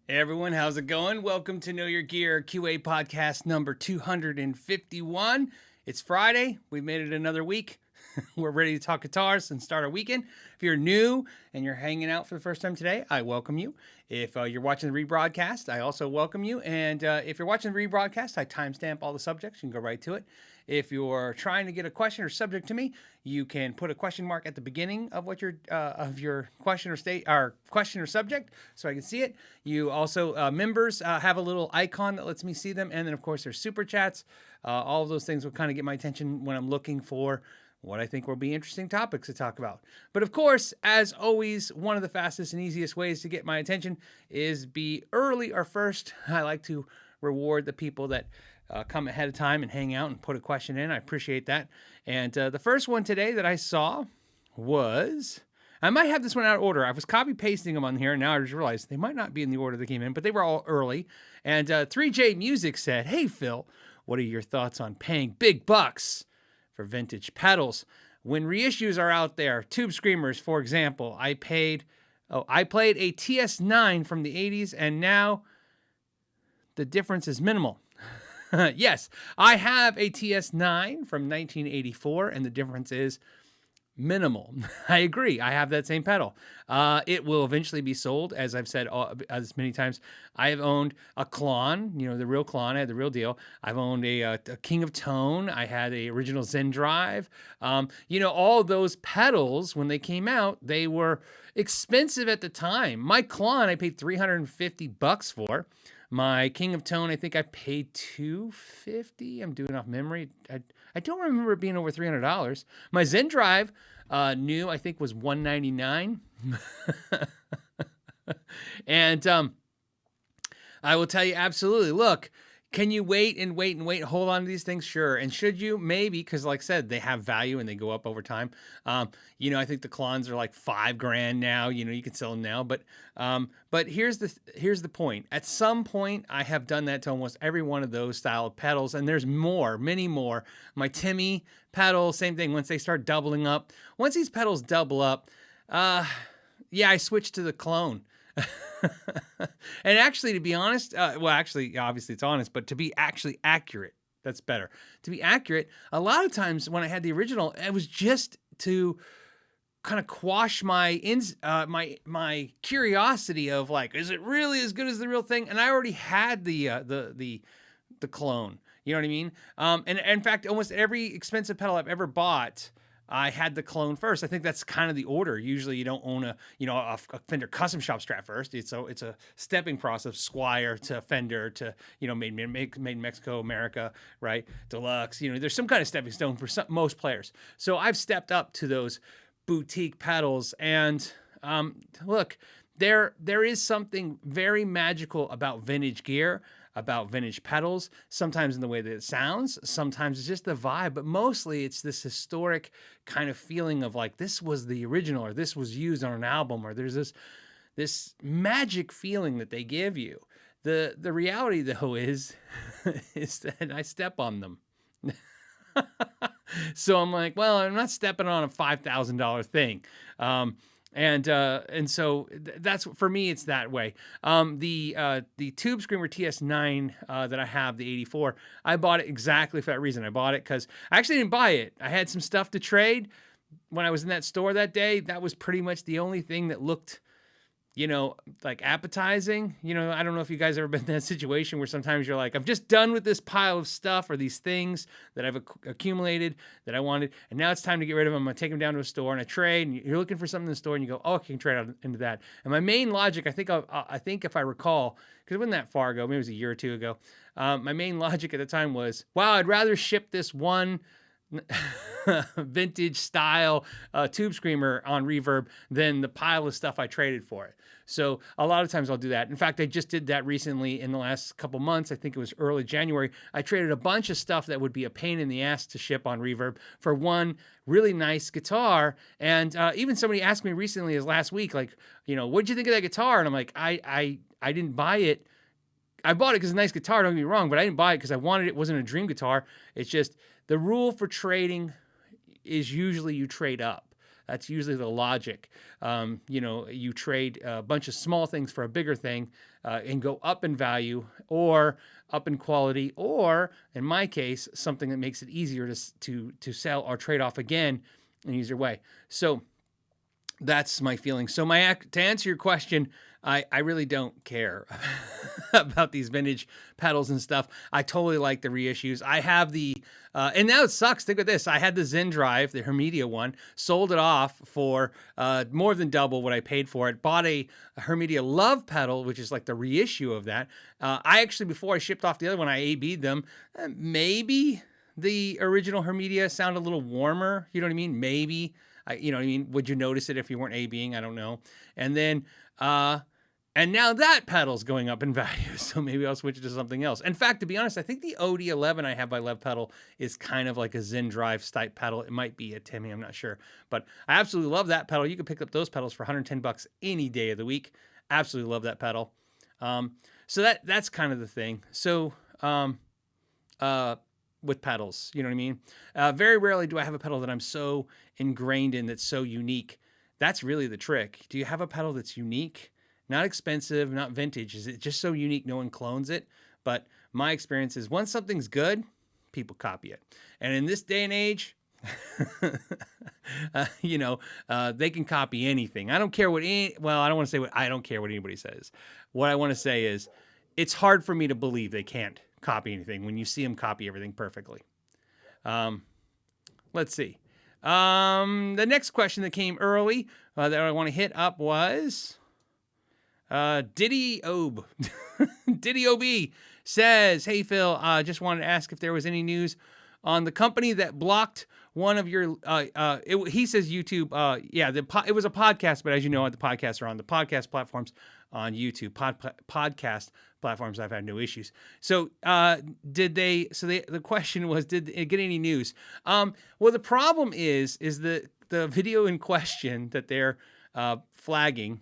Hey everyone, how's it going? Welcome to Know Your Gear QA podcast number 251. It's Friday. We've made it another week. We're ready to talk guitars and start our weekend. If you're new and you're hanging out for the first time today, I welcome you. If you're watching the rebroadcast, I also welcome you. And if you're watching the rebroadcast, I timestamp all the subjects. You can go right to it. If you're trying to get a question or subject to me, you can put a question mark at the beginning of what your question or subject, so I can see it. You also members have a little icon that lets me see them, and then of course there's super chats. All of those things will kind of get my attention when I'm looking for what I think will be interesting topics to talk about. But of course, as always, one of the fastest and easiest ways to get my attention is be early or first. I like to reward the people that come ahead of time and hang out and put a question in. I appreciate that. And the first one today that I saw was, I might have this one out of order. I was copy pasting them on here, and now I just realized they might not be in the order they came in, but they were all early. And 3J Music said, "Hey Phil, what are your thoughts on paying big bucks for vintage pedals when reissues are out there? Tube Screamers, for example. I played a TS9 from the 80s, and now the difference is minimal." Yes, I have a TS9 from 1984, and the difference is minimal. I agree. I have that same pedal. It will eventually be sold, as I've said as many times. I have owned a Klon, the real Klon. I had the real deal. I've owned a King of Tone. I had a original Zen Drive. All those pedals, when they came out, they were expensive at the time. My Klon, I paid $350 for. My King of Tone, I think I paid $250. I'm doing off memory. I don't remember it being over $300. My Zen Drive, new, I think was $199. And I will tell you absolutely. Look, can you wait and wait and wait, hold on to these things? Sure. And should you? Maybe, because like I said, they have value and they go up over time. I think the Klons are like $5,000 now. You can sell them now. But here's the point. At some point, I have done that to almost every one of those style of pedals, and there's more, many more. My Timmy pedal, same thing. Once they start doubling up, once these pedals double up, I switched to the clone. And actually, to be honest, obviously it's honest, but to be actually accurate, that's better. To be accurate, a lot of times when I had the original, it was just to kind of quash my curiosity of like, is it really as good as the real thing? And I already had the clone. You know what I mean? And in fact, almost every expensive pedal I've ever bought, I had the clone first. I think that's kind of the order. Usually you don't own a Fender custom shop Strat first. It's a stepping process, Squire to Fender to, made in Mexico, America, right? Deluxe, there's some kind of stepping stone for most players. So I've stepped up to those boutique pedals, and look, there is something very magical about vintage gear, about vintage pedals, sometimes in the way that it sounds, sometimes it's just the vibe, but mostly it's this historic kind of feeling of like, this was the original, or this was used on an album, or there's this magic feeling that they give you. The reality, though, is that I step on them. So I'm like, well, I'm not stepping on a $5,000 thing. And so that's, for me, it's that way. The Tube Screamer TS9 that I have, the 84, I bought it exactly for that reason. I bought it because I actually didn't buy it. I had some stuff to trade when I was in that store that day. That was pretty much the only thing that looked, like appetizing. I don't know if you guys ever been in that situation where sometimes you're like, I'm just done with this pile of stuff or these things that I've accumulated that I wanted, and now it's time to get rid of them. I'm going to take them down to a store and I trade, and you're looking for something in the store and you go, oh, I can trade out into that. And my main logic, I think if I recall, because it wasn't that far ago, maybe it was a year or two ago, my main logic at the time was, wow, I'd rather ship this one vintage style Tube Screamer on Reverb than the pile of stuff I traded for it. So a lot of times I'll do that. In fact, I just did that recently in the last couple months. I think it was early January. I traded a bunch of stuff that would be a pain in the ass to ship on Reverb for one really nice guitar. And even somebody asked me recently, as last week, like, what'd you think of that guitar? And I'm like, I didn't buy it. I bought it because it's a nice guitar, don't get me wrong, but I didn't buy it because I wanted it. It wasn't a dream guitar. It's just the rule for trading is usually you trade up. That's usually the logic. You trade a bunch of small things for a bigger thing and go up in value or up in quality, or in my case, something that makes it easier to sell or trade off again in an easier way. So that's my feeling. So to answer your question, I really don't care about these vintage pedals and stuff. I totally like the reissues. I have and now it sucks. Think of this. I had the Zen Drive, the Hermedia one, sold it off for more than double what I paid for it. Bought a Hermedia Love pedal, which is like the reissue of that. I actually, before I shipped off the other one, I A-B'd them. Maybe the original Hermedia sounded a little warmer. You know what I mean? Maybe. You know what I mean? Would you notice it if you weren't A-B'ing? I don't know. And then, and now that pedal's going up in value, so maybe I'll switch it to something else. In fact, to be honest, I think the OD11 I have by Lev pedal is kind of like a Zen Drive type pedal. It might be a Timmy, I'm not sure. But I absolutely love that pedal. You can pick up those pedals for $110 any day of the week. Absolutely love that pedal. So that's kind of the thing. So, with pedals, you know what I mean? Very rarely do I have a pedal that I'm so ingrained in that's so unique. That's really the trick. Do you have a pedal that's unique? Not expensive, not vintage. Is it just so unique no one clones it? But my experience is once something's good, people copy it. And in this day and age, they can copy anything. I don't care I don't want to say I don't care what anybody says. What I want to say is it's hard for me to believe they can't copy anything when you see them copy everything perfectly. Let's see. The next question that came early that I want to hit up was Diddy Ob. Diddy Ob says, "Hey Phil, just wanted to ask if there was any news on the company that blocked one of your." He says YouTube. It was a podcast, but as you know, the podcasts are on the podcast platforms on YouTube. Podcast platforms, I've had no issues. So the question was, did it get any news? Well, the problem is the video in question that they're flagging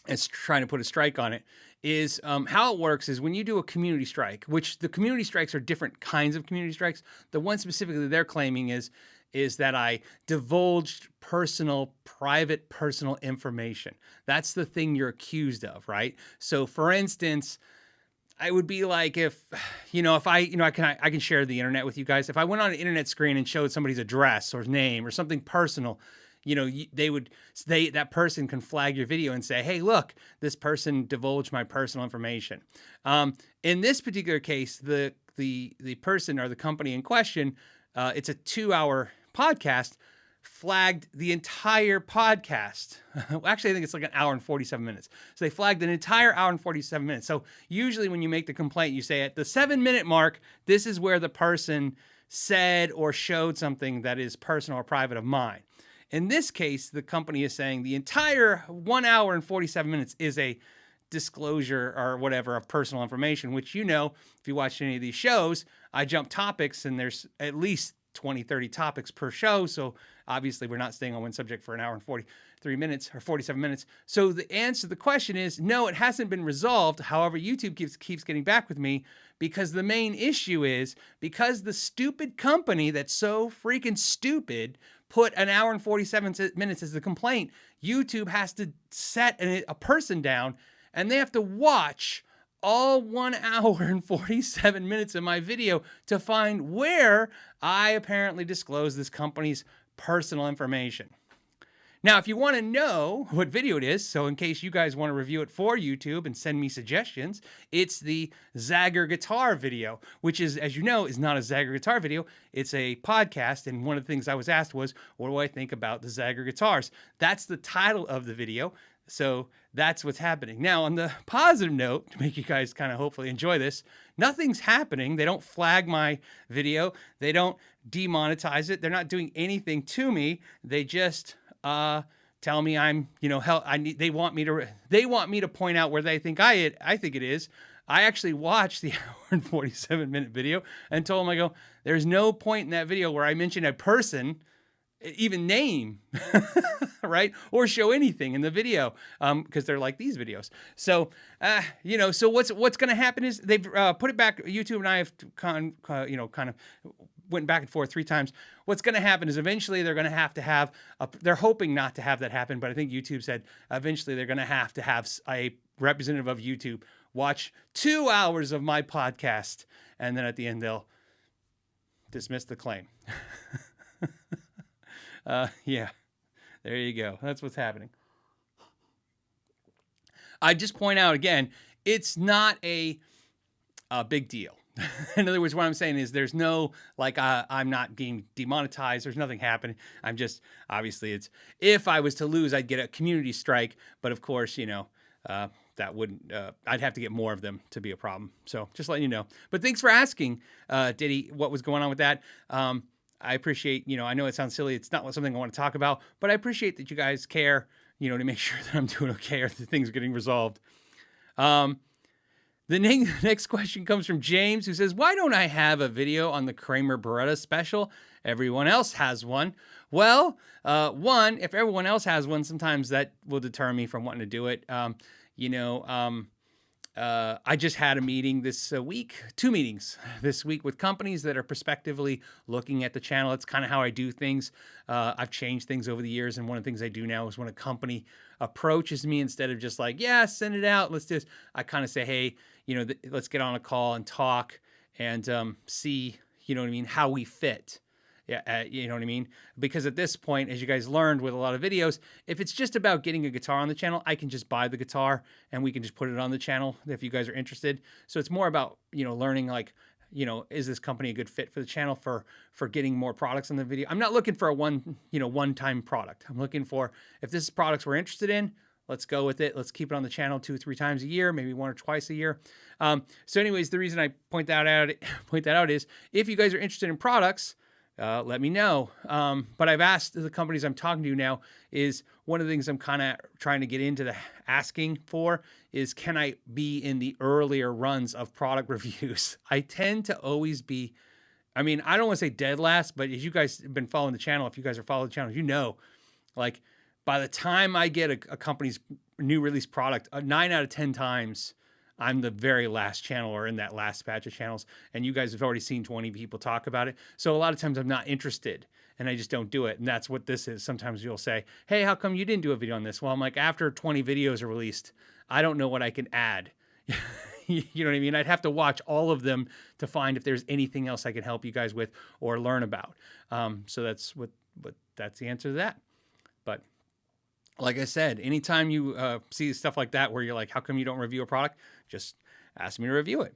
is trying to put a strike on it. Is how it works is when you do a community strike, which the community strikes are different kinds of community strikes. The one specifically they're claiming is that I divulged private personal information. That's the thing you're accused of, right? So for instance, I would be like if I can share the internet with you guys. If I went on an internet screen and showed somebody's address or name or something personal, that person can flag your video and say, hey, look, this person divulged my personal information. In this particular case, the person or the company in question, it's a 2-hour podcast, flagged the entire podcast. Actually, I think it's like an hour and 47 minutes. So they flagged an entire hour and 47 minutes. So usually when you make the complaint, you say at the 7-minute mark, this is where the person said or showed something that is personal or private of mine. In this case, the company is saying the entire 1 hour and 47 minutes is a disclosure or whatever of personal information, which, if you watch any of these shows, I jump topics and there's at least 20, 30 topics per show. So obviously we're not staying on one subject for an hour and 43 minutes or 47 minutes. So the answer to the question is no, it hasn't been resolved. However, YouTube keeps getting back with me because the main issue is because the stupid company that's so freaking stupid put an hour and 47 minutes as the complaint, YouTube has to set a person down and they have to watch all 1 hour and 47 minutes of my video to find where I apparently disclosed this company's personal information. Now, if you want to know what video it is, so in case you guys want to review it for YouTube and send me suggestions, it's the Zagger guitar video, which is, as you know, is not a Zagger guitar video. It's a podcast, and one of the things I was asked was, what do I think about the Zagger guitars? That's the title of the video, so that's what's happening. Now, on the positive note, to make you guys kind of hopefully enjoy this, nothing's happening. They don't flag my video. They don't demonetize it. They're not doing anything to me. They just tell me I'm, they want me to point out where they think I think it is. I actually watched the hour and 47 minute video and told them, I go, there's no point in that video where I mention a person, even name, right? Or show anything in the video, because they're like these videos. So, so what's going to happen is they've put it back. YouTube and I have kind of went back and forth 3 times. What's going to happen is eventually they're going to have they're hoping not to have that happen, but I think YouTube said eventually they're going to have a representative of YouTube watch 2 hours of my podcast, and then at the end they'll dismiss the claim. Yeah, there you go. That's what's happening. I just point out again, it's not a big deal. In other words, what I'm saying is there's no, like, I'm not being demonetized. There's nothing happening. I'm just, obviously, it's, if I was to lose, I'd get a community strike. But of course, you know, that wouldn't, I'd have to get more of them to be a problem. So just letting you know. But thanks for asking, Diddy, what was going on with that. I appreciate, you know, I know it sounds silly. It's not something I want to talk about, but I appreciate that you guys care, you know, to make sure that I'm doing okay or that things are getting resolved. The next question comes from James, who says, why don't I have a video on the Kramer Beretta special? Everyone else has one. Well, one, if everyone else has one, sometimes that will deter me from wanting to do it. I just had a meeting this week, 2 meetings this week with companies that are prospectively looking at the channel. It's kind of how I do things. I've changed things over the years, and one of the things I do now is when a company approaches me, instead of just like, yeah, send it out, I kind of say, hey, you know, let's get on a call and talk and see, you know what I mean, how we fit. Yeah, you know what I mean? Because at this point, as you guys learned with a lot of videos, if it's just about getting a guitar on the channel, I can just buy the guitar and we can just put it on the channel if you guys are interested. So it's more about, you know, learning, like, you know, is this company a good fit for the channel for getting more products on the video? I'm not looking for a one-time product. I'm looking for, if this is products we're interested in, let's go with it. Let's keep it on the channel 2 or 3 times a year, maybe 1 or twice a year. So anyways, the reason I point that out is if you guys are interested in products, let me know. But I've asked the companies I'm talking to now, is one of the things I'm kind of trying to get into the asking for is, can I be in the earlier runs of product reviews? I tend to always be, I mean, I don't want to say dead last, but as you guys have been following the channel, if you guys are following the channel, you know, like by the time I get a company's new release product, 9 out of 10 times, I'm the very last channel or in that last batch of channels, and you guys have already seen 20 people talk about it. So a lot of times I'm not interested and I just don't do it. And that's what this is. Sometimes you'll say, hey, how come you didn't do a video on this? Well, I'm like, after 20 videos are released, I don't know what I can add. You know what I mean? I'd have to watch all of them to find if there's anything else I can help you guys with or learn about. So that's that's the answer to that. But like I said, anytime you see stuff like that where you're like, how come you don't review a product? Just ask me to review it.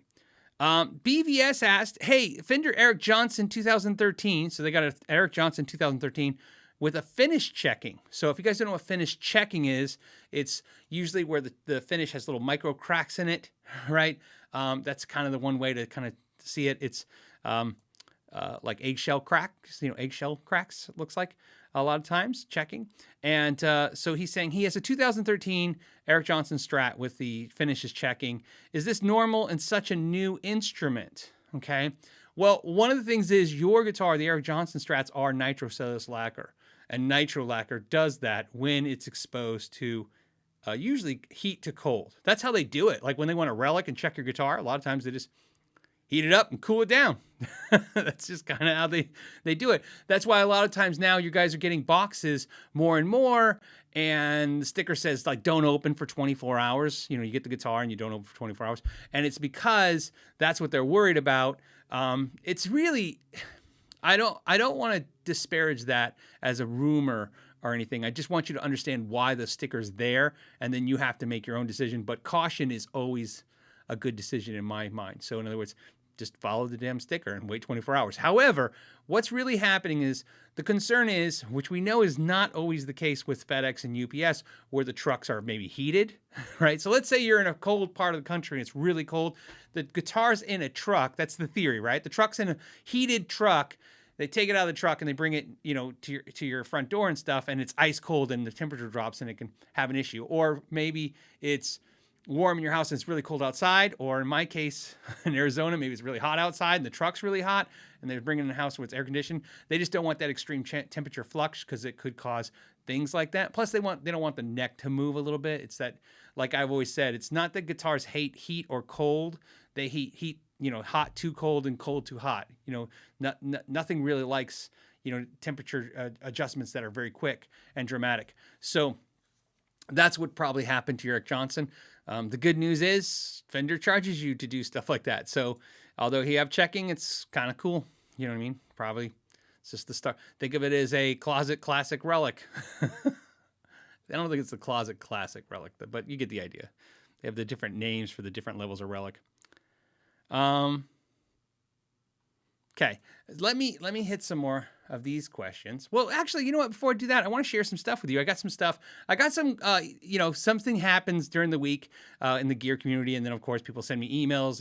BVS asked, hey, Fender Eric Johnson 2013. So they got an Eric Johnson 2013 with a finish checking. So if you guys don't know what finish checking is, it's usually where the finish has little micro cracks in it, right? That's kind of the one way to kind of see it. It's like eggshell cracks, eggshell cracks, it looks like a lot of times checking. And so he's saying he has a 2013 Eric Johnson Strat with the finishes checking. Is this normal in such a new instrument? Okay. Well, one of the things is your guitar, the Eric Johnson Strats, are nitrocellulose lacquer. And nitro lacquer does that when it's exposed to usually heat to cold. That's how they do it. Like when they want to relic and check your guitar, a lot of times they just heat it up and cool it down. That's just kind of how they do it. That's why a lot of times now you guys are getting boxes more and more, and the sticker says like don't open for 24 hours. You get the guitar and you don't open for 24 hours. And it's because that's what they're worried about. It's really, I don't want to disparage that as a rumor or anything. I just want you to understand why the sticker's there, and then you have to make your own decision. But caution is always a good decision in my mind. So in other words, just follow the damn sticker and wait 24 hours. However, what's really happening is the concern is, which we know is not always the case with FedEx and UPS, where the trucks are maybe heated, right? So let's say you're in a cold part of the country and it's really cold. The guitar's in a truck. That's the theory, right? The truck's in a heated truck. They take it out of the truck and they bring it, to your front door and stuff, and it's ice cold and the temperature drops and it can have an issue. Or maybe it's warm in your house and it's really cold outside, or in my case in Arizona, maybe it's really hot outside and the truck's really hot and they're bringing in a house where it's air conditioned. They just don't want that extreme temperature flux because it could cause things like that. Plus they don't want the neck to move a little bit. It's that, like I've always said, it's not that guitars hate heat or cold. They hate hot too cold and cold too hot. Nothing really likes, temperature adjustments that are very quick and dramatic. So that's what probably happened to your E Johnson. The good news is Fender charges you to do stuff like that. So although he have checking, it's kind of cool. You know what I mean? Probably it's just the start. Think of it as a closet classic relic. I don't think it's a closet classic relic, but you get the idea. They have the different names for the different levels of relic. Okay, let me hit some more of these questions. Well, actually, you know what? Before I do that, I want to share some stuff with you. I got some stuff. I got some, something happens during the week in the gear community, and then of course people send me emails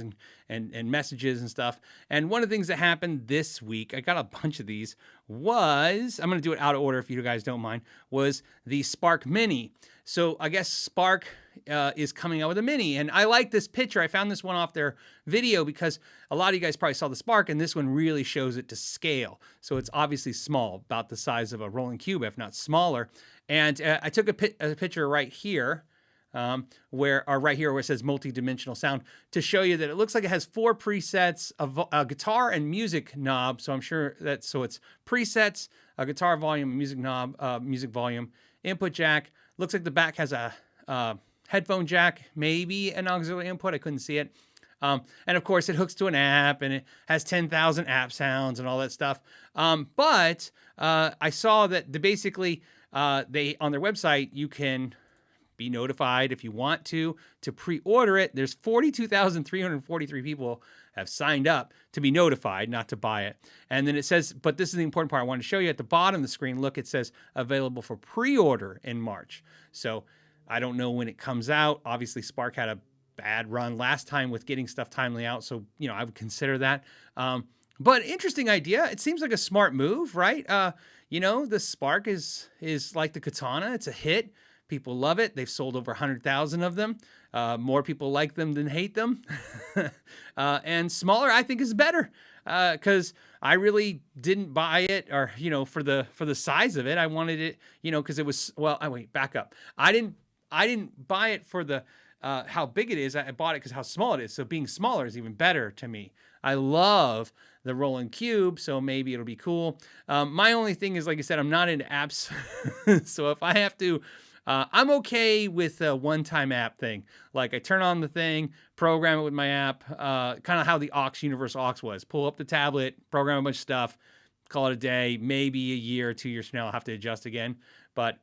and messages and stuff. And one of the things that happened this week, I got a bunch of these, was, I'm going to do it out of order if you guys don't mind, was the Spark Mini. So I guess Spark is coming out with a Mini, and I like this picture. I found this one off their video because a lot of you guys probably saw the Spark, and this one really shows it to scale. So it's obviously small, about the size of a rolling cube, if not smaller. And I took a picture right here, where it says multi-dimensional sound, to show you that it looks like it has 4 presets of a guitar and music knob. So I'm sure that, so it's presets, a guitar volume, music knob, music volume, input jack. Looks like the back has a headphone jack, maybe an auxiliary input. I couldn't see it. And of course it hooks to an app, and it has 10,000 app sounds and all that stuff. But I saw that basically they, on their website, you can be notified if you want to pre-order it. There's 42,343 people have signed up to be notified, not to buy it. And then it says, but this is the important part I wanted to show you at the bottom of the screen. Look, it says available for pre-order in March. So I don't know when it comes out. Obviously, Spark had a bad run last time with getting stuff timely out. So, I would consider that. But interesting idea. It seems like a smart move, right? The Spark is like the Katana. It's a hit. People love it. They've sold over 100,000 of them. More people like them than hate them. And smaller, I think, is better. Because I really didn't buy it, or, for the size of it. I wanted it, because it was, back up. I didn't buy it for the how big it is. I bought it because how small it is. So being smaller is even better to me. I love the rolling cube, so maybe it'll be cool. My only thing is, like I said, I'm not into apps. So if I have to, I'm okay with a one-time app thing. Like I turn on the thing, program it with my app, kind of how the Universal Aux was. Pull up the tablet, program a bunch of stuff, call it a day. Maybe a year or 2 years from now, I'll have to adjust again. But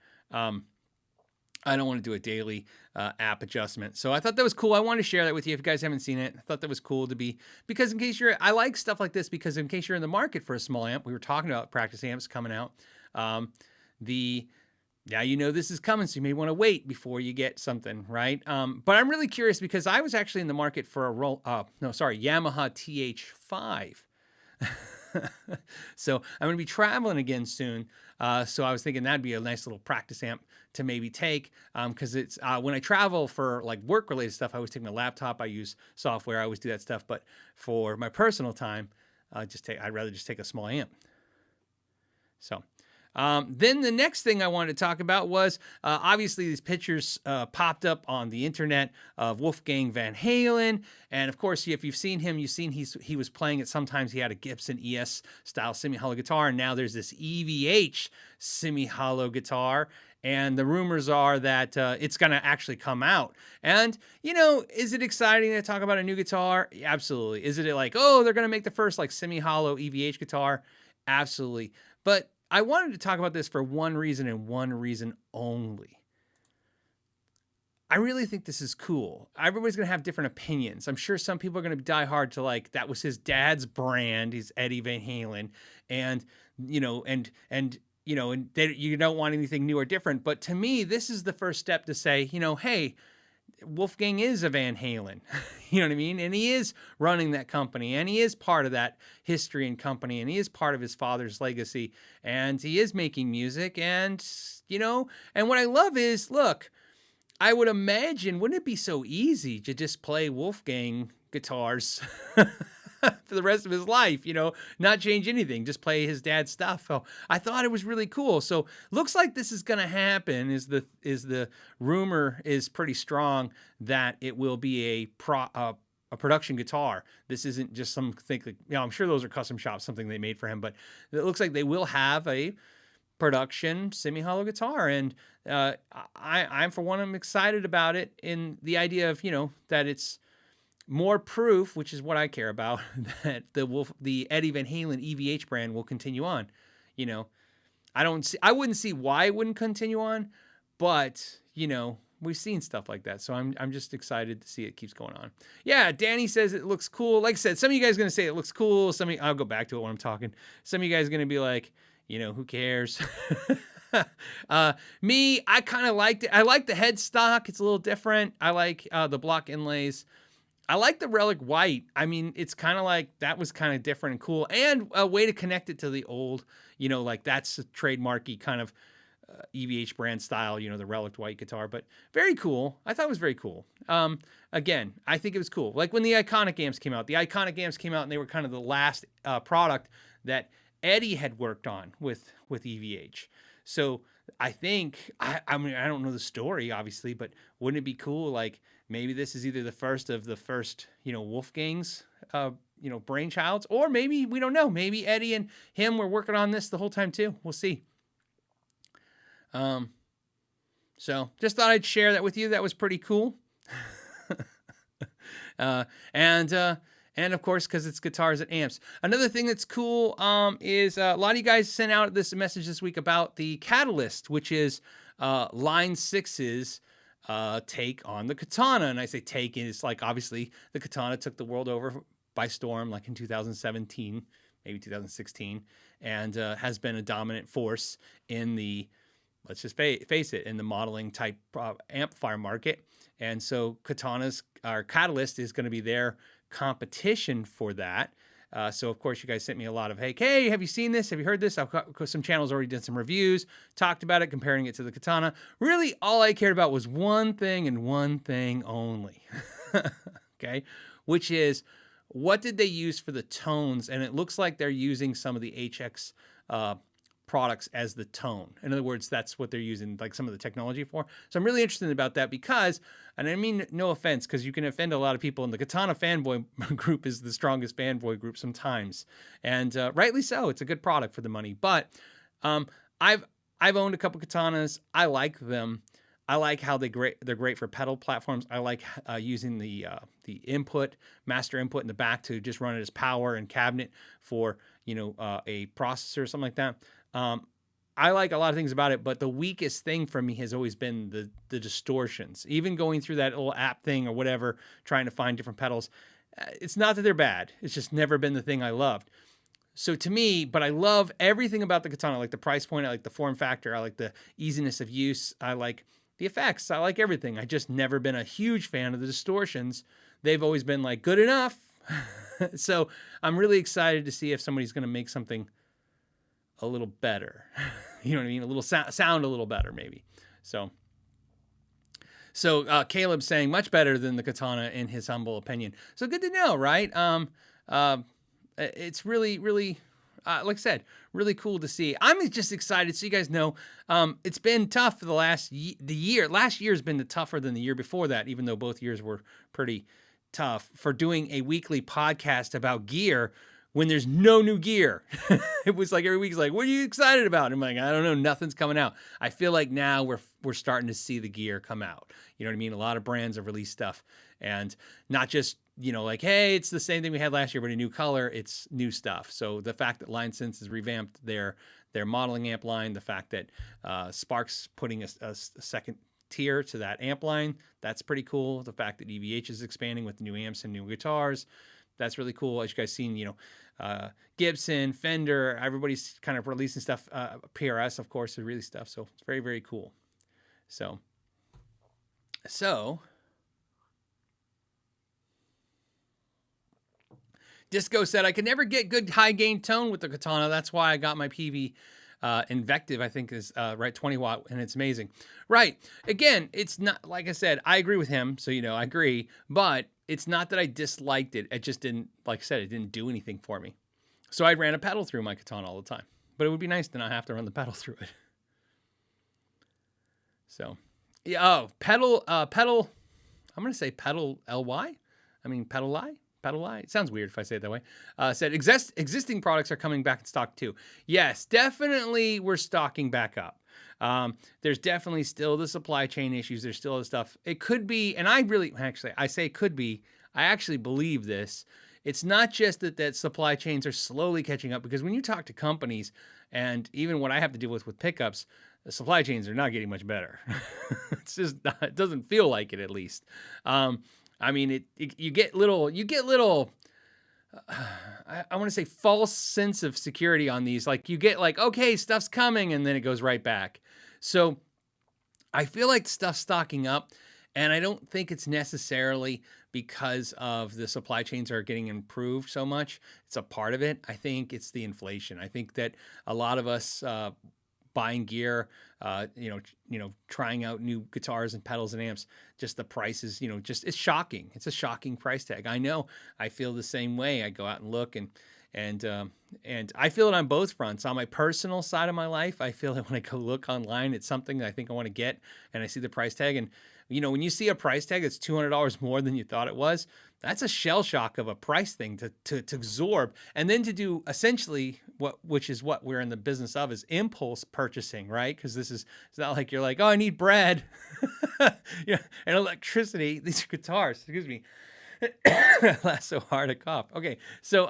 I don't want to do a daily app adjustment. So I thought that was cool. I wanted to share that with you if you guys haven't seen it. I thought that was cool to be, because in case I like stuff like this, because in case you're in the market for a small amp, we were talking about practice amps coming out. Now this is coming, so you may want to wait before you get something, right? But I'm really curious because I was actually in the market for a Yamaha TH5. So I'm going to be traveling again soon. So I was thinking that'd be a nice little practice amp to maybe take, because it's when I travel for like work related stuff, I always take my laptop. I use software. I always do that stuff. But for my personal time, I'd rather just take a small amp. So. Then the next thing I wanted to talk about was, obviously these pictures popped up on the internet of Wolfgang Van Halen. And of course, if you've seen him, you've seen he was playing it. Sometimes he had a Gibson ES style semi-hollow guitar. And now there's this EVH semi-hollow guitar. And the rumors are that it's going to actually come out. And, is it exciting to talk about a new guitar? Absolutely. Is it like, oh, they're going to make the first like semi-hollow EVH guitar? Absolutely. But I wanted to talk about this for one reason and one reason only. I really think this is cool. Everybody's going to have different opinions. I'm sure some people are going to die hard to like, that was his dad's brand. He's Eddie Van Halen. And, you don't want anything new or different. But to me, this is the first step to say, hey, Wolfgang is a Van Halen, you know what I mean? And he is running that company, and he is part of that history and company, and he is part of his father's legacy, and he is making music. And, and what I love is, look, I would imagine, wouldn't it be so easy to just play Wolfgang guitars for the rest of his life, not change anything, just play his dad's stuff. So I thought it was really cool. So looks like this is going to happen. Is the rumor is pretty strong that it will be a a production guitar. This isn't just some thing like, I'm sure those are custom shops, something they made for him, but it looks like they will have a production semi-hollow guitar. And I'm for one, I'm excited about it in the idea of, that it's more proof, which is what I care about, that the Eddie Van Halen EVH brand will continue on. I wouldn't see why it wouldn't continue on, but we've seen stuff like that. So I'm just excited to see it keeps going on. Yeah, Danny says it looks cool. Like I said, some of you guys are going to say it looks cool. I'll go back to it when I'm talking. Some of you guys are going to be like, who cares? Me, I kind of liked it. I like the headstock. It's a little different. I like the block inlays. I like the relic white. I mean, it's kind of like, that was kind of different and cool, and a way to connect it to the old, like that's a trademarky kind of EVH brand style, the relic white guitar, but very cool. I thought it was very cool. Again, I think it was cool. Like when the Iconic amps came out, and they were kind of the last product that Eddie had worked on with EVH. So I think, I mean, I don't know the story obviously, but wouldn't it be cool? Like maybe this is either the first of the first, Wolfgang's, brainchilds, or maybe, we don't know. Maybe Eddie and him were working on this the whole time too. We'll see. So just thought I'd share that with you. That was pretty cool. And of course, because it's guitars and amps. Another thing that's cool is a lot of you guys sent out this message this week about the Catalyst, which is Line 6's take on the Katana. And I say take, it's like obviously the Katana took the world over by storm, like in 2017, maybe 2016, and has been a dominant force in the, let's just face it, in the modeling type amplifier market. And so our Catalyst is going to be their competition for that. So of course you guys sent me a lot of, hey, have you seen this? Have you heard this? Some channels already did some reviews, talked about it, comparing it to the Katana. Really, all I cared about was one thing and one thing only. Okay, which is, what did they use for the tones? And it looks like they're using some of the HX products as the tone. In other words, that's what they're using, like some of the technology for. So I'm really interested about that because, and I mean no offense, because you can offend a lot of people, and the Katana fanboy group is the strongest fanboy group sometimes, and rightly so. It's a good product for the money. But I've owned a couple Katanas. I like them. I like how they're great for pedal platforms. I like using the master input in the back to just run it as power and cabinet for a processor or something like that. I like a lot of things about it, but the weakest thing for me has always been the distortions. Even going through that little app thing or whatever, trying to find different pedals. It's not that they're bad. It's just never been the thing I loved. So to me, but I love everything about the Katana. I like the price point. I like the form factor. I like the easiness of use. I like the effects. I like everything. I just never been a huge fan of the distortions. They've always been like good enough. So I'm really excited to see if somebody's going to make something a little better. You know what I mean? A little sound a little better maybe. So Caleb's saying much better than the Katana in his humble opinion. So good to know, right? It's really, really, like I said, really cool to see. I'm just excited. So you guys know, it's been tough for the year. Last year's been tougher than the year before that, even though both years were pretty tough for doing a weekly podcast about gear when there's no new gear. It was like every week's like, what are you excited about? And I'm like, I don't know, nothing's coming out. I feel like now we're starting to see the gear come out. You know what I mean? A lot of brands have released stuff, and not just, like, hey, it's the same thing we had last year, but a new color. It's new stuff. So the fact that Line Sense has revamped their modeling amp line, the fact that Spark's putting a second tier to that amp line, that's pretty cool. The fact that EVH is expanding with new amps and new guitars, that's really cool. As you guys seen, Gibson, Fender, everybody's kind of releasing stuff. PRS, of course, is really stuff. So it's very, very cool. So Disco said, I could never get good high gain tone with the Katana. That's why I got my PV Invective, I think is right, 20 watt, and it's amazing. Right. Again, it's not, like I said, I agree with him. So, I agree, but it's not that I disliked it. It just didn't, like I said, it didn't do anything for me. So I ran a pedal through my Katana all the time, but it would be nice to not have to run the pedal through it. So, yeah, pedal, I'm going to say pedal LY. Pedalai? Pedalai? It sounds weird if I say it that way. Said, existing products are coming back in stock too. Yes, definitely we're stocking back up. There's definitely still the supply chain issues. There's still the stuff. It could be, and I say it could be, I actually believe this. It's not just that supply chains are slowly catching up, because when you talk to companies, and even what I have to deal with pickups, the supply chains are not getting much better. It's just not, it doesn't feel like it, at least. You get little, I want to say false sense of security on these. Like you get like, okay, stuff's coming, and then it goes right back. So I feel like stuff's stocking up, and I don't think it's necessarily because of the supply chains are getting improved so much. It's a part of it. I think it's the inflation. I think that a lot of us buying gear, trying out new guitars and pedals and amps, just the prices, it's shocking. It's a shocking price tag. I know. I feel the same way. I go out and look, and I feel it on both fronts. On my personal side of my life, I feel that when I go look online, it's something that I think I want to get, and I see the price tag, and when you see a price tag that's $200 more than you thought it was, that's a shell shock of a price thing to absorb, and then to do essentially which is what we're in the business of, is impulse purchasing, right? Because it's not like you're like, oh, I need bread, and electricity. These are guitars. Excuse me. I laugh so hard I cough. Okay, so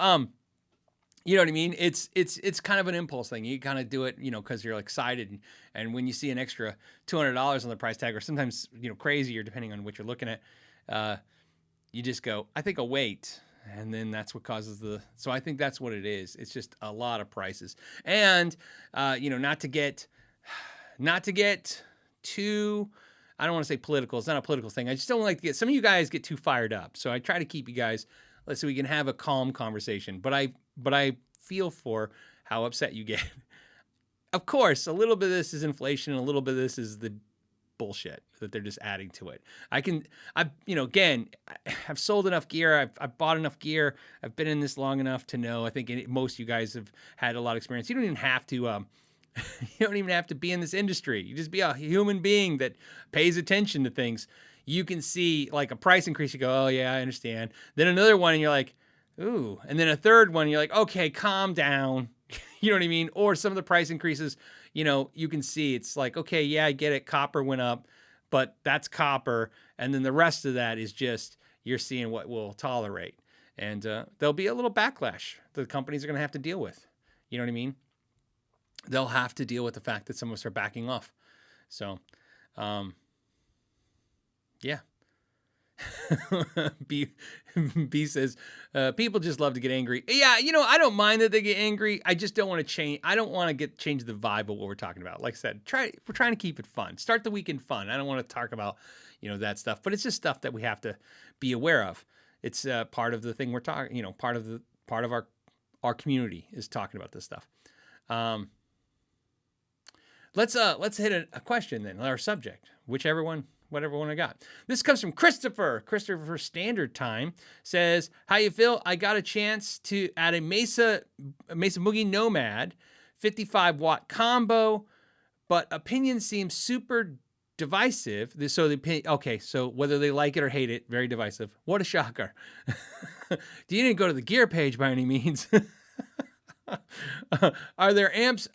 you know what I mean? It's kind of an impulse thing. You kind of do it, because you're excited. And when you see an extra $200 on the price tag, or sometimes, crazier, depending on what you're looking at, you just go, I think I'll wait. And then that's what causes so I think that's what it is. It's just a lot of prices. And, not to get too, I don't want to say political. It's not a political thing. I just don't like to some of you guys get too fired up. So I try to keep you guys, so we can have a calm conversation. But I feel for how upset you get. Of course, a little bit of this is inflation, and a little bit of this is the bullshit that they're just adding to it. Again, I've sold enough gear. I've bought enough gear. I've been in this long enough to know. I think most of you guys have had a lot of experience. You don't even have to. You don't even have to be in this industry. You just be a human being that pays attention to things. You can see like a price increase. You go, oh yeah, I understand. Then another one, and you're like, ooh. And then a third one, you're like, okay, calm down. You know what I mean? Or some of the price increases, you can see it's like, okay, yeah, I get it. Copper went up, but that's copper. And then the rest of that is just, you're seeing what we'll tolerate. And there'll be a little backlash the companies are going to have to deal with. You know what I mean? They'll have to deal with the fact that some of us are backing off. So, yeah. B says, people just love to get angry. Yeah, I don't mind that they get angry. I just don't want to change. I don't want to change the vibe of what we're talking about. Like I said, we're trying to keep it fun. Start the weekend fun. I don't want to talk about, that stuff, but it's just stuff that we have to be aware of. It's part of the thing we're talking, part of our community is talking about this stuff. Let's hit a question then, our subject, whatever one I got. This comes from Christopher. Christopher Standard Time says, "How you feel? I got a chance to add a Mesa Boogie Nomad 55-watt combo, but opinion seems super divisive." So whether they like it or hate it, very divisive. What a shocker. You didn't go to the gear page by any means. Are there amps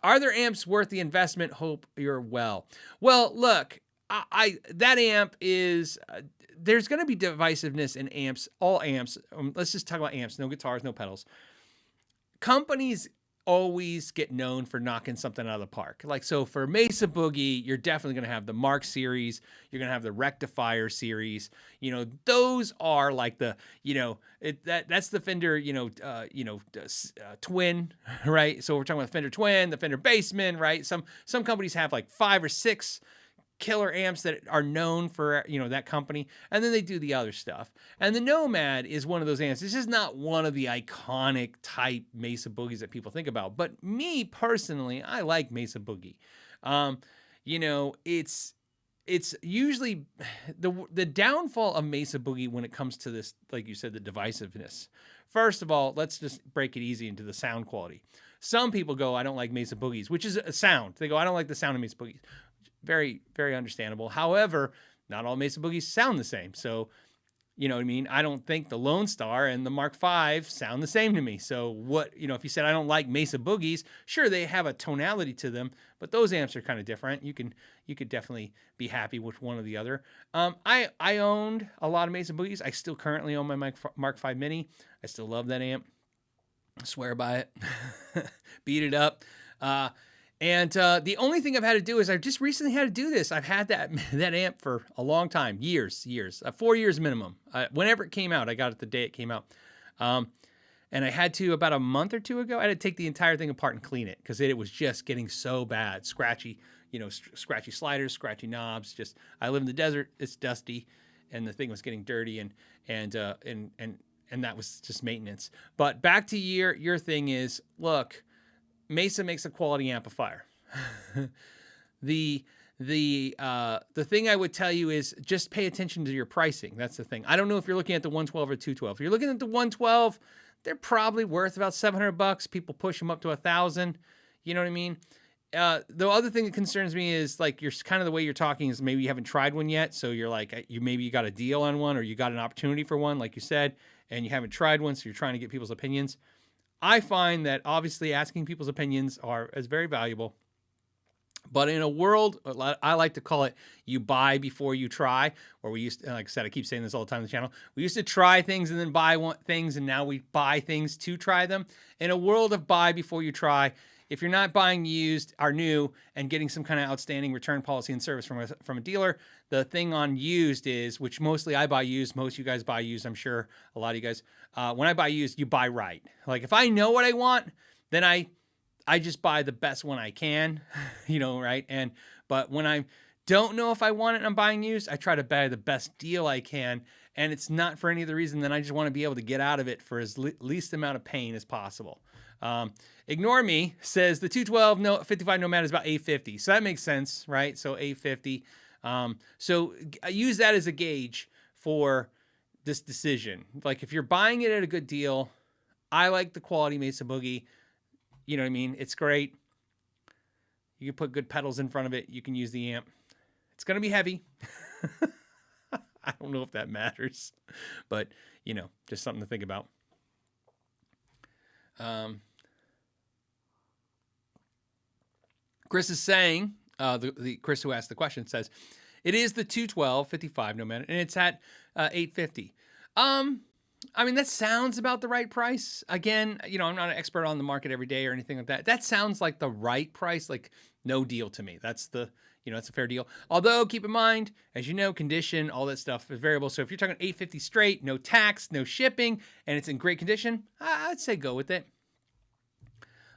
worth the investment? Hope you're well. Well, look, that amp is, there's going to be divisiveness in amps, all amps. Let's just talk about amps, no guitars, no pedals. Companies always get known for knocking something out of the park. Like, so for Mesa Boogie, you're definitely going to have the Mark series. You're going to have the Rectifier series. Those are like the, that's the Fender, Twin, right? So we're talking about the Fender Twin, the Fender Bassman, right? Some companies have like 5 or 6 killer amps that are known for, that company. And then they do the other stuff. And the Nomad is one of those amps. It's just not one of the iconic type Mesa Boogies that people think about. But me personally, I like Mesa Boogie. It's usually the downfall of Mesa Boogie when it comes to this, like you said, the divisiveness. First of all, let's just break it easy into the sound quality. Some people go, I don't like Mesa Boogies, which is a sound. They go, I don't like the sound of Mesa Boogies. Very, very understandable. However, not all Mesa Boogies sound the same. So You know what I mean? I don't think the Lone Star and the Mark V sound the same to me. So what, if you said I don't like Mesa Boogies, sure, they have a tonality to them, but those amps are kind of different. You could definitely be happy with one or the other. I owned a lot of Mesa Boogies. I still currently own my Mark V Mini. I still love that amp. I swear by it. Beat it up. And the only thing I've had to do is I've just recently had to do this. I've had that amp for a long time, years, 4 years minimum. Whenever it came out, I got it the day it came out. And I had to, about a month or two ago, I had to take the entire thing apart and clean it because it was just getting so bad. Scratchy, scratchy sliders, scratchy knobs. Just, I live in the desert. It's dusty, and the thing was getting dirty, and that was just maintenance. But back to your thing is, look, Mesa makes a quality amplifier. The thing I would tell you is just pay attention to your pricing. That's the thing. I don't know if you're looking at the 112 or 212. If you're looking at the 112, they're probably worth about $700. People push them up to $1,000. You know what I mean? The other thing that concerns me is like you're kind of the way you're talking is maybe you haven't tried one yet. So you're like, maybe you got a deal on one or you got an opportunity for one, like you said, and you haven't tried one. So you're trying to get people's opinions. I find that obviously asking people's opinions is very valuable. But in a world, I like to call it you buy before you try, or we used to, like I said, I keep saying this all the time on the channel. We used to try things and then buy things, and now we buy things to try them. In a world of buy before you try, if you're not buying used or new and getting some kind of outstanding return policy and service from a dealer, the thing on used is, which mostly I buy used, most of you guys buy used, I'm sure a lot of you guys, when I buy used, you buy right. Like if I know what I want, then I just buy the best one I can, right? But when I don't know if I want it and I'm buying used, I try to buy the best deal I can. And it's not for any other reason than I just want to be able to get out of it for as least amount of pain as possible. Ignore Me says the 212 55 Nomad is about $850. So that makes sense, right? So $850. So I use that as a gauge for this decision. Like if you're buying it at a good deal, I like the quality Mesa Boogie. You know what I mean? It's great. You can put good pedals in front of it. You can use the amp. It's going to be heavy. I don't know if that matters, but just something to think about. Chris is saying, the Chris who asked the question says, it is the 212 55 Nomad, and it's at $850. I mean, that sounds about the right price. Again, I'm not an expert on the market every day or anything like that. That sounds like the right price, like no deal to me. That's that's a fair deal. Although, keep in mind, as you know, condition, all that stuff is variable. So if you're talking $850 straight, no tax, no shipping, and it's in great condition, I'd say go with it.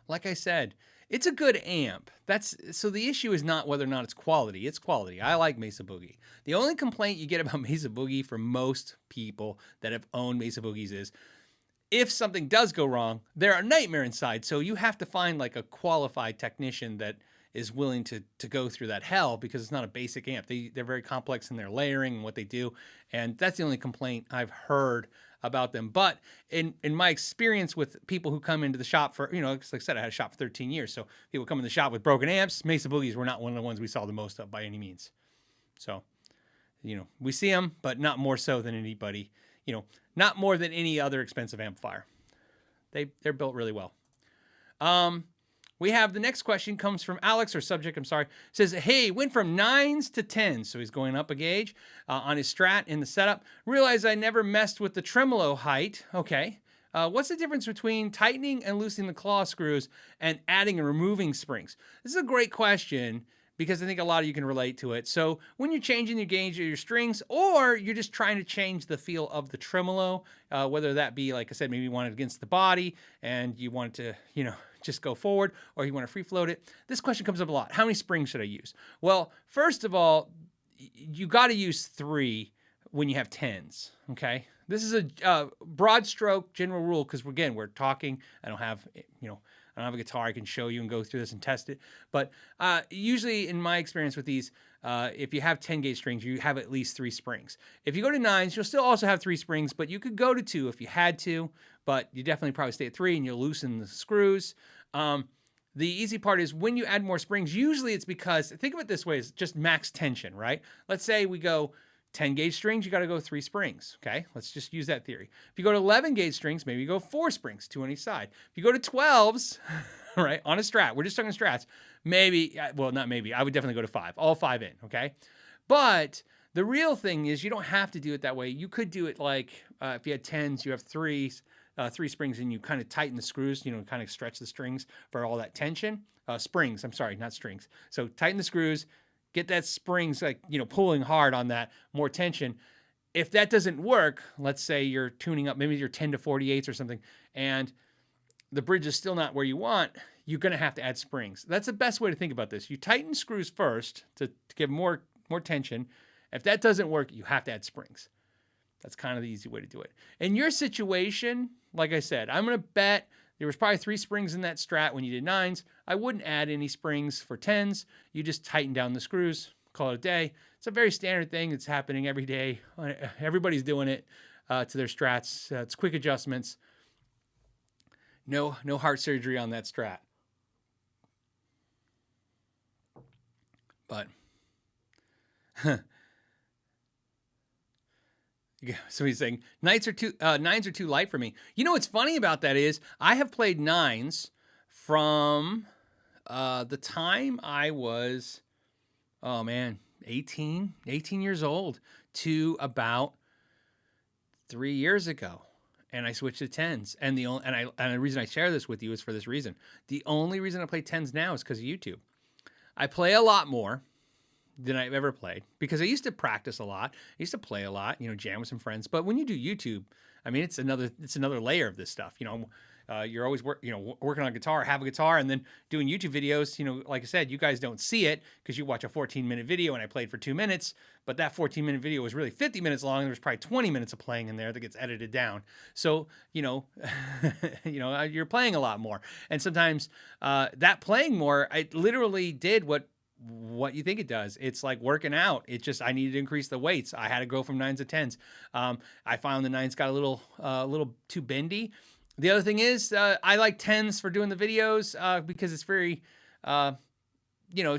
Like I said, it's a good amp. So the issue is not whether or not it's quality. It's quality. I like Mesa Boogie. The only complaint you get about Mesa Boogie from most people that have owned Mesa Boogies is if something does go wrong, they're a nightmare inside. So you have to find like a qualified technician that is willing to go through that hell because it's not a basic amp. They're very complex in their layering and what they do. And that's the only complaint I've heard about them. But in my experience with people who come into the shop for, like I said, I had a shop for 13 years. So people come in the shop with broken amps. Mesa Boogies were not one of the ones we saw the most of by any means. So, we see them, but not more so than anybody, not more than any other expensive amplifier. They're built really well. We have the next question comes from Alex, or subject, I'm sorry. Says, hey, went from 9s to 10s. So he's going up a gauge on his Strat in the setup. Realized I never messed with the tremolo height. Okay. What's the difference between tightening and loosening the claw screws and adding and removing springs? This is a great question because I think a lot of you can relate to it. So when you're changing your gauge or your strings, or you're just trying to change the feel of the tremolo, whether that be, like I said, maybe you want it against the body and you want it to, just go forward, or you want to free float it. This question comes up a lot. How many springs should I use? Well, first of all, you got to use 3 when you have 10s, okay? This is a broad stroke general rule because, again, we're talking. I don't have a guitar I can show you and go through this and test it. But usually, in my experience with these, if you have 10 gauge strings, you have at least 3 springs. If you go to 9s, you'll still also have 3 springs, but you could go to 2 if you had to. But you definitely probably stay at 3 and you'll loosen the screws. The easy part is when you add more springs, usually it's because, think of it this way, it's just max tension, right? Let's say we go 10 gauge strings, you got to go 3 springs. Okay, let's just use that theory. If you go to 11 gauge strings, maybe you go 4 springs, 2 on each side. If you go to 12s, right, on a Strat, we're just talking strats, maybe, well, not maybe, I would definitely go to 5, all 5 in, okay? But the real thing is you don't have to do it that way. You could do it like if you had 10s, you have 3 springs, and you kind of tighten the screws, kind of stretch the strings for all that tension. Springs, I'm sorry, not strings. So tighten the screws, get that springs like, pulling hard on that, more tension. If that doesn't work, let's say you're tuning up, maybe you're 10 to 48s or something, and the bridge is still not where you want, you're going to have to add springs. That's the best way to think about this. You tighten screws first to give more tension. If that doesn't work, you have to add springs. That's kind of the easy way to do it. In your situation, like I said, I'm going to bet there was probably 3 springs in that Strat when you did 9s. I wouldn't add any springs for 10s. You just tighten down the screws, call it a day. It's a very standard thing that's happening every day. Everybody's doing it to their Strats. It's quick adjustments. No heart surgery on that Strat. But somebody's saying nines are too light for me. What's funny about that is I have played 9s from the time I was 18 years old to about 3 years ago, and I switched to 10s. And the reason I share this with you is for this reason. The only reason I play 10s now is because of YouTube. I play a lot more than I've ever played because I used to practice a lot. I used to play a lot, jam with some friends. But when you do YouTube, I mean, it's another layer of this stuff. You're always working on guitar, have a guitar, and then doing YouTube videos. Like I said, you guys don't see it because you watch a 14-minute video and I played for 2 minutes, but that 14-minute video was really 50 minutes long. And there's probably 20 minutes of playing in there that gets edited down. So, you're playing a lot more. And sometimes that playing more, I literally did what you think it does. It's like working out. I needed to increase the weights. I had to go from 9s to 10s. I found the 9s got a little too bendy. The other thing is, I like 10s for doing the videos because it's very, it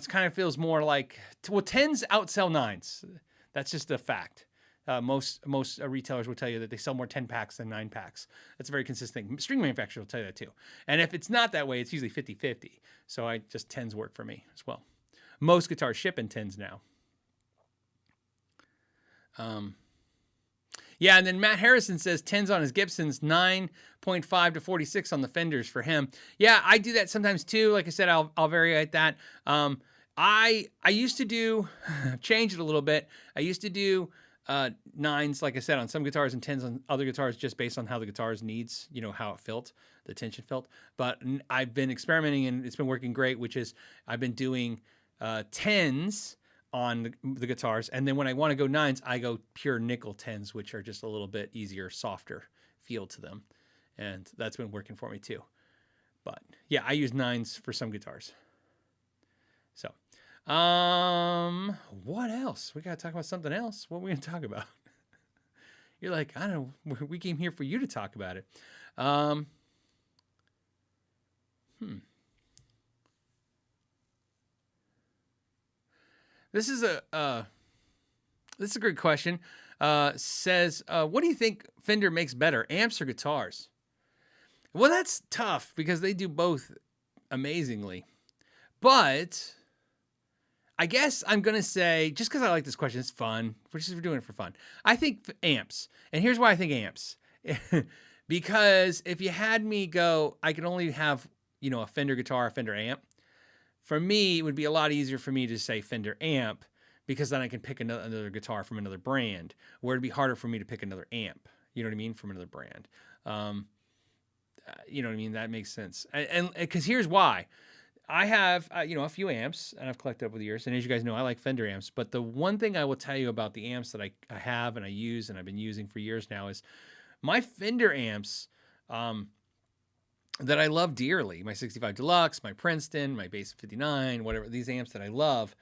kind of feels more like, 10s outsell 9s. That's just a fact. Most retailers will tell you that they sell more 10 packs than 9 packs. That's a very consistent thing. String manufacturers will tell you that too. And if it's not that way, it's usually 50-50. So 10s work for me as well. Most guitars ship in 10s now. Yeah, and then Matt Harrison says 10s on his Gibsons, 9.5 to 46 on the Fenders for him. Yeah, I do that sometimes too. Like I said, I'll vary at that. I used to do, change it a little bit. I used to do 9s, like I said, on some guitars and 10s on other guitars just based on how the guitar's needs, how it felt, the tension felt. But I've been experimenting and it's been working great, which is I've been doing 10s on the guitars, and then when I want to go 9s, I go pure nickel 10s, which are just a little bit easier, softer feel to them, and that's been working for me too. But yeah, I use 9s for some guitars. So, what else? We gotta talk about something else. What are we gonna talk about? You're like, I don't know. We came here for you to talk about it. This is a great question. Says, what do you think Fender makes better, amps or guitars? Well, that's tough because they do both amazingly. But I guess I'm going to say, just because I like this question, it's fun. We're doing it for fun. I think amps. And here's why I think amps. Because if you had me go, I can only have, a Fender guitar, a Fender amp. For me, it would be a lot easier for me to say Fender amp because then I can pick another guitar from another brand, where it'd be harder for me to pick another amp, from another brand. That makes sense. And because here's why. I have, a few amps, and I've collected over the years. And as you guys know, I like Fender amps. But the one thing I will tell you about the amps that I have and I use and I've been using for years now is my Fender amps that I love dearly, my 65 Deluxe, my Princeton, my Bass 59, whatever, these amps that I love,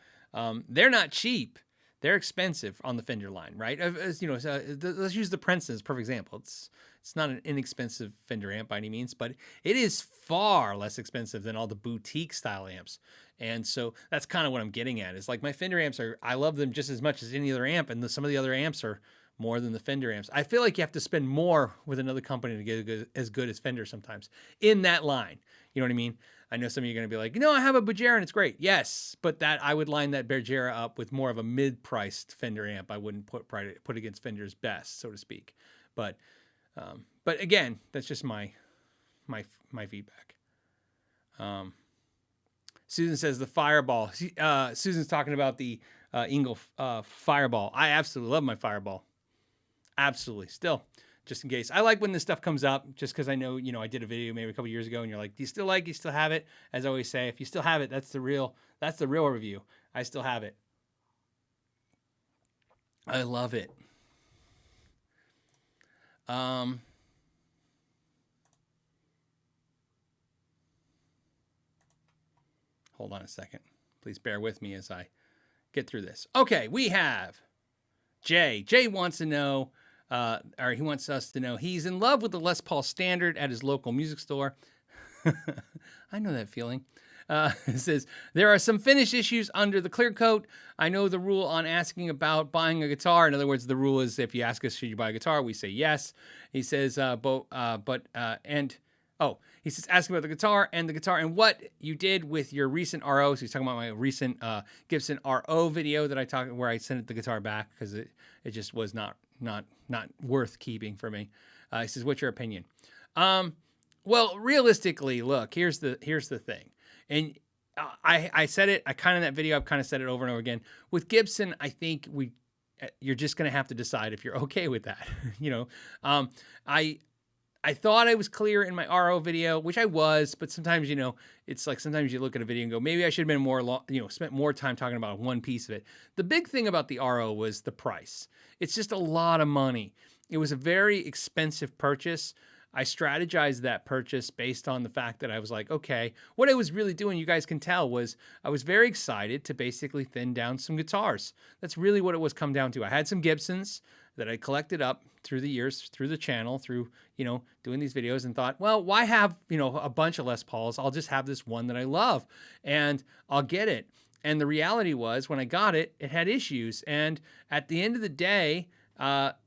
they're not cheap. they're expensive on the Fender line, right? As you know, let's use the Princeton as a perfect example. It's not an inexpensive Fender amp by any means, but it is far less expensive than all the boutique style amps. And so that's kind of what I'm getting at. Is like my Fender amps I love them just as much as any other amp, and some of the other amps are more than the Fender amps. I feel like you have to spend more with another company to get as good as Fender sometimes in that line. You know what I mean? I know some of you are going to be like, I have a Bajera and it's great. Yes, but I would line that Bajera up with more of a mid-priced Fender amp. I wouldn't put against Fender's best, so to speak. But again, that's just my feedback. Susan says the Fireball. Susan's talking about the Engel Fireball. I absolutely love my Fireball. Absolutely. Still, just in case. I like when this stuff comes up, just because I know, I did a video maybe a couple years ago, and you're like, do you still like it? You still have it? As I always say, if you still have it, that's the real review. I still have it. I love it. Hold on a second. Please bear with me as I get through this. Okay, we have Jay. Jay wants to know, or he wants us to know, he's in love with the Les Paul Standard at his local music store. I know that feeling. It says, there are some finish issues under the clear coat. I know the rule on asking about buying a guitar. In other words, the rule is if you ask us, should you buy a guitar? We say yes. He says, he says, asking about the guitar and what you did with your recent RO. So he's talking about my recent Gibson RO video that I talked where I sent the guitar back because it just was not worth keeping for me. He says, what's your opinion? Well, realistically, look, here's the thing. And I said it, I've kind of said it over and over again. With Gibson, I think you're just going to have to decide if you're okay with that. I thought I was clear in my RO video, which I was, but sometimes, it's like sometimes you look at a video and go, maybe I should have been spent more time talking about one piece of it. The big thing about the RO was the price. It's just a lot of money. It was a very expensive purchase. I strategized that purchase based on the fact that I was like, okay, what I was really doing, you guys can tell, was I was very excited to basically thin down some guitars. That's really what it was come down to. I had some Gibsons that I collected up through the years, through the channel, through, doing these videos, and thought, well, why have, a bunch of Les Pauls? I'll just have this one that I love and I'll get it. And the reality was when I got it, it had issues. And at the end of the day,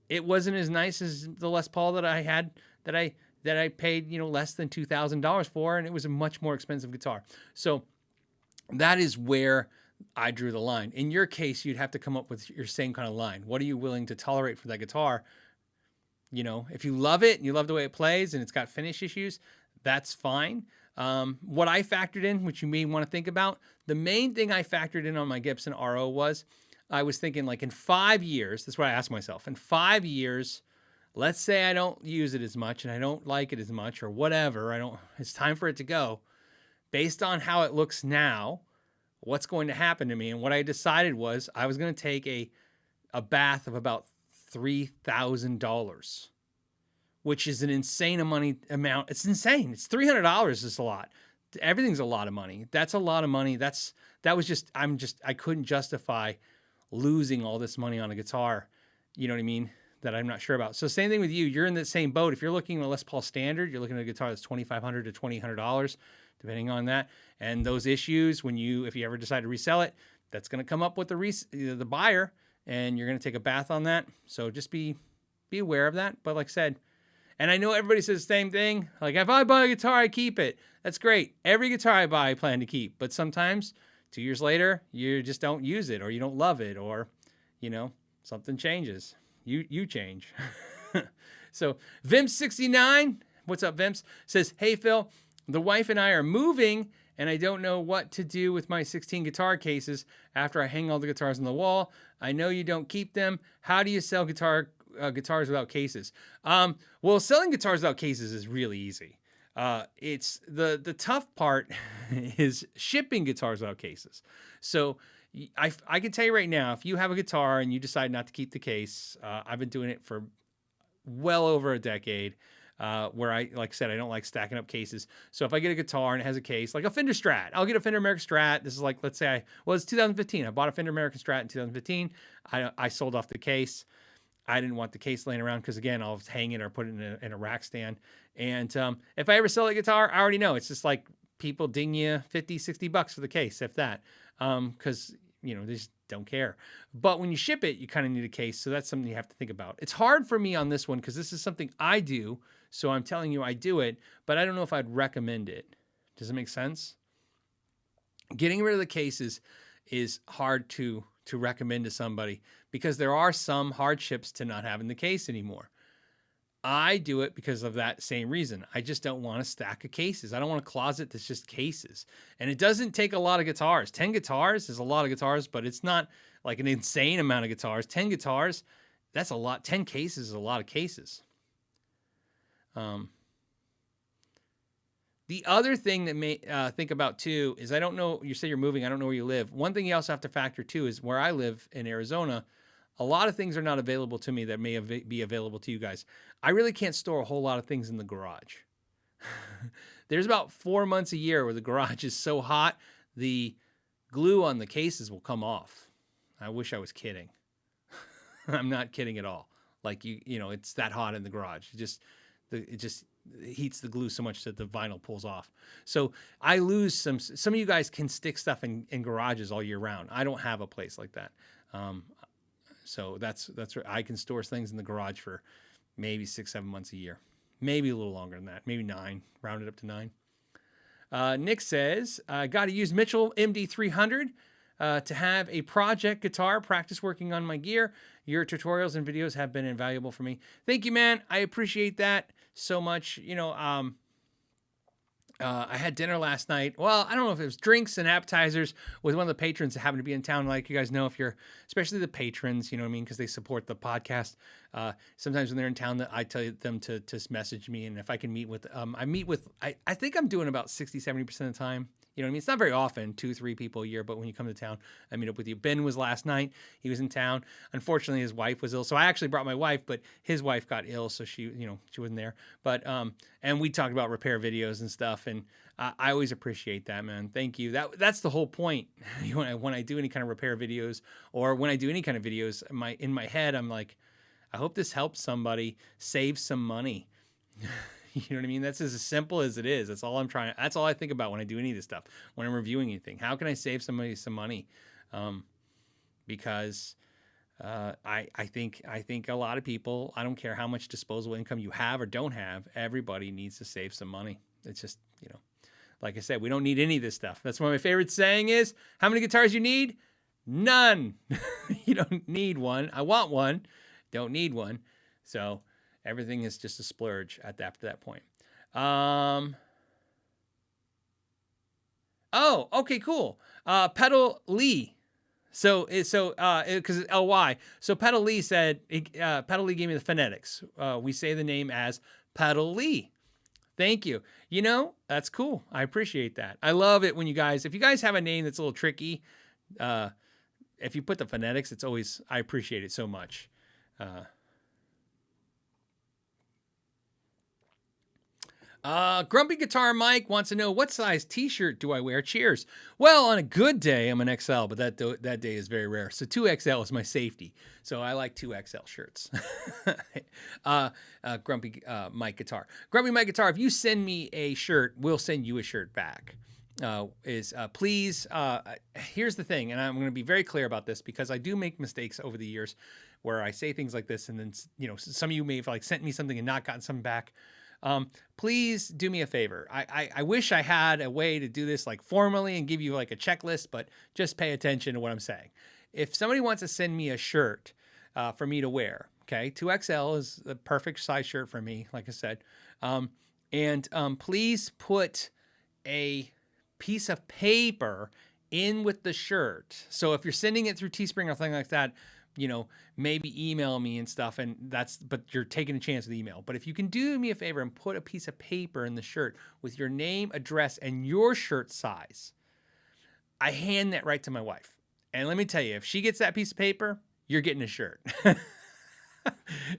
it wasn't as nice as the Les Paul that I had, that I paid, less than $2,000 for, and it was a much more expensive guitar. So that is where I drew the line. In your case, you'd have to come up with your same kind of line. What are you willing to tolerate for that guitar? If you love it and you love the way it plays and it's got finish issues, that's fine. What I factored in, which you may want to think about, the main thing I factored in on my Gibson RO was I was thinking like in 5 years, that's what I asked myself, in 5 years, let's say I don't use it as much and I don't like it as much or whatever, it's time for it to go. Based on how it looks now, what's going to happen to me? And what I decided was I was going to take a bath of about $3,000, which is an insane amount. It's insane. It's $300 is a lot. Everything's a lot of money. That's a lot of money. I couldn't justify losing all this money on a guitar. You know what I mean? That I'm not sure about. So same thing with you. You're in the same boat. If you're looking at a Les Paul Standard, you're looking at a guitar that's $2,500 to $2,800, depending on that. And those issues, if you ever decide to resell it, that's going to come up with the buyer, and you're going to take a bath on that. So just be aware of that. But like I said, and I know everybody says the same thing. Like, if I buy a guitar, I keep it. That's great. Every guitar I buy, I plan to keep. But sometimes 2 years later, you just don't use it, or you don't love it, or, something changes. You change. So Vimps69, what's up, Vimps? Says, hey, Phil, the wife and I are moving, and I don't know what to do with my 16 guitar cases after I hang all the guitars on the wall. I know you don't keep them. How do you sell guitars without cases? Well, selling guitars without cases is really easy. It's the tough part is shipping guitars without cases. So I can tell you right now, if you have a guitar and you decide not to keep the case, I've been doing it for well over a decade. where like I said, I don't like stacking up cases. So if I get a guitar and it has a case, like a Fender Strat, I'll get a Fender American Strat. This is like, let's say it's 2015. I bought a Fender American Strat in 2015. I sold off the case. I didn't want the case laying around because, again, I'll hang it or put it in a rack stand. And if I ever sell a guitar, I already know it's just like people ding you $50-$60 for the case, if that, because they just don't care. But when you ship it, you kind of need a case, so that's something you have to think about. It's hard for me on this one because this is something I do, so I'm telling you I do it, but I don't know if I'd recommend it. Does it make sense? Getting rid of the cases is hard to recommend to somebody because there are some hardships to not having the case anymore. I do it because of that same reason. I just don't want a stack of cases. I don't want a closet that's just cases. And it doesn't take a lot of guitars. 10 guitars is a lot of guitars, but it's not like an insane amount of guitars. 10 guitars, that's a lot. 10 cases is a lot of cases. The other thing that may think about too is, I don't know, you say you're moving, I don't know where you live. One thing you also have to factor too is where I live in Arizona, a lot of things are not available to me that may be available to you guys. I really can't store a whole lot of things in the garage. There's about 4 months a year where the garage is so hot, the glue on the cases will come off. I wish I was kidding. I'm not kidding at all. Like it's that hot in the garage. It just heats the glue so much that the vinyl pulls off. So I lose some of you guys can stick stuff in garages all year round. I don't have a place like that. So that's where I can store things in the garage for maybe 6-7 months a year, maybe a little longer than that, maybe 9, round it up to 9. Nick says, I got to use Mitchell MD300 to have a project guitar, practice working on my gear. Your tutorials and videos have been invaluable for me. Thank you, man. I appreciate that so much. I had dinner last night. Well, I don't know if it was drinks and appetizers with one of the patrons that happened to be in town. Like you guys know, if you're, especially the patrons, you know what I mean? Because they support the podcast. Sometimes when they're in town, I tell them to message me. And if I can meet with, I think I'm doing about 60-70% of the time. You know what I mean? It's not very often, 2-3 people a year, but when you come to town, I meet up with you. Ben was last night. He was in town. Unfortunately, his wife was ill. So I actually brought my wife, but his wife got ill. So she wasn't there. But, and we talked about repair videos and stuff. And I always appreciate that, man. Thank you. That's the whole point. When I do any kind of repair videos, or when I do any kind of videos, in my head, I'm like, I hope this helps somebody save some money. You know what I mean? That's as simple as it is. That's all I think about when I do any of this stuff, when I'm reviewing anything. How can I save somebody some money? Because I think a lot of people, I don't care how much disposable income you have or don't have, everybody needs to save some money. It's just, like I said, we don't need any of this stuff. That's one of my favorite saying is, how many guitars you need? None. You don't need one. I want one. Don't need one. So everything is just a splurge after that point. Oh, okay, cool. Pedal Lee. Because it's LY. So Pedal Lee said, Pedal Lee gave me the phonetics. We say the name as Pedal Lee. Thank you. That's cool. I appreciate that. I love it when if you guys have a name that's a little tricky, if you put the phonetics, I appreciate it so much. Grumpy Guitar Mike wants to know, what size t-shirt do I wear? Cheers. Well, on a good day, I'm an XL, but that day is very rare. So 2XL is my safety. So I like 2XL shirts. Grumpy Mike Guitar. Grumpy Mike Guitar, if you send me a shirt, we'll send you a shirt back. Please, here's the thing, and I'm going to be very clear about this because I do make mistakes over the years where I say things like this, and then, some of you may have sent me something and not gotten something back. Please do me a favor. I wish I had a way to do this formally and give you a checklist, but just pay attention to what I'm saying. If somebody wants to send me a shirt for me to wear, okay, 2XL is the perfect size shirt for me, like I said. Please put a piece of paper in with the shirt. So if you're sending it through Teespring or something like that, maybe email me and stuff, but you're taking a chance with email. But if you can do me a favor and put a piece of paper in the shirt with your name, address, and your shirt size, I hand that right to my wife. And let me tell you, if she gets that piece of paper, you're getting a shirt.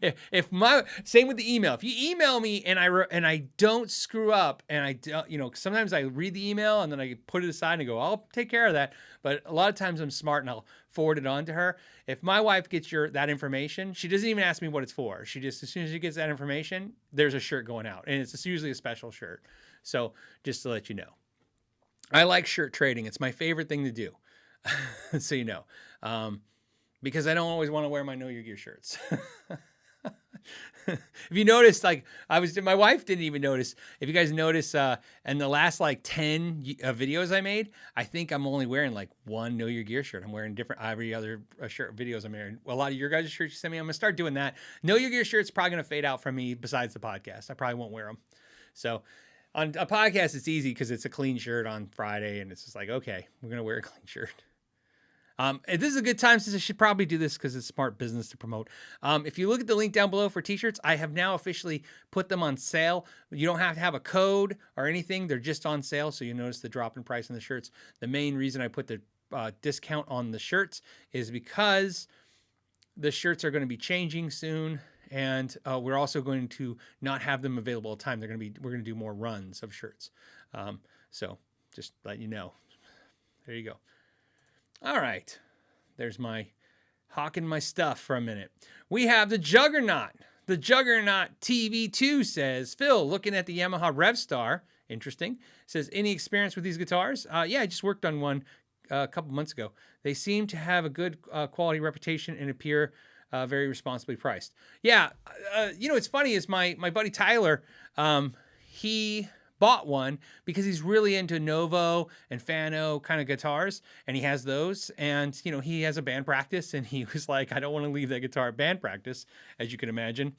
if my same with the email. If you email me and I don't screw up and I don't, sometimes I read the email and then I put it aside and I go, I'll take care of that. But a lot of times I'm smart and I'll forward it on to her. If my wife gets that information, she doesn't even ask me what it's for. She just, as soon as she gets that information, there's a shirt going out, and it's usually a special shirt. So just to let you know, I like shirt trading. It's my favorite thing to do. So because I don't always want to wear my Know Your Gear shirts. If you notice, my wife didn't even notice. If you guys notice, in the last 10 videos I made, I think I'm only wearing one Know Your Gear shirt. I'm wearing different every other shirt videos I'm wearing. A lot of your guys' shirts you send me, I'm gonna start doing that. Know Your Gear shirts probably gonna fade out from me. Besides the podcast, I probably won't wear them. So on a podcast, it's easy because it's a clean shirt on Friday, and it's just okay, we're gonna wear a clean shirt. This is a good time since I should probably do this because it's smart business to promote. If you look at the link down below for t-shirts, I have now officially put them on sale. You don't have to have a code or anything. They're just on sale. So you notice the drop in price in the shirts. The main reason I put the discount on the shirts is because the shirts are going to be changing soon. And we're also going to not have them available all the time. We're going to do more runs of shirts. So just let you know. There you go. All right, there's my hawking my stuff for a minute. We have the Juggernaut. The Juggernaut TV2 says, Phil, looking at the Yamaha Revstar, interesting, says, any experience with these guitars? Yeah, I just worked on one a couple months ago. They seem to have a good quality reputation and appear very responsibly priced. Yeah, what's funny is my buddy Tyler, he bought one because he's really into Novo and Fano kind of guitars, and he has those, and he has a band practice, and he was like, I don't want to leave that guitar at band practice, as you can imagine.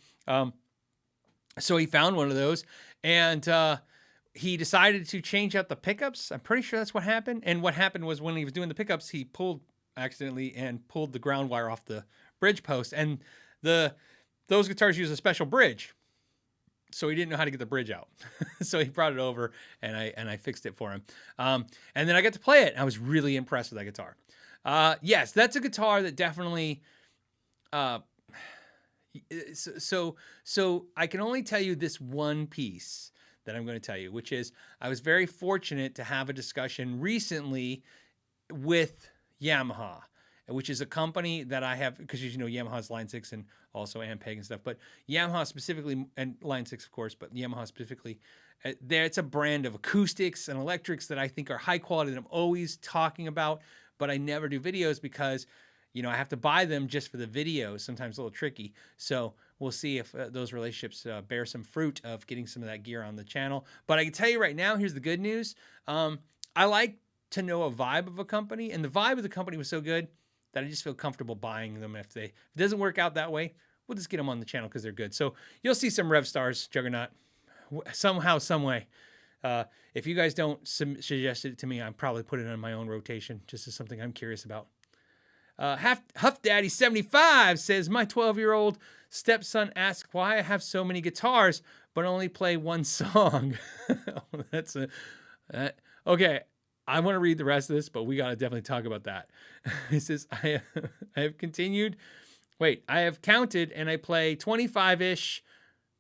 So he found one of those, and he decided to change out the pickups. I'm pretty sure that's what happened. And what happened was when he was doing the pickups, he accidentally pulled the ground wire off the bridge post, and those guitars use a special bridge. So he didn't know how to get the bridge out. So he brought it over, and I fixed it for him. And then I got to play it. I was really impressed with that guitar. Yes, that's a guitar that definitely. So I can only tell you this one piece that I'm going to tell you, which is I was very fortunate to have a discussion recently with Yamaha, which is a company that I have, because Yamaha's Line 6 and also Ampeg and stuff, but Yamaha specifically, and Line 6 of course, but Yamaha specifically, it's a brand of acoustics and electrics that I think are high quality that I'm always talking about, but I never do videos because, I have to buy them just for the videos, sometimes a little tricky. So we'll see if those relationships bear some fruit of getting some of that gear on the channel. But I can tell you right now, here's the good news. I like to know a vibe of a company, and the vibe of the company was so good that I just feel comfortable buying them. If it doesn't work out that way, we'll just get them on the channel because they're good. So you'll see some Revstars, Juggernaut, somehow, some way. If you guys don't suggest it to me, I'm probably putting it on my own rotation, just as something I'm curious about. Huff Daddy 75 says, my 12-year-old stepson asked why I have so many guitars, but only play one song. Okay. I want to read the rest of this, but we got to definitely talk about that. He says, I have counted and I play 25-ish,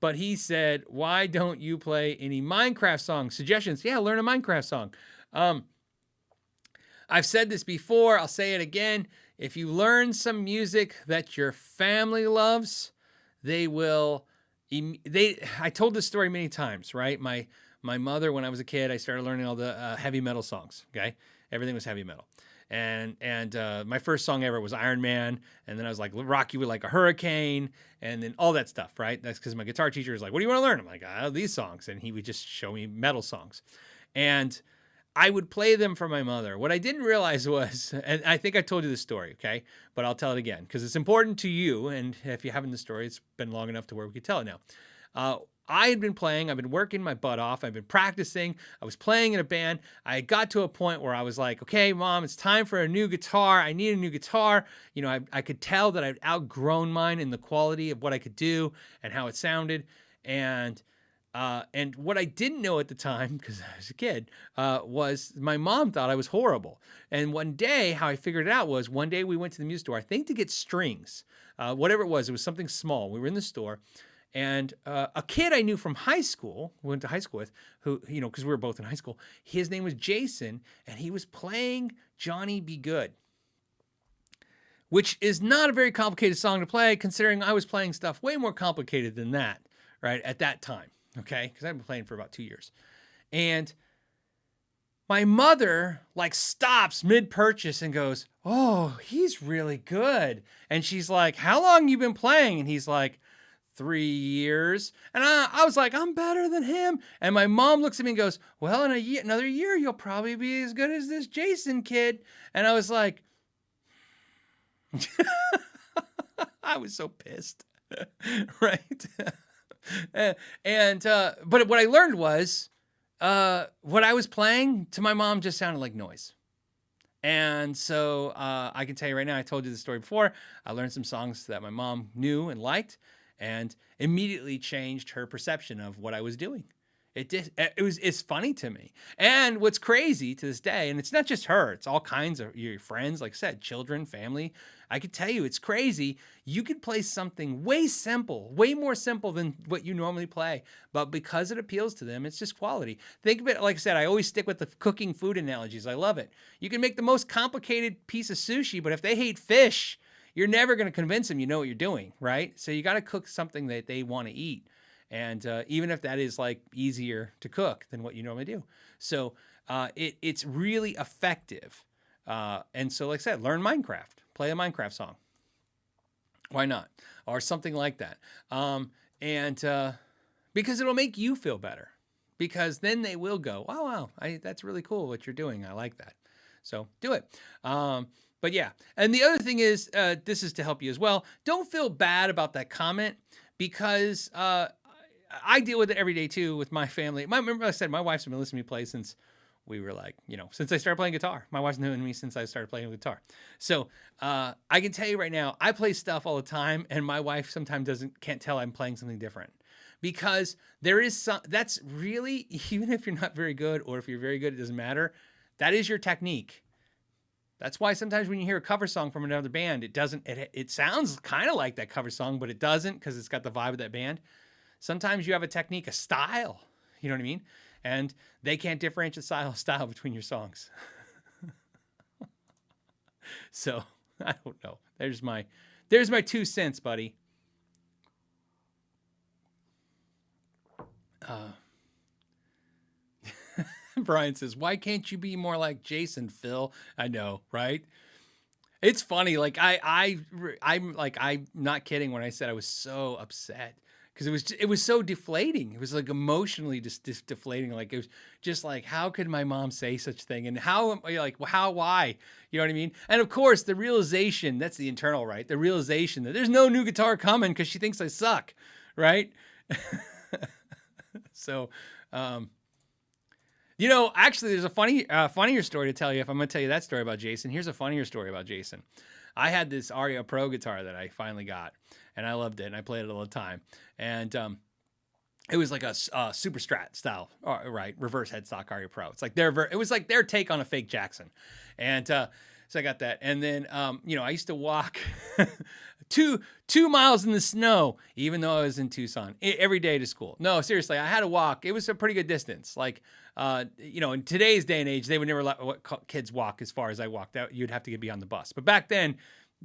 but he said, why don't you play any Minecraft songs? Suggestions? Yeah, learn a Minecraft song. I've said this before. I'll say it again. If you learn some music that your family loves, I told this story many times, right? My mother, when I was a kid, I started learning all the heavy metal songs, okay? Everything was heavy metal. And my first song ever was Iron Man, and then I was like, rock you like a hurricane, and then all that stuff, right? That's because my guitar teacher was like, what do you want to learn? I'm like, these songs. And he would just show me metal songs. And I would play them for my mother. What I didn't realize was, and I think I told you this story, okay? But I'll tell it again, because it's important to you, and if you haven't the story, it's been long enough to where we could tell it now. I had been playing, I've been working my butt off, I've been practicing, I was playing in a band. I got to a point where I was like, okay, Mom, it's time for a new guitar. I need a new guitar. I could tell that I'd outgrown mine in the quality of what I could do and how it sounded. And And what I didn't know at the time, because I was a kid, was my mom thought I was horrible. And one day, how I figured it out was one day we went to the music store, I think to get strings, whatever it was something small. We were in the store, and a kid I knew from high school, went to high school with, who, because we were both in high school, his name was Jason, and he was playing Johnny Be Good, which is not a very complicated song to play, considering I was playing stuff way more complicated than that, right, at that time. Okay, because I've been playing for about 2 years. And my mother stops mid-purchase and goes, "Oh, he's really good." And she's like, "How long you been playing?" And he's like, 3 years. And I was like, "I'm better than him." And my mom looks at me and goes, "Well, in another year, you'll probably be as good as this Jason kid." And I was like, I was so pissed, right? But what I learned was, what I was playing to my mom just sounded like noise. And so, I can tell you right now, I told you the story before, I learned some songs that my mom knew and liked, and immediately changed her perception of what I was doing. It's funny to me. And what's crazy to this day, and it's not just her, it's all kinds of your friends, like I said, children, family. I could tell you it's crazy. You could play something way simple, way more simple than what you normally play, but because it appeals to them, it's just quality. Think of it, like I said, I always stick with the cooking food analogies. I love it. You can make the most complicated piece of sushi, but if they hate fish, you're never going to convince them you know what you're doing, right? So you got to cook something that they want to eat. And even if that is easier to cook than what you normally do. So it's really effective. And so, like I said, learn Minecraft, play a Minecraft song. Why not? Or something like that. Because it'll make you feel better, because then they will go, "Oh, wow, that's really cool what you're doing. I like that." So do it. But yeah. And the other thing is, this is to help you as well. Don't feel bad about that comment, because I deal with it every day too with my family. Remember I said my wife's been listening to me play since we were since I started playing guitar. My wife's known me since I started playing guitar. So I can tell you right now, I play stuff all the time, and my wife sometimes can't tell I'm playing something different, because there is that's really, even if you're not very good, or if you're very good, it doesn't matter. That is your technique. That's why sometimes when you hear a cover song from another band, it sounds kind of like that cover song, but it doesn't, because it's got the vibe of that band. Sometimes you have a technique, a style, you know what I mean? And they can't differentiate style between your songs. So, I don't know. There's my 2 cents, buddy. Brian says, "Why can't you be more like Jason, Phil?" I know, right? It's funny. I'm not kidding when I said I was so upset, because it was so deflating. It was emotionally just deflating. It was just how could my mom say such a thing? And why? You know what I mean? And of course, the realization, that's the internal, right? The realization that there's no new guitar coming because she thinks I suck, right? So, actually, there's a funnier story to tell you. If I'm going to tell you that story about Jason, here's a funnier story about Jason. I had this Aria Pro guitar that I finally got, and I loved it, and I played it all the time. And it was like a Super Strat style, right? Reverse headstock Aria Pro. It's it was like their take on a fake Jackson. And so I got that. And then, I used to walk 2 miles in the snow, even though I was in Tucson, every day to school. No, seriously, I had to walk. It was a pretty good distance. In today's day and age, they would never let kids walk as far as I walked. You'd have to be on the bus. But back then,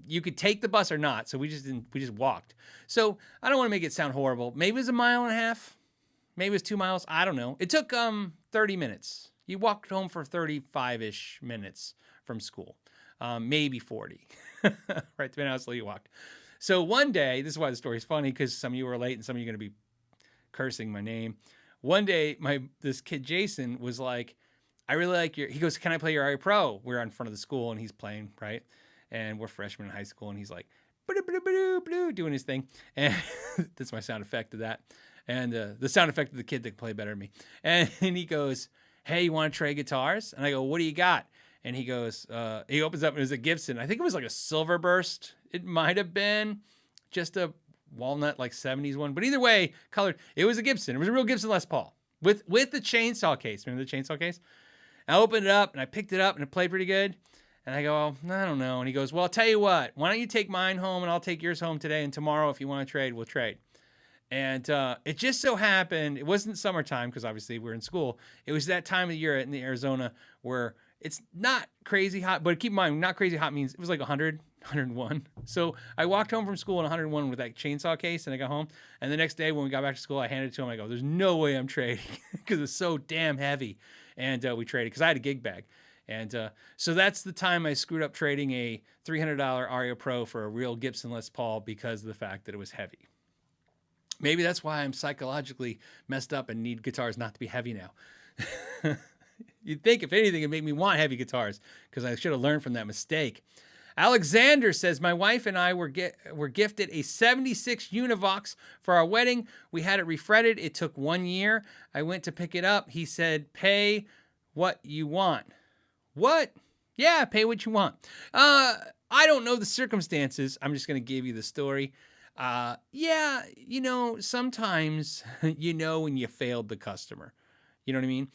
you could take the bus or not. So we just walked. So I don't want to make it sound horrible. Maybe it was 1.5 miles. Maybe it was 2 miles. I don't know. It took 30 minutes. You walked home for 35-ish minutes from school. Maybe 40, right? Depending on how slow you walked. So one day, this is why the story is funny, because some of you were late and some of you are going to be cursing my name. One day, this kid Jason was like, "I really like he goes, 'Can I play your Aria Pro?" We're in front of the school and he's playing, right? And we're freshmen in high school, and he's like, doing his thing. And that's my sound effect of that. And the sound effect of the kid that can play better than me. And he goes, "Hey, you want to trade guitars?" And I go, "What do you got?" And he goes, he opens up, and it was a Gibson. I think it was like a Silverburst. It might have been just a walnut, like 70s one. But either way, colored. It was a Gibson. It was a real Gibson Les Paul with the chainsaw case. Remember the chainsaw case? I opened it up and I picked it up and it played pretty good. And I go, I don't know. And he goes, well, I'll tell you what. Why don't you take mine home and I'll take yours home today. And tomorrow, if you want to trade, we'll trade. And it just so happened, it wasn't summertime because obviously we're in school. It was that time of year in the Arizona where it's not crazy hot. But keep in mind, not crazy hot means it was like 100, 101. So I walked home from school in 101 with that chainsaw case and I got home. And the next day when we got back to school, I handed it to him. I go, there's no way I'm trading because it's so damn heavy. And we traded because I had a gig bag. And so that's the time I screwed up trading a $300 Aria Pro for a real Gibson Les Paul because of the fact that it was heavy. Maybe that's why I'm psychologically messed up and need guitars not to be heavy now. You'd think, if anything, it'd make me want heavy guitars because I should have learned from that mistake. Alexander says, my wife and I were gifted a 76 Univox for our wedding. We had it refretted. It took 1 year. I went to pick it up. He said, pay what you want. What? Yeah, pay what you want. I don't know the circumstances. I'm just going to give you the story. Yeah, sometimes when you failed the customer. You know what I mean?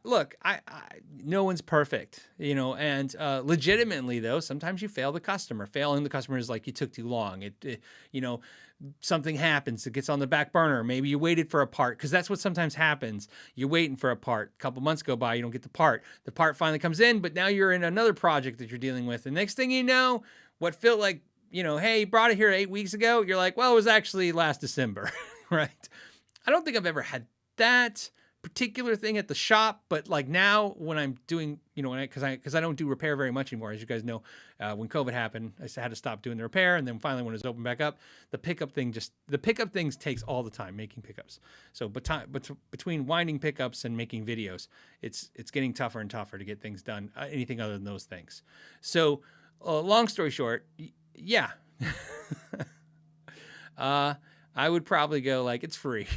Look, no one's perfect, and legitimately though, sometimes you fail the customer. Failing the customer is like you took too long. Something happens. It gets on the back burner. Maybe you waited for a part because that's what sometimes happens. You're waiting for a part. A couple months go by, you don't get the part. The part finally comes in, but now you're in another project that you're dealing with. The next thing you know, what felt like, hey, you brought it here 8 weeks ago. You're like, well, it was actually last December, right? I don't think I've ever had that particular thing at the shop, but like now when I'm doing, because I don't do repair very much anymore, as you guys know. When COVID happened, I had to stop doing the repair, and then finally when it was open back up, the pickup things takes all the time making pickups. So between winding pickups and making videos, it's getting tougher and tougher to get things done, anything other than those things. So long story short, yeah. I would probably go like, it's free.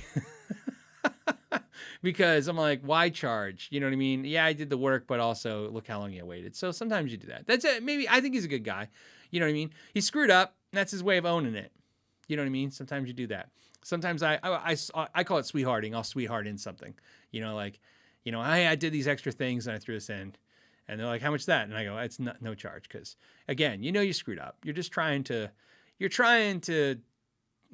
Because I'm like, why charge? You know what I mean? Yeah, I did the work, but also look how long you waited. So sometimes you do that. That's it. Maybe I think he's a good guy. You know what I mean? He screwed up. That's his way of owning it. You know what I mean? Sometimes you do that. Sometimes I call it sweethearting. I'll sweetheart in something. I did these extra things and I threw this in. And they're like, how much is that? And I go, it's no charge. Because again, you screwed up. You're trying to,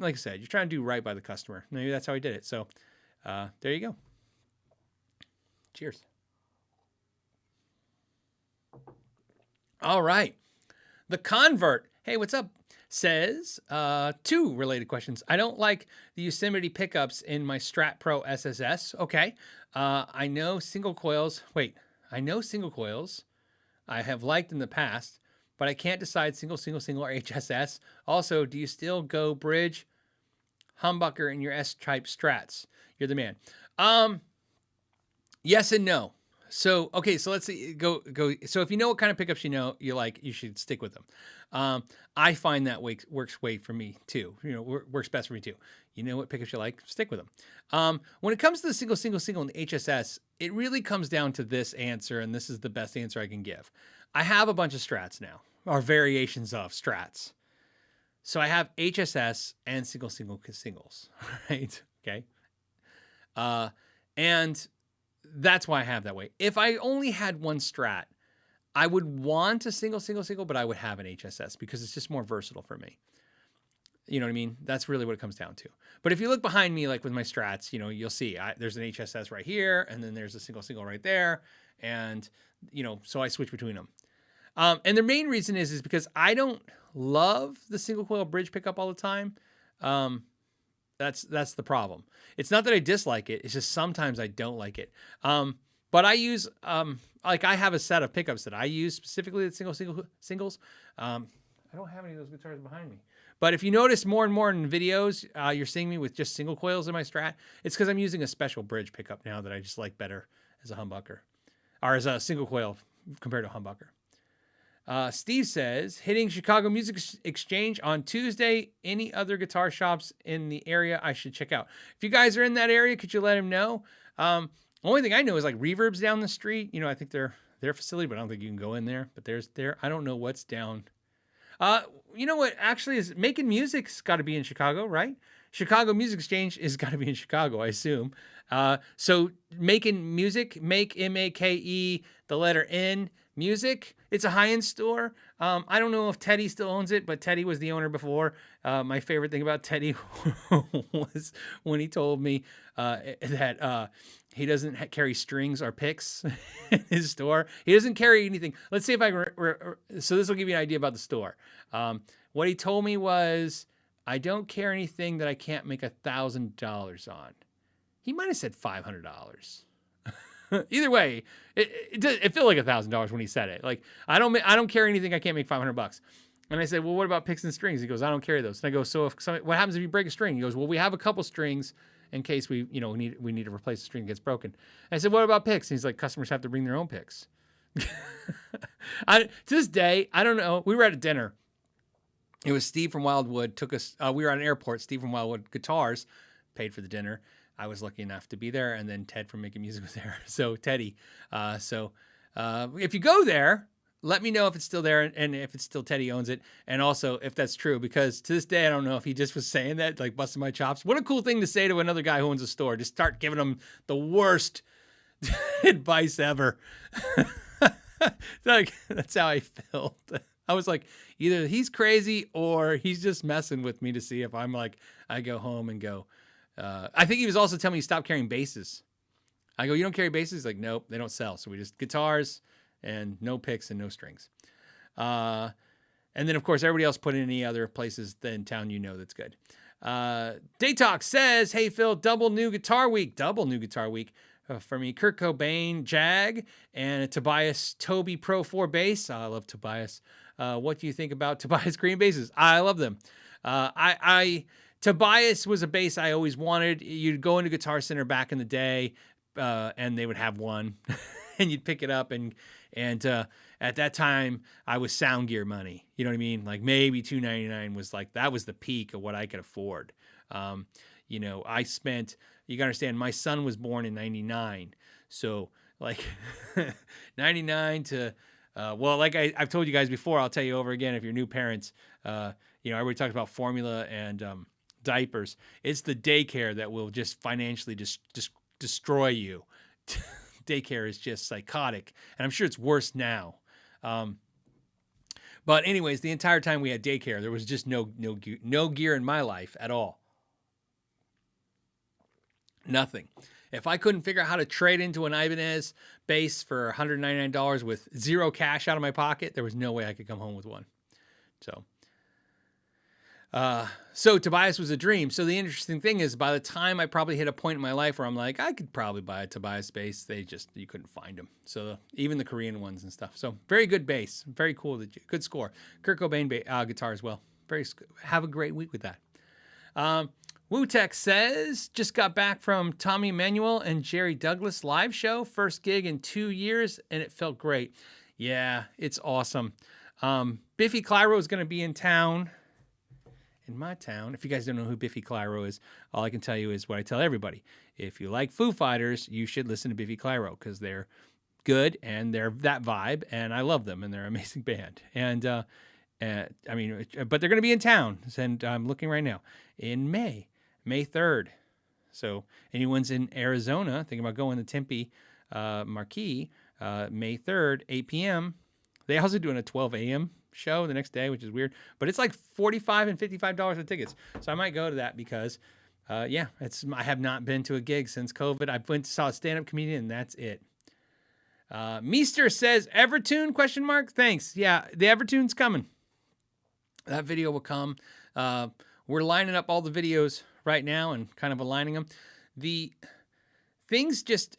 like I said, you're trying to do right by the customer. Maybe that's how I did it. So there you go. Cheers. All right. The Convert, hey, what's up? Says, 2 related questions. I don't like the Yosemite pickups in my Strat Pro SSS. Okay. I know single coils I have liked in the past, but I can't decide single, or HSS. Also, do you still go bridge, humbucker in your S-type Strats? You're the man. Yes and no. So, okay, so let's see, go. So if you know what kind of pickups you like, you should stick with them. I find that works way for me too. Works best for me too. You know what pickups you like, stick with them. When it comes to the single and the HSS, it really comes down to this answer, and this is the best answer I can give. I have a bunch of Strats now, or variations of Strats. So I have HSS and singles, right? Okay. And that's why I have that way. If I only had one Strat, I would want a single, but I would have an HSS because it's just more versatile for me. You know what I mean? That's really what it comes down to. But if you look behind me, like with my Strats, you'll see there's an HSS right here, and then there's a single right there. And, so I switch between them. And the main reason is because I don't love the single coil bridge pickup all the time. That's the problem. It's not that I dislike it. It's just sometimes I don't like it. But I use, I have a set of pickups that I use specifically the singles. I don't have any of those guitars behind me. But if you notice more and more in videos, you're seeing me with just single coils in my Strat. It's because I'm using a special bridge pickup now that I just like better as a humbucker, or as a single coil compared to a humbucker. Steve says, hitting Chicago Music Exchange on Tuesday. Any other guitar shops in the area I should check out? If you guys are in that area, could you let him know? Only thing I know is like Reverb's down the street. I think they're their facility, but I don't think you can go in there. But I don't know what's down. You know what actually is making music's got to be in Chicago, right? Chicago Music Exchange is got to be in Chicago, I assume. So making music, make MAKE, the letter N, music. It's a high-end store. I don't know if Teddy still owns it, but Teddy was the owner before. My favorite thing about Teddy was when he told me that he doesn't carry strings or picks in his store. He doesn't carry anything. Let's see if I can. So this will give you an idea about the store. What he told me was, I don't carry anything that I can't make $1,000 on. He might have said $500. Either way, it felt like $1,000 when he said it. Like, I don't carry anything I can't make $500. And I said, well, what about picks and strings? He goes, I don't carry those. And I go, so what happens if you break a string? He goes, well, we have a couple strings in case we need to replace the string that gets broken. And I said, what about picks? And he's like, customers have to bring their own picks. To this day, I don't know. We were at a dinner. It was Steve from Wildwood took us. We were at an airport. Steve from Wildwood Guitars paid for the dinner. I was lucky enough to be there, and then Ted from Making Music was there. So Teddy. If you go there, let me know if it's still there and if it's still Teddy owns it, and also if that's true. Because to this day, I don't know if he just was saying that, like busting my chops. What a cool thing to say to another guy who owns a store. Just start giving him the worst advice ever. Like, that's how I felt. I was like, either he's crazy or he's just messing with me to see if I'm like, I go home and go. I think he was also telling me to stop carrying basses. I go, you don't carry basses? He's like, nope, they don't sell. So we just guitars and no picks and no strings. And then, of course, everybody else put in any other places in town that's good. Daytalk says, hey, Phil, double new guitar week for me. Kurt Cobain Jag and a Tobias Toby Pro 4 bass. I love Tobias. What do you think about Tobias green basses? I love them. Tobias was a bass I always wanted. You'd go into Guitar Center back in the day, and they would have one, and you'd pick it up. And at that time, I was sound gear money. You know what I mean? Like maybe $299 was like, that was the peak of what I could afford. I spent, you gotta understand, my son was born in 99. So like 99 to, like I've told you guys before, I'll tell you over again, if you're new parents, everybody talks about formula and diapers. It's the daycare that will just financially just destroy you. Daycare is just psychotic, and I'm sure it's worse now. But anyways, the entire time we had daycare, there was just no gear in my life at all. Nothing. If I couldn't figure out how to trade into an Ibanez bass for $199 with zero cash out of my pocket, there was no way I could come home with one. So Tobias was a dream. So the interesting thing is, by the time I probably hit a point in my life where I'm like, I could probably buy a Tobias bass, you couldn't find them. So even the Korean ones and stuff. So very good bass. Very cool. Good score. Kurt Cobain guitar as well. Have a great week with that. WooTech says, just got back from Tommy Emmanuel and Jerry Douglas live show. First gig in 2 years, and it felt great. Yeah, it's awesome. Biffy Clyro is going to be in my town. If you guys don't know who Biffy Clyro is, all I can tell you is what I tell everybody. If you like Foo Fighters, you should listen to Biffy Clyro because they're good and they're that vibe, and I love them, and they're an amazing band. And but they're going to be in town, and I'm looking right now, in May 3rd. So anyone's in Arizona thinking about going to Tempe Marquee, May 3rd, 8 p.m. They also doing a 12 a.m. show the next day, which is weird, but it's like $45 and $55 for tickets. So I might go to that because, I have not been to a gig since COVID. I went to saw a stand-up comedian, and that's it. Meester says, Evertune, ? Thanks. Yeah, the Evertune's coming. That video will come. We're lining up all the videos right now and kind of aligning them. Things just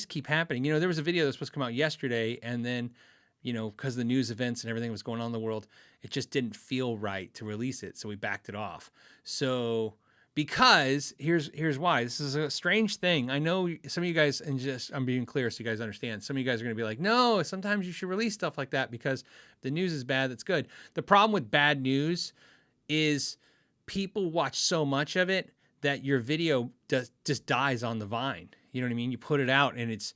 keep happening. There was a video that was supposed to come out yesterday, and then, because the news events and everything was going on in the world, it just didn't feel right to release it. So we backed it off. So because here's why. This is a strange thing. I know some of you guys, and just I'm being clear so you guys understand. Some of you guys are going to be like, no, sometimes you should release stuff like that because the news is bad. That's good. The problem with bad news is people watch so much of it that your video just dies on the vine. You know what I mean? You put it out, and this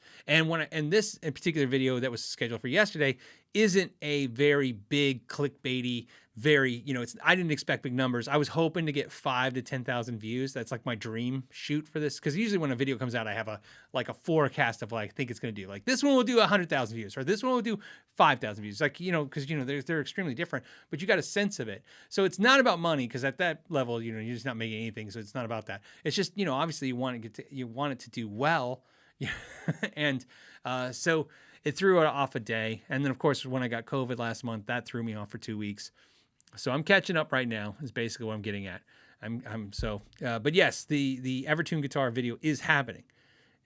in particular video that was scheduled for yesterday, isn't a very big clickbaity, very, I didn't expect big numbers. I was hoping to get 5 to 10,000 views. That's like my dream shoot for this. Cause usually when a video comes out, I have a forecast of what I think it's going to do. Like this one will do 100,000 views, or this one will do 5,000 views. Like, cause they're extremely different, but you got a sense of it. So it's not about money. Cause at that level, you're just not making anything. So it's not about that. It's just, obviously you want it to do well. And, so it threw it off a day. And then of course, when I got COVID last month, that threw me off for 2 weeks. So I'm catching up right now is basically what I'm getting at. But yes, the Evertune guitar video is happening.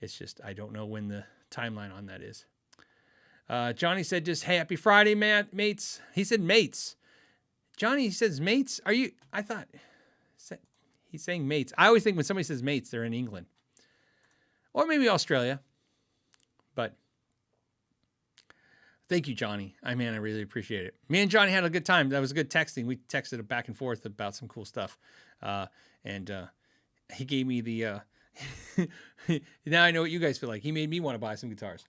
It's just, I don't know when the timeline on that is. Johnny said just, hey, happy Friday, mates. He said mates. Johnny, he says mates. I thought he's saying mates. I always think when somebody says mates, they're in England or maybe Australia, but thank you, Johnny. I really appreciate it. Me and Johnny had a good time. That was good texting. We texted back and forth about some cool stuff. And he gave me the, now I know what you guys feel like. He made me want to buy some guitars.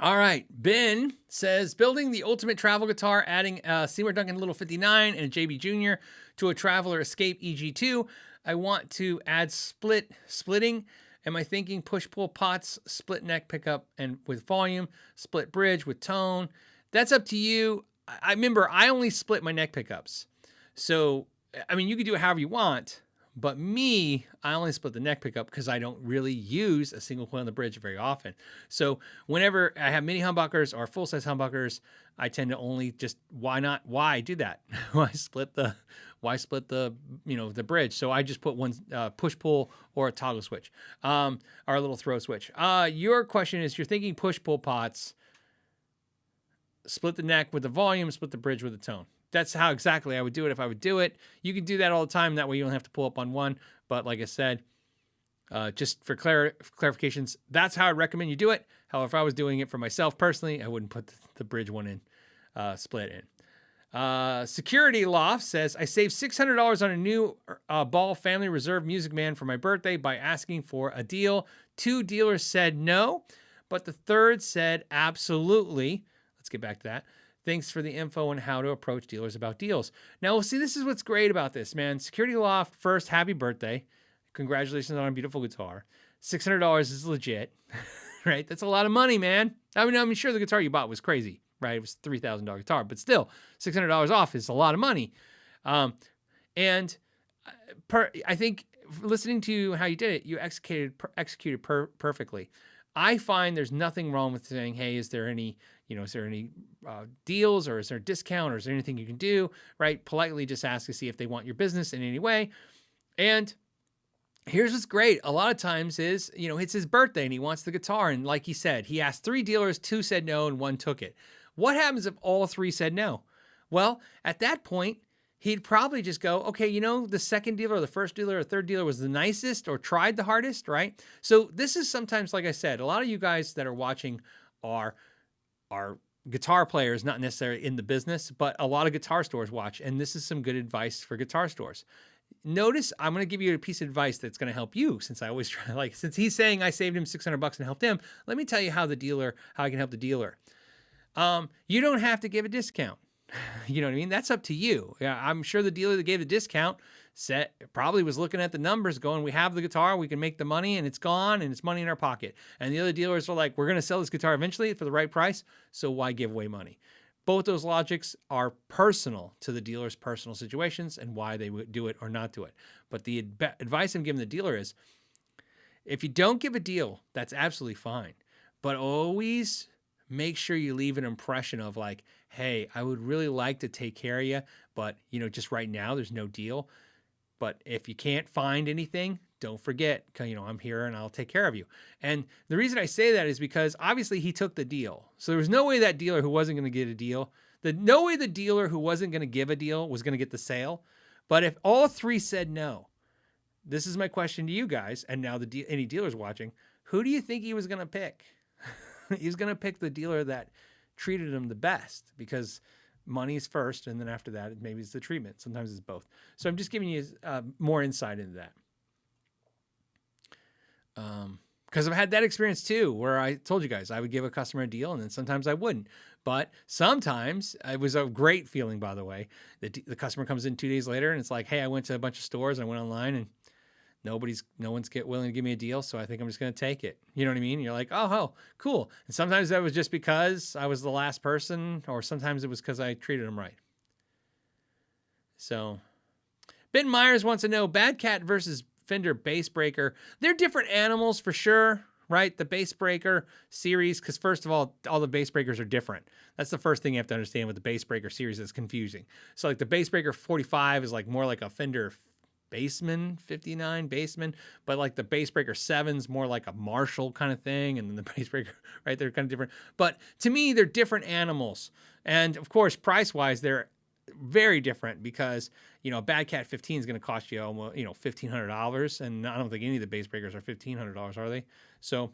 All right. Ben says, building the ultimate travel guitar, adding a Seymour Duncan Little 59 and a JB Jr. to a Traveler Escape EG2. I want to add splitting. Am I thinking push-pull pots, split neck pickup and with volume, split bridge with tone? That's up to you. I remember I only split my neck pickups. So, you can do it however you want, but I only split the neck pickup because I don't really use a single coil on the bridge very often. So whenever I have mini humbuckers or full-size humbuckers, I tend to only just, why do that? Why split the the bridge? So I just put one push-pull or a toggle switch, or a little throw switch. Your question is, you're thinking push-pull pots, split the neck with the volume, split the bridge with the tone. That's how exactly I would do it if I would do it. You can do that all the time. That way you don't have to pull up on one. But like I said, just for clarifications, that's how I recommend you do it. However, if I was doing it for myself personally, I wouldn't put the bridge one in, split in. Security Loft says, I saved $600 on a new Ball Family Reserve Music Man for my birthday by asking for a deal. 2 dealers said no, but the third said absolutely. Let's get back to that. Thanks for the info on how to approach dealers about deals. Now, see, this is what's great about this, man. Security Loft, first, happy birthday. Congratulations on a beautiful guitar. $600 is legit, right? That's a lot of money, man. Sure, the guitar you bought was crazy, right? It was a $3,000 guitar, but still, $600 off is a lot of money. I think listening to how you did it, you executed perfectly. I find there's nothing wrong with saying, hey, is there any deals, or is there a discount, or is there anything you can do, right? Politely just ask to see if they want your business in any way. And here's what's great. A lot of times is, it's his birthday and he wants the guitar. And like he said, he asked 3 dealers, 2 said no, and 1 took it. What happens if all 3 said no? Well, at that point, he'd probably just go, okay, the second dealer or the first dealer or third dealer was the nicest or tried the hardest, right? So this is sometimes, like I said, a lot of you guys that are watching are guitar players, not necessarily in the business, but a lot of guitar stores watch. And this is some good advice for guitar stores. Notice, I'm going to give you a piece of advice that's going to help you, since I always try, since he's saying I saved him $600 and helped him, let me tell you how I can help the dealer. You don't have to give a discount. You know what I mean? That's up to you. Yeah, I'm sure the dealer that gave the discount probably was looking at the numbers going, we have the guitar, we can make the money, and it's gone, and it's money in our pocket. And the other dealers are like, we're going to sell this guitar eventually for the right price, so why give away money? Both those logics are personal to the dealer's personal situations and why they would do it or not do it. But the advice I'm giving the dealer is, if you don't give a deal, that's absolutely fine. But always make sure you leave an impression of like, hey, I would really like to take care of you, but just right now there's no deal. But if you can't find anything, don't forget, I'm here and I'll take care of you. And the reason I say that is because obviously he took the deal. So there was no way that dealer who wasn't going to get a deal, no way the dealer who wasn't going to give a deal was going to get the sale. But if all 3 said no, this is my question to you guys, and now any dealers watching, who do you think he was going to pick? He's going to pick the dealer that treated him the best, because money is first, and then after that, maybe it's the treatment. Sometimes it's both. So I'm just giving you more insight into that. Because I've had that experience too, where I told you guys I would give a customer a deal and then sometimes I wouldn't. But sometimes it was a great feeling, by the way. The customer comes in 2 days later and it's like, hey, I went to a bunch of stores and I went online and no one's willing to give me a deal. So I think I'm just going to take it. You know what I mean? You're like, oh, cool. And sometimes that was just because I was the last person, or sometimes it was because I treated them right. So Ben Myers wants to know, Bad Cat versus Fender bass breaker. They're different animals for sure, right? The bass breaker series, because first of all the bass breakers are different. That's the first thing you have to understand with the bass breaker series that's confusing. So like the bass breaker 45 is like more like a Fender Bassman 59 Bassman, but like the bass breaker 7's more like a Marshall kind of thing, and then the bass breaker, right, they're kind of different. But to me, they're different animals. And of course, price-wise, they're very different because, you know, a Bad Cat 15 is going to cost you almost, you know, $1,500. And I don't think any of the bass breakers are $1,500, are they? So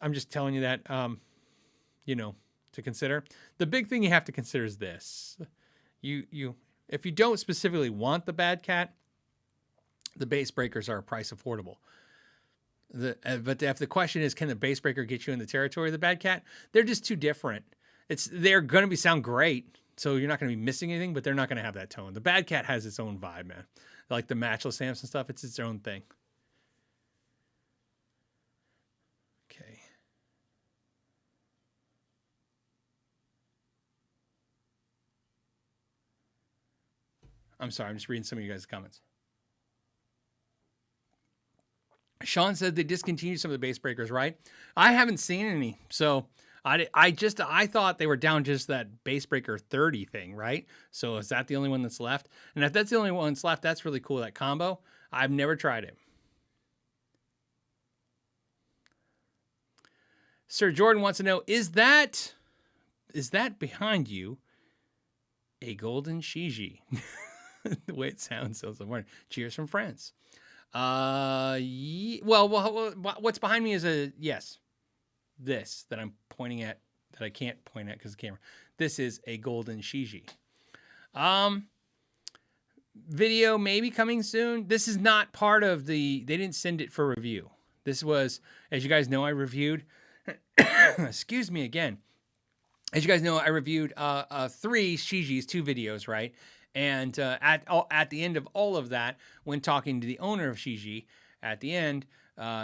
I'm just telling you that, you know, to consider. The big thing you have to consider is this. If you don't specifically want the Bad Cat, the bass breakers are price affordable. But if the question is, can the bass breaker get you in the territory of the Bad Cat? They're just too different. They're going to sound great. So you're not going to be missing anything, but they're not going to have that tone. The Bad Cat has its own vibe, man. Like the matchless amps and stuff, it's its own thing. Okay. I'm sorry, I'm just reading some of you guys' comments. Sean said they discontinued some of the bass breakers, right? I haven't seen any, so I thought they were down just that bass breaker 30 thing, right? So is that the only one that's left? And if that's the only one that's left, that's really cool, that combo. I've never tried it. Sir Jordan wants to know, is that behind you a golden Shiji? The way it sounds so morning. Cheers from France. Well, what's behind me is this that I'm pointing at, that I can't point at because of the camera. This is a golden Shiji. Video maybe coming soon. This is not part of they didn't send it for review. This was, as you guys know, I reviewed, excuse me again. As you guys know, I reviewed 3 Shijis, 2 videos, right? And at the end of all of that, when talking to the owner of Shiji, at the end,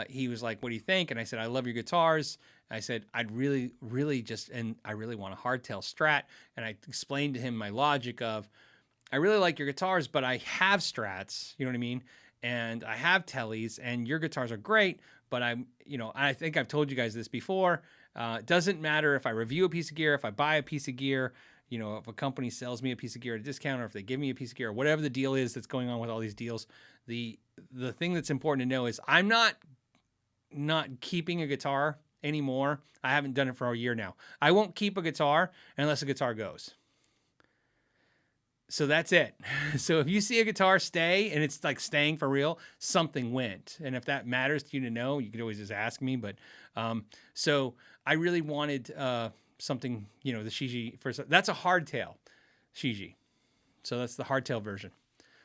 he was like, what do you think? And I said, I love your guitars. I said, I'd really I really want a hardtail Strat. And I explained to him my logic of, I really like your guitars, but I have Strats, you know what I mean? And I have Tellys, and your guitars are great, but I think I've told you guys this before. It doesn't matter if I review a piece of gear, if I buy a piece of gear, you know, if a company sells me a piece of gear at a discount, or if they give me a piece of gear, or whatever the deal is that's going on with all these deals, the thing that's important to know is I'm not keeping a guitar anymore. I haven't done it for a year now. I won't keep a guitar unless a guitar goes. So that's it. So if you see a guitar stay and it's like staying for real, something went. And if that matters to you to know, you could always just ask me. But so I really wanted something, you know, the Shiji first. That's a hardtail Shiji. So that's the hardtail version,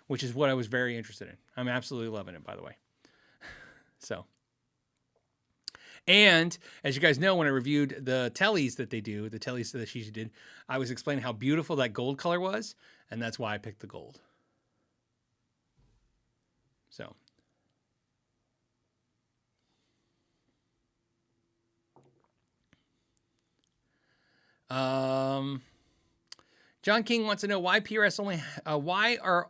which is what I was very interested in. I'm absolutely loving it, by the way. So. And as you guys know, when I reviewed the Tellys that they do, the Tellys that Shiji did, I was explaining how beautiful that gold color was, and that's why I picked the gold. So. John King wants to know why PRS only, why are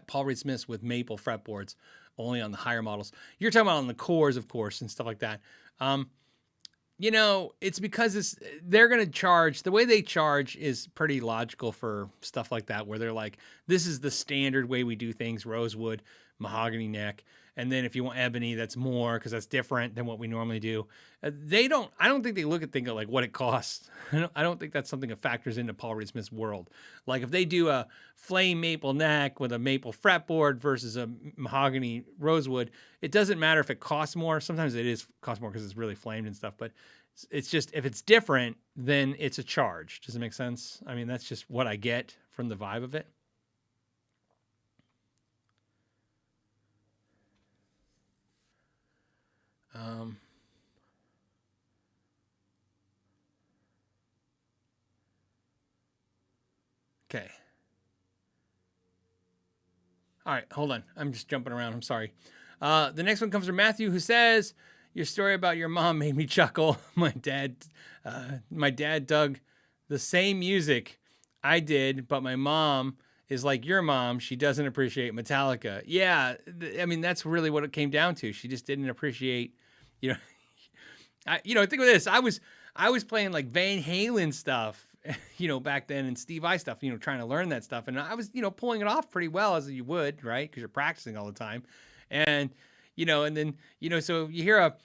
Paul Reed Smiths with maple fretboards only on the higher models? You're talking about on the cores, of course, and stuff like that. You know, it's because they're going to charge, the way they charge is pretty logical for stuff like that, where they're like, this is the standard way we do things, rosewood, mahogany neck. And then if you want ebony, that's more, because that's different than what we normally do. I don't think they look at things like what it costs. I don't think that's something that factors into Paul Reed Smith's world. Like if they do a flame maple neck with a maple fretboard versus a mahogany rosewood, it doesn't matter if it costs more. Sometimes it costs more because it's really flamed and stuff, but it's just, if it's different, then it's a charge. Does it make sense? I mean, that's just what I get from the vibe of it. Um, okay. All right, hold on. I'm just jumping around. I'm sorry. The next one comes from Matthew, who says, "Your story about your mom made me chuckle. My dad dug the same music I did, but my mom is like your mom. She doesn't appreciate Metallica." Yeah, I mean that's really what it came down to. She just didn't appreciate, you know. Think of this. I was playing like Van Halen stuff, back then, and Steve Vai stuff, trying to learn that stuff. And I was, pulling it off pretty well, as you would, right? Because you're practicing all the time. And, and then, so you hear a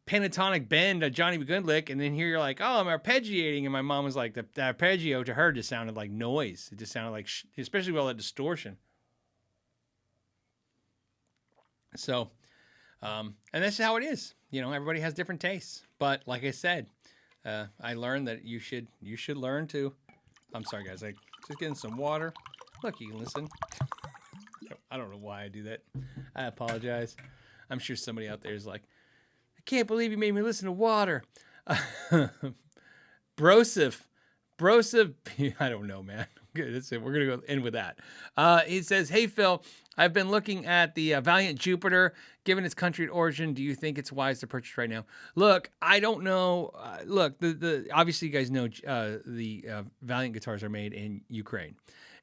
pentatonic bend, a Johnny B. Goodlick, and then here you're like, oh, I'm arpeggiating. And my mom was like, the arpeggio to her just sounded like noise. It just sounded like, especially with all that distortion. So, and that's how it is. Everybody has different tastes. But like I said, I learned that you should learn to. I'm sorry, guys. I just getting some water. Look, you can listen. I don't know why I do that. I apologize. I'm sure somebody out there is like, I can't believe you made me listen to water. Brosif. I don't know, man. Good. That's it. We're going to go end with that. He says, "Hey, Phil, I've been looking at the Valiant Jupiter. Given its country of origin, do you think it's wise to purchase right now?" Look, I don't know. Look, the obviously you guys know the Valiant guitars are made in Ukraine.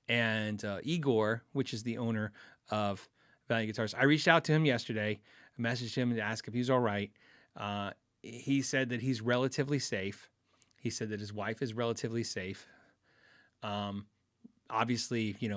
And Igor, which is the owner of Valiant Guitars, I reached out to him yesterday. I messaged him to ask if he's all right. He said that he's relatively safe. He said that his wife is relatively safe. Obviously, he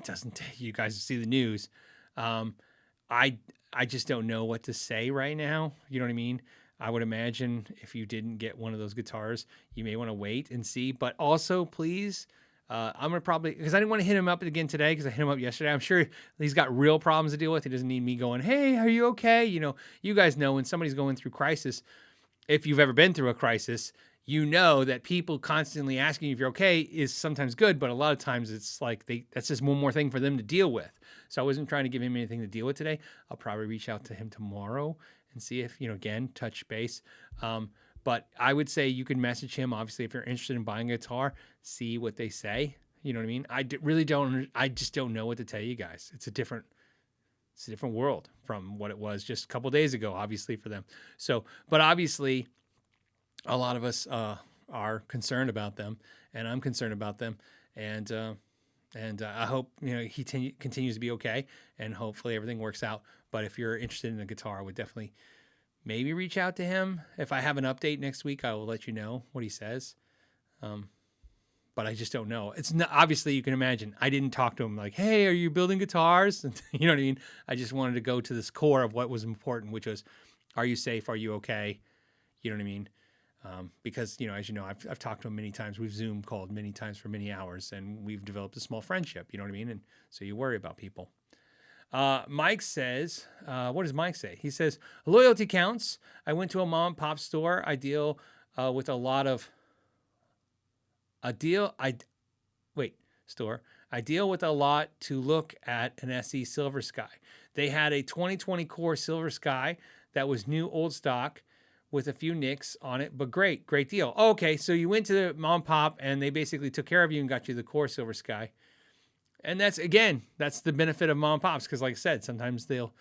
doesn't. You guys see the news. I just don't know what to say right now. You know what I mean? I would imagine if you didn't get one of those guitars, you may want to wait and see. But also, please, I'm going to probably, because I didn't want to hit him up again today because I hit him up yesterday. I'm sure he's got real problems to deal with. He doesn't need me going, hey, are you okay? You guys know when somebody's going through crisis, if you've ever been through a crisis, you know that people constantly asking you if you're okay is sometimes good, but a lot of times it's like that's just one more thing for them to deal with. So I wasn't trying to give him anything to deal with today. I'll probably reach out to him tomorrow and see if, again, touch base. But I would say you can message him, obviously, if you're interested in buying a guitar, see what they say. You know what I mean? I just don't know what to tell you guys. It's a different world from what it was just a couple days ago, obviously, for them. So, but obviously, a lot of us are concerned about them, and I'm concerned about them, and I hope he continues to be okay, and hopefully everything works out. But if you're interested in a guitar, I would definitely maybe reach out to him. If I have an update next week, I will let you know what he says. But I just don't know. It's not, obviously you can imagine. I didn't talk to him like, hey, are you building guitars? You know what I mean? I just wanted to go to this core of what was important, which was, are you safe? Are you okay? You know what I mean? Because, as you know, I've talked to him many times. We've Zoom called many times for many hours, and we've developed a small friendship. You know what I mean? And so you worry about people. Mike says, what does Mike say? He says, loyalty counts. I went to a mom and pop store. I deal with a lot of to look at an SE Silver Sky. They had a 2020 Core Silver Sky that was new old stock with a few nicks on it, but great deal. Okay, so you went to the mom and pop and they basically took care of you and got you the Core Silver Sky. And that's the benefit of mom and pops, because like I said, sometimes they'll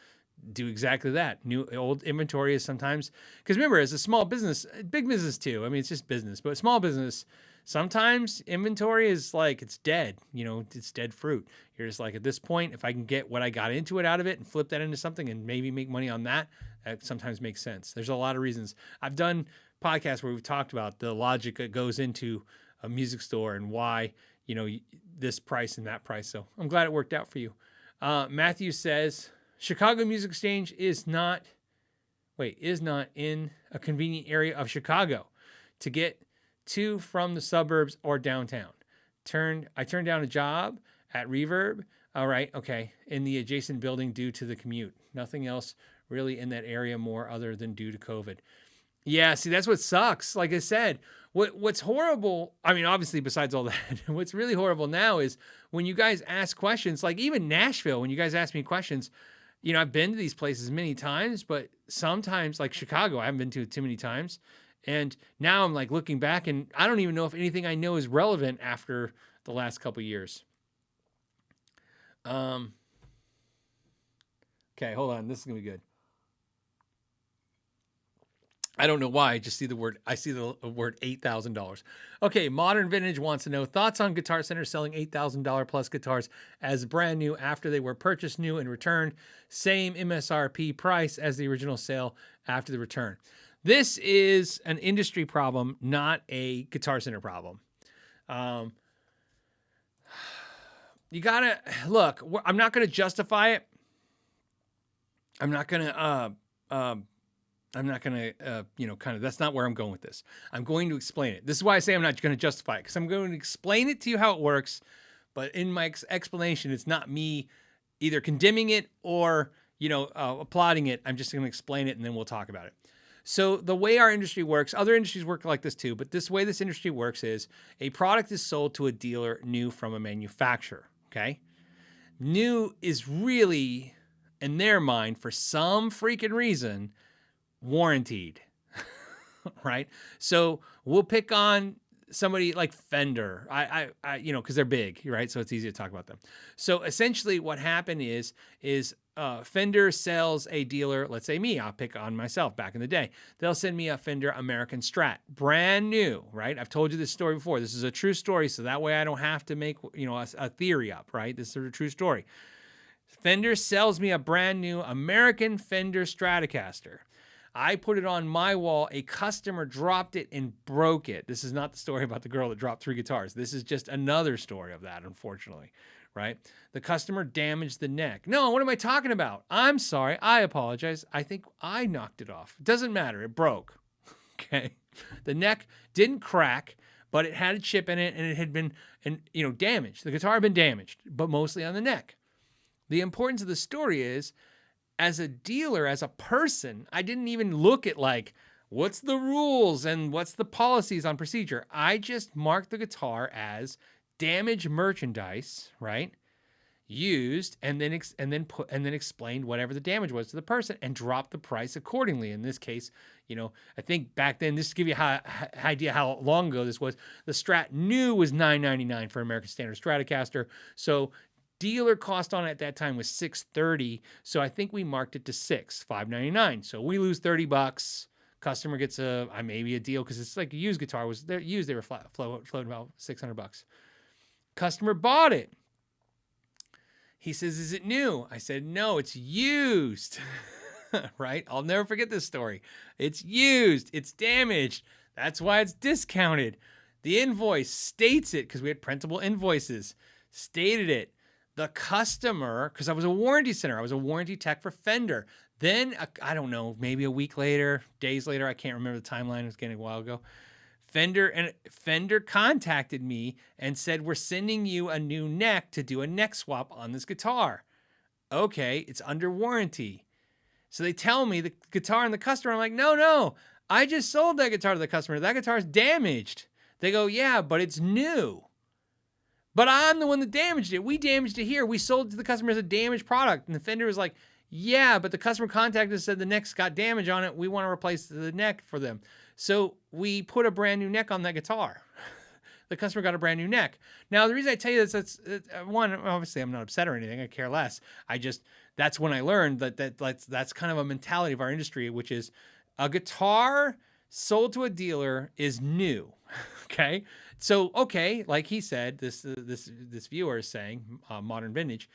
do exactly that. Old inventory is sometimes, because remember, as a small business, big business too, I mean, it's just business, but small business, sometimes inventory is like, it's dead, it's dead fruit. You're just like, at this point, if I can get what I got into it out of it and flip that into something and maybe make money on that, that sometimes makes sense. There's a lot of reasons. I've done podcasts where we've talked about the logic that goes into a music store and why, this price and that price. So I'm glad it worked out for you. Matthew says, Chicago Music Exchange is not in a convenient area of Chicago to get to from the suburbs or downtown. I turned down a job at Reverb. All right. Okay. In the adjacent building due to the commute. Nothing else really in that area more other than due to COVID. Yeah. See, that's what sucks. Like I said, what's horrible. I mean, obviously besides all that, what's really horrible now is when you guys ask questions, like even Nashville, when you guys ask me questions, you know, I've been to these places many times, but sometimes like Chicago, I haven't been to it too many times. And now I'm like looking back and I don't even know if anything I know is relevant after the last couple years. Okay, hold on. This is going to be good. I don't know why. I just see the word. I see the word $8,000. Okay, Modern Vintage wants to know thoughts on Guitar Center selling $8,000 plus guitars as brand new after they were purchased new and returned, same MSRP price as the original sale after the return. This is an industry problem, not a Guitar Center problem. You gotta look. I'm not gonna justify it. I'm not gonna. You know, kind of, that's not where I'm going with this. I'm going to explain it. This is why I say I'm not going to justify it, because I'm going to explain it to you how it works. But in my explanation, it's not me either condemning it or, you know, applauding it. I'm just going to explain it and then we'll talk about it. So the way our industry works, other industries work like this too, but this way this industry works is a product is sold to a dealer new from a manufacturer. Okay. New is really, in their mind, for some freaking reason, warranted, right? So we'll pick on somebody like Fender, you know, because they're big, right? So it's easy to talk about them. So essentially, what happened is Fender sells a dealer, let's say me, I'll pick on myself back in the day. They'll send me a Fender American Strat, brand new, right? I've told you this story before. This is a true story, so that way I don't have to make, you know, a theory up, right? This is a true story. Fender sells me a brand new American Fender Stratocaster. I put it on my wall. A customer dropped it and broke it. This is not the story about the girl that dropped 3 guitars. This is just another story of that, unfortunately, right? The customer damaged the neck. No, what am I talking about? I'm sorry. I apologize. I think I knocked it off. It doesn't matter. It broke. Okay. The neck didn't crack, but it had a chip in it and it had been, you know, damaged. The guitar had been damaged, but mostly on the neck. The importance of the story is, as a dealer, as a person, I didn't even look at like, what's the rules and what's the policies on procedure. I just marked the guitar as damaged merchandise, right? Used, and then explained whatever the damage was to the person and dropped the price accordingly. In this case, you know, I think back then, this to give you an idea how long ago this was, the Strat new was $999 for American Standard Stratocaster. So dealer cost on it at that time was $630, so I think we marked it to $599. So we lose $30. Customer gets maybe a deal because it's like a used guitar was there used. They were floating about $600. Customer bought it. He says, "Is it new?" I said, "No, it's used." Right? I'll never forget this story. It's used. It's damaged. That's why it's discounted. The invoice states it because we had printable invoices. Stated it. The customer, because I was a warranty center, I was a warranty tech for Fender. Then, I don't know, maybe a week later, days later, I can't remember the timeline, it was getting a while ago. Fender contacted me and said, "We're sending you a new neck to do a neck swap on this guitar." Okay, it's under warranty. So they tell me the guitar and the customer, I'm like, no, I just sold that guitar to the customer. That guitar's damaged. They go, "Yeah, but it's new." But I'm the one that damaged it. We damaged it here. We sold it to the customer as a damaged product. And the Fender was like, "Yeah, but the customer contacted us and said the neck's got damage on it. We want to replace the neck for them." So we put a brand new neck on that guitar. The customer got a brand new neck. Now, the reason I tell you this, that's one, obviously I'm not upset or anything. I care less. That's when I learned that's kind of a mentality of our industry, which is a guitar sold to a dealer is new. Okay. So, okay, like he said, this viewer is saying, Modern Vintage,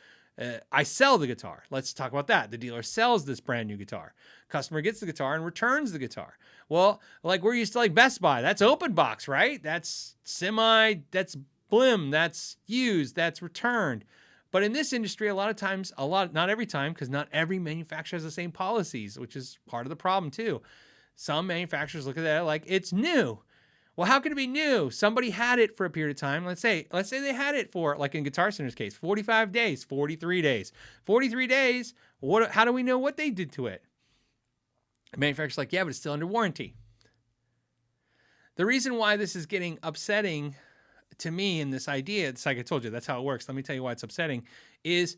I sell the guitar. Let's talk about that. The dealer sells this brand new guitar. Customer gets the guitar and returns the guitar. Well, like we're used to like Best Buy. That's open box, right? That's that's blim, that's used, that's returned. But in this industry, a lot of times, not every time, because not every manufacturer has the same policies, which is part of the problem too. Some manufacturers look at that like it's new. Well, how can it be new? Somebody had it for a period of time. Let's say they had it for, like in Guitar Center's case, 45 days, 43 days. 43 days, how do we know what they did to it? The manufacturer's like, "Yeah, but it's still under warranty." The reason why this is getting upsetting to me in this idea, it's like I told you, that's how it works. Let me tell you why it's upsetting, is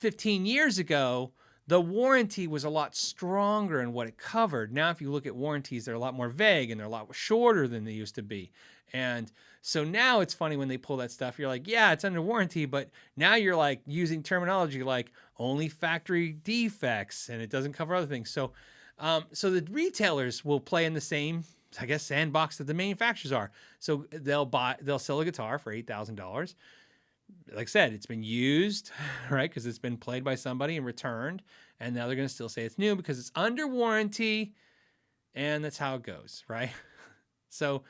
15 years ago, the warranty was a lot stronger in what it covered. Now, if you look at warranties, they're a lot more vague and they're a lot shorter than they used to be. And so now it's funny when they pull that stuff. You're like, yeah, it's under warranty, but now you're like using terminology like only factory defects, and it doesn't cover other things. So, so the retailers will play in the same, I guess, sandbox that the manufacturers are. So they'll sell a guitar for $8,000. Like I said, it's been used, right? Because it's been played by somebody and returned. And now they're going to still say it's new because it's under warranty. And that's how it goes, right? So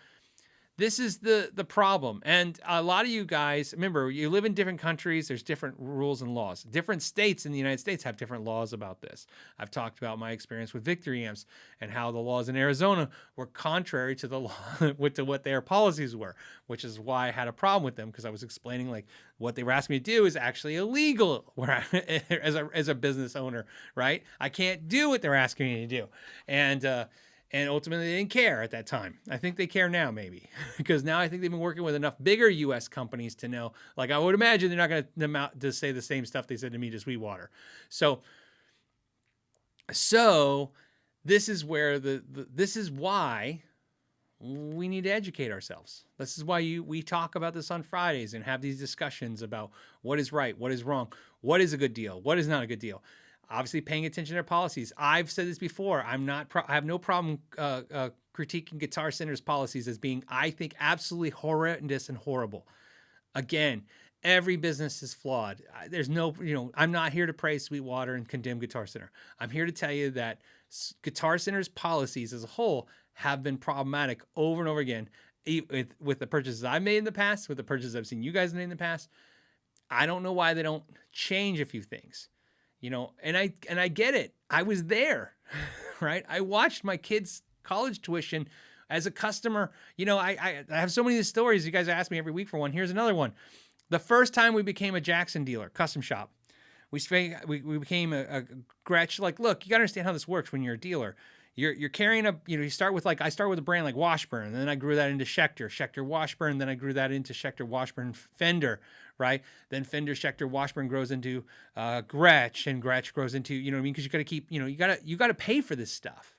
this is the problem. And a lot of you guys, remember, you live in different countries. There's different rules and laws. Different states in the United States have different laws about this. I've talked about my experience with Victory amps and how the laws in Arizona were contrary to the law, to what their policies were, which is why I had a problem with them, because I was explaining like what they were asking me to do is actually illegal where as a business owner, right? I can't do what they're asking me to do. And ultimately, they didn't care at that time. I think they care now, maybe, because now I think they've been working with enough bigger U.S. companies to know. Like I would imagine, they're not going to say the same stuff they said to me to Sweetwater. So this is where this is why we need to educate ourselves. This is why we talk about this on Fridays and have these discussions about what is right, what is wrong, what is a good deal, what is not a good deal. Obviously, paying attention to their policies. I've said this before. I have no problem critiquing Guitar Center's policies as being, I think, absolutely horrendous and horrible. Again, every business is flawed. There's no, I'm not here to praise Sweetwater and condemn Guitar Center. I'm here to tell you that Guitar Center's policies as a whole have been problematic over and over again with the purchases I've made in the past, with the purchases I've seen you guys make in the past. I don't know why they don't change a few things. And I get it. I was there, right? I watched my kids' college tuition as a customer. I have so many of these stories. You guys ask me every week for one. Here's another one. The first time we became a Jackson dealer, custom shop, we became a Gretsch. Like, look, you got to understand how this works when you're a dealer. You're carrying you start with I start with a brand like Washburn, and then I grew that into Schecter Washburn, then I grew that into Schecter Washburn Fender, right? Then Fender Schecter Washburn grows into Gretsch, and Gretsch grows into, because you got to keep, you got to pay for this stuff.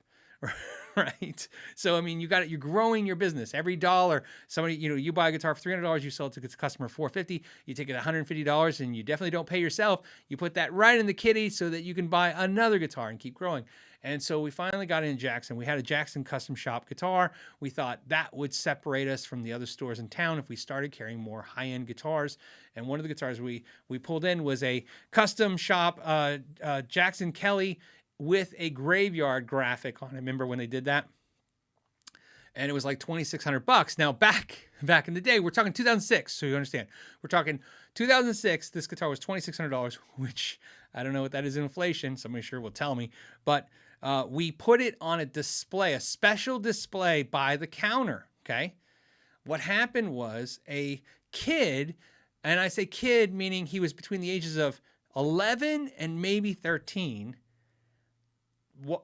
Right. So, you're growing your business. Every dollar somebody, you buy a guitar for $300, you sell it to the customer for $450, you take it $150, and you definitely don't pay yourself. You put that right in the kitty so that you can buy another guitar and keep growing. And so we finally got in Jackson. We had a Jackson custom shop guitar. We thought that would separate us from the other stores in town if we started carrying more high-end guitars. And one of the guitars we pulled in was a custom shop Jackson Kelly with a graveyard graphic on it. Remember when they did that? And it was like $2,600. Now back in the day, we're talking 2006, so you understand. We're talking 2006. This guitar was $2,600, which I don't know what that is in inflation. Somebody sure will tell me. But we put it on a display, a special display by the counter. Okay, what happened was a kid, and I say kid meaning he was between the ages of 11 and maybe 13.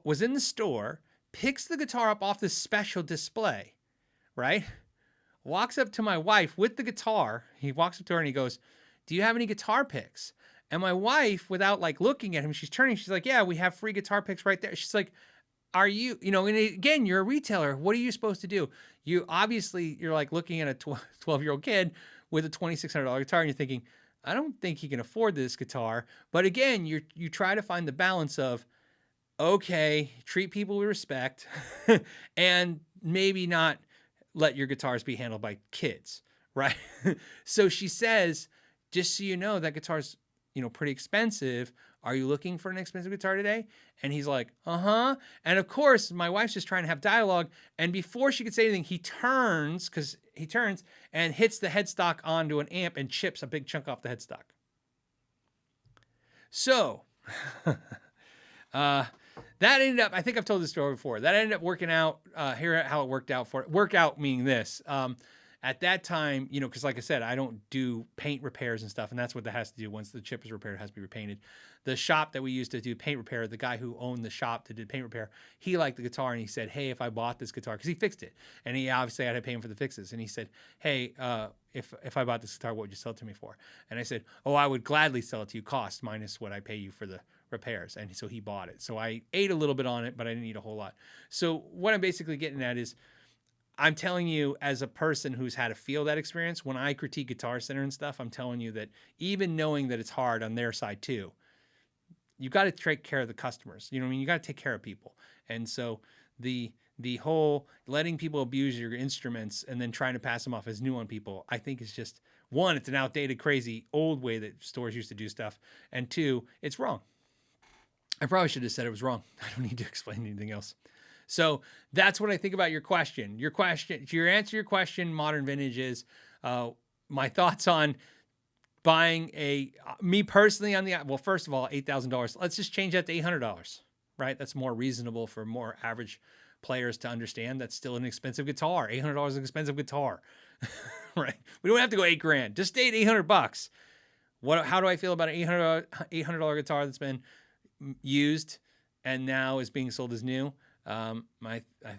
Was in the store, picks the guitar up off this special display, right? Walks up to my wife with the guitar. He walks up to her and he goes, "Do you have any guitar picks?" And my wife, without looking at him, she's like, "Yeah, we have free guitar picks right there." She's like, "Are you, and again, you're a retailer. What are you supposed to do? You're looking at a 12-year-old kid with a $2,600 guitar and you're thinking, I don't think he can afford this guitar. But again, you try to find the balance of, okay, treat people with respect and maybe not let your guitars be handled by kids, right? So she says, just so you know, that guitar's, pretty expensive. Are you looking for an expensive guitar today? And he's like, uh-huh. And of course, my wife's just trying to have dialogue. And before she could say anything, he turns and hits the headstock onto an amp and chips a big chunk off the headstock. So, that ended up, I think I've told this story before, that ended up working out, here how it worked out for it. Work out meaning this. at that time, you know, because like I said, I don't do paint repairs and stuff, and that's what that has to do. Once the chip is repaired, it has to be repainted. The shop that we used to do paint repair, the guy who owned the shop that did paint repair, he liked the guitar, and he said, hey, if I bought this guitar, because he fixed it, and he obviously had to pay him for the fixes, and he said, hey, if I bought this guitar, what would you sell it to me for? And I said, oh, I would gladly sell it to you, cost minus what I pay you for the repairs. And so he bought it. So I ate a little bit on it, but I didn't eat a whole lot. So what I'm basically getting at is, I'm telling you, as a person who's had to feel that experience, when I critique Guitar Center and stuff, I'm telling you that even knowing that it's hard on their side too, you got to take care of the customers. You know what I mean? You got to take care of people. And so the whole letting people abuse your instruments and then trying to pass them off as new on people, I think is just, one, it's an outdated, crazy, old way that stores used to do stuff. And two, it's wrong. I probably should have said it was wrong. I don't need to explain anything else. So that's what I think about your question. Your answer to your question, modern vintage, is my thoughts on buying me personally on well, first of all, $8,000. Let's just change that to $800, right? That's more reasonable for more average players to understand. That's still an expensive guitar. $800 is an expensive guitar, right? We don't have to go $8,000. Just stay at $800. How do I feel about an $800 guitar that's been used and now is being sold as new? I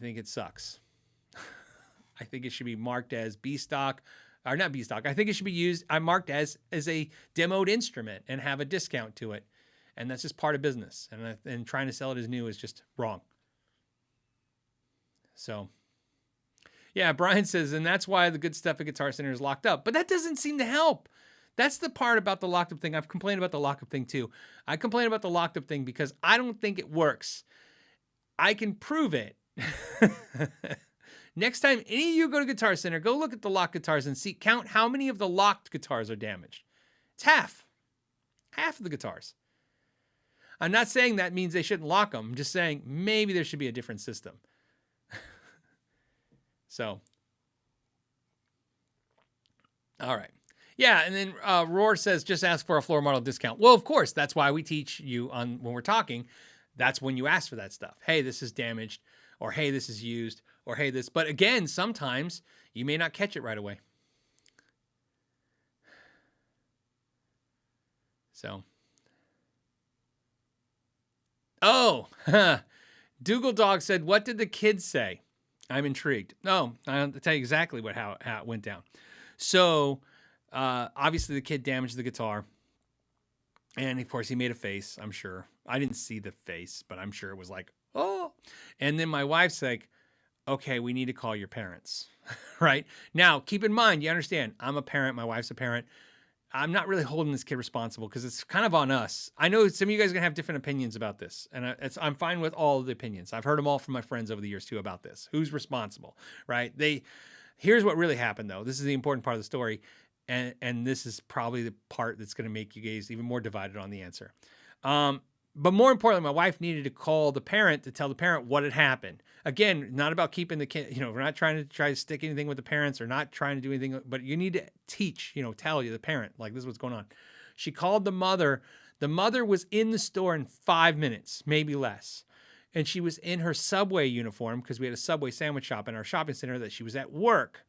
think it sucks. I think it should be marked as B stock, or not B stock. I think it should be marked as a demoed instrument and have a discount to it. And that's just part of business. And trying to sell it as new is just wrong. So yeah, Brian says, and that's why the good stuff at Guitar Center is locked up, but that doesn't seem to help. That's the part about the locked up thing. I've complained about the locked up thing too. I complain about the locked up thing because I don't think it works. I can prove it. Next time any of you go to Guitar Center, go look at the locked guitars and count how many of the locked guitars are damaged. It's half of the guitars. I'm not saying that means they shouldn't lock them. I'm just saying maybe there should be a different system. So, all right. Yeah, and then Roar says, just ask for a floor model discount. Well, of course, that's why we teach you when we're talking. That's when you ask for that stuff. Hey, this is damaged, or hey, this is used, or hey, this. But again, sometimes you may not catch it right away. So. Oh, Dougal Dog said, what did the kids say? I'm intrigued. No, I'll tell you exactly how it went down. So, obviously the kid damaged the guitar. And of course he made a face, I'm sure. I didn't see the face, but I'm sure it was like, oh. And then my wife's like, okay, we need to call your parents, right? Now, keep in mind, you understand, I'm a parent, my wife's a parent. I'm not really holding this kid responsible because it's kind of on us. I know some of you guys are going to have different opinions about this, and I'm fine with all of the opinions. I've heard them all from my friends over the years, too, about this. Who's responsible, right? Here's what really happened, though. This is the important part of the story, and this is probably the part that's going to make you guys even more divided on the answer. But more importantly, my wife needed to call the parent to tell the parent what had happened. Again, not about keeping the kid, we're not trying to stick anything with the parents or not trying to do anything, but you need to teach, tell you the parent, like, this is what's going on. She called the mother. The mother was in the store in 5 minutes, maybe less. And she was in her Subway uniform because we had a Subway sandwich shop in our shopping center that she was at work.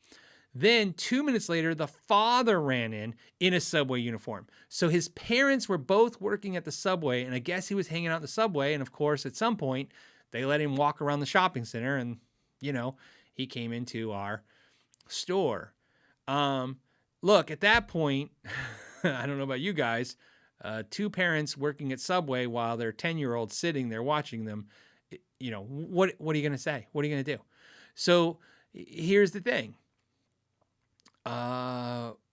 Then 2 minutes later, the father ran in a Subway uniform. So his parents were both working at the Subway, and I guess he was hanging out in the Subway. And of course, at some point, they let him walk around the shopping center, and, he came into our store. Look, at that point, I don't know about you guys, two parents working at Subway while their 10-year-old sitting there watching them, what are you going to say? What are you going to do? So here's the thing.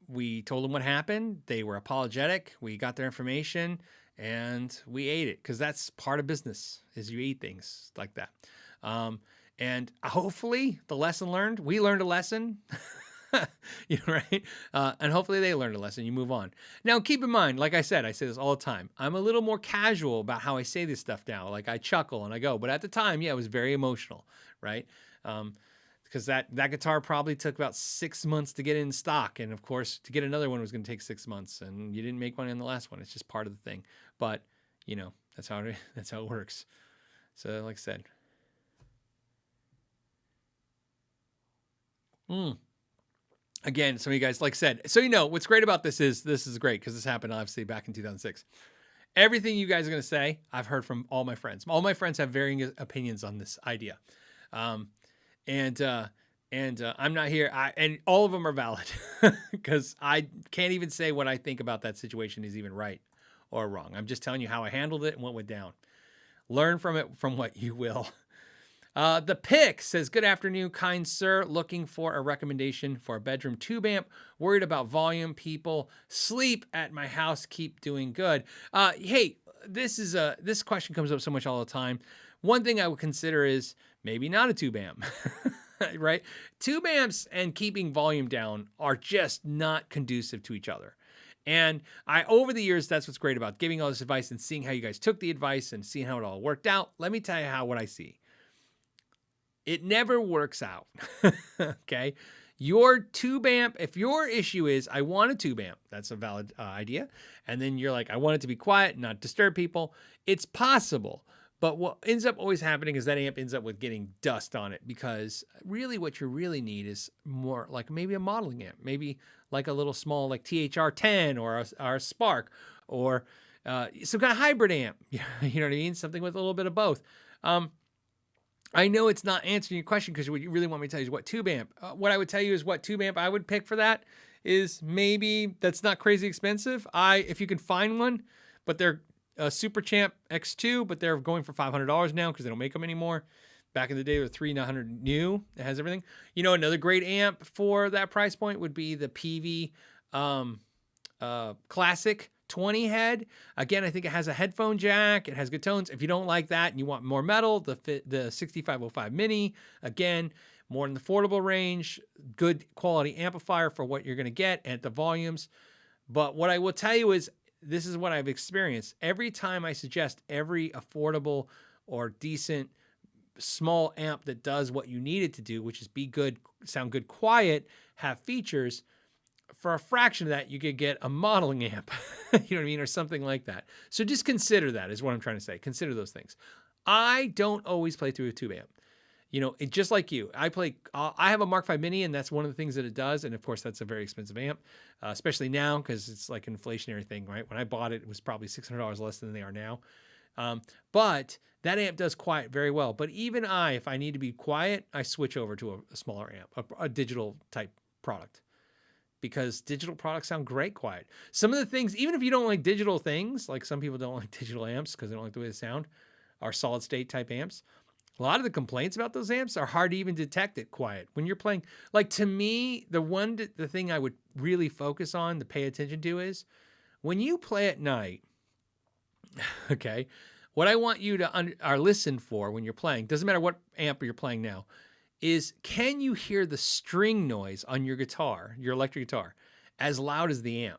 We told them what happened. They were apologetic. We got their information and we ate it because that's part of business is you eat things like that. And hopefully the lesson learned, we learned a lesson, right? And hopefully they learned a lesson. You move on. Now, keep in mind, like I said, I say this all the time. I'm a little more casual about how I say this stuff now. Like I chuckle and I go, but at the time, yeah, it was very emotional, right? Because that guitar probably took about 6 months to get in stock. And of course, to get another one was going to take 6 months and you didn't make money on the last one. It's just part of the thing. But, that's how it works. So like I said. Again, some of you guys, like I said, so what's great about this is great because this happened obviously back in 2006. Everything you guys are going to say, I've heard from all my friends. All my friends have varying opinions on this idea. And I'm not here. And all of them are valid because I can't even say what I think about that situation is even right or wrong. I'm just telling you how I handled it and what went down. Learn from it, from what you will. The Pick says, good afternoon, kind sir. Looking for a recommendation for a bedroom tube amp. Worried about volume. People sleep at my house. Keep doing good. Hey, this question comes up so much all the time. One thing I would consider is maybe not a tube amp, right? Tube amps and keeping volume down are just not conducive to each other. And over the years, that's what's great about giving all this advice and seeing how you guys took the advice and seeing how it all worked out. Let me tell you what I see. It never works out, okay? Your tube amp, if your issue is, I want a tube amp, that's a valid idea. And then you're like, I want it to be quiet, not disturb people. It's possible. But what ends up always happening is that amp ends up with getting dust on it because really what you really need is more like maybe a modeling amp, maybe like a little small like THR10 or a Spark or some kind of hybrid amp. You know what I mean? Something with a little bit of both. I know it's not answering your question because what you really want me to tell you is what tube amp. What I would tell you is what tube amp I would pick for that is maybe that's not crazy expensive. If you can find one, but they're Super Champ X2, but they're going for $500 now because they don't make them anymore. Back in the day, they were $3,900 new. It has everything. Another great amp for that price point would be the PV Classic 20 head. Again, I think it has a headphone jack. It has good tones. If you don't like that and you want more metal, the 6505 Mini, again, more in the affordable range, good quality amplifier for what you're going to get at the volumes. But what I will tell you is this is what I've experienced. Every time I suggest every affordable or decent small amp that does what you need it to do, which is be good, sound good, quiet, have features, for a fraction of that, you could get a modeling amp, you know what I mean? Or something like that. So just consider that is what I'm trying to say. Consider those things. I don't always play through a tube amp. Just like you, I have a Mark V Mini and that's one of the things that it does. And of course that's a very expensive amp, especially now because it's like an inflationary thing, right? When I bought it, it was probably $600 less than they are now. But that amp does quiet very well. But even if I need to be quiet, I switch over to a smaller amp, a digital type product. Because digital products sound great quiet. Some of the things, even if you don't like digital things, like some people don't like digital amps because they don't like the way they sound, are solid state type amps. A lot of the complaints about those amps are hard to even detect it quiet. When you're playing, like to me, the thing I would really focus on, to pay attention to is when you play at night, okay, what I want you to listen for when you're playing, doesn't matter what amp you're playing now, is can you hear the string noise on your guitar, your electric guitar, as loud as the amp?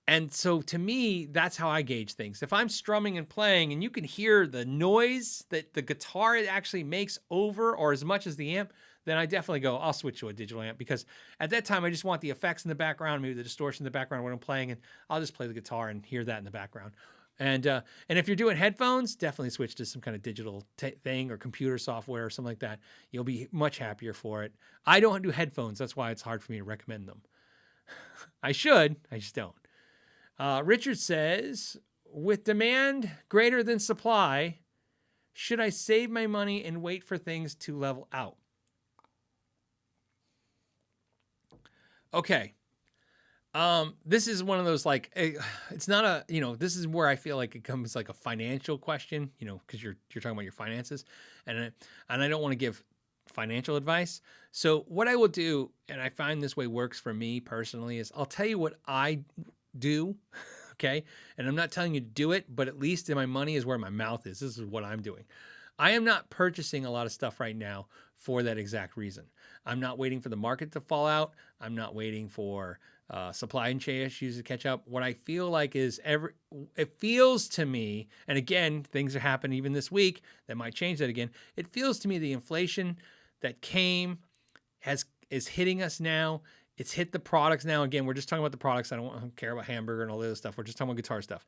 And so to me, that's how I gauge things. If I'm strumming and playing and you can hear the noise that the guitar actually makes over or as much as the amp, then I definitely go, I'll switch to a digital amp because at that time I just want the effects in the background, maybe the distortion in the background when I'm playing, and I'll just play the guitar and hear that in the background. And if you're doing headphones, definitely switch to some kind of digital thing or computer software or something like that. You'll be much happier for it. I don't do headphones. That's why it's hard for me to recommend them. I should. I just don't. Richard says, with demand greater than supply, should I save my money and wait for things to level out? Okay. This is one of those, like, it's not this is where I feel like it comes like a financial question, because you're talking about your finances, and I don't want to give financial advice. So what I will do, and I find this way works for me personally, is I'll tell you what I do. Okay. And I'm not telling you to do it, but at least my money is where my mouth is. This is what I'm doing. I am not purchasing a lot of stuff right now for that exact reason. I'm not waiting for the market to fall out. I'm not waiting for supply chain issues to catch up. What I feel like is it feels to me, and again, things are happening even this week that might change that again. It feels to me the inflation that came is hitting us now. It's hit the products now. Again, we're just talking about the products. I don't care about hamburger and all the other stuff. We're just talking about guitar stuff.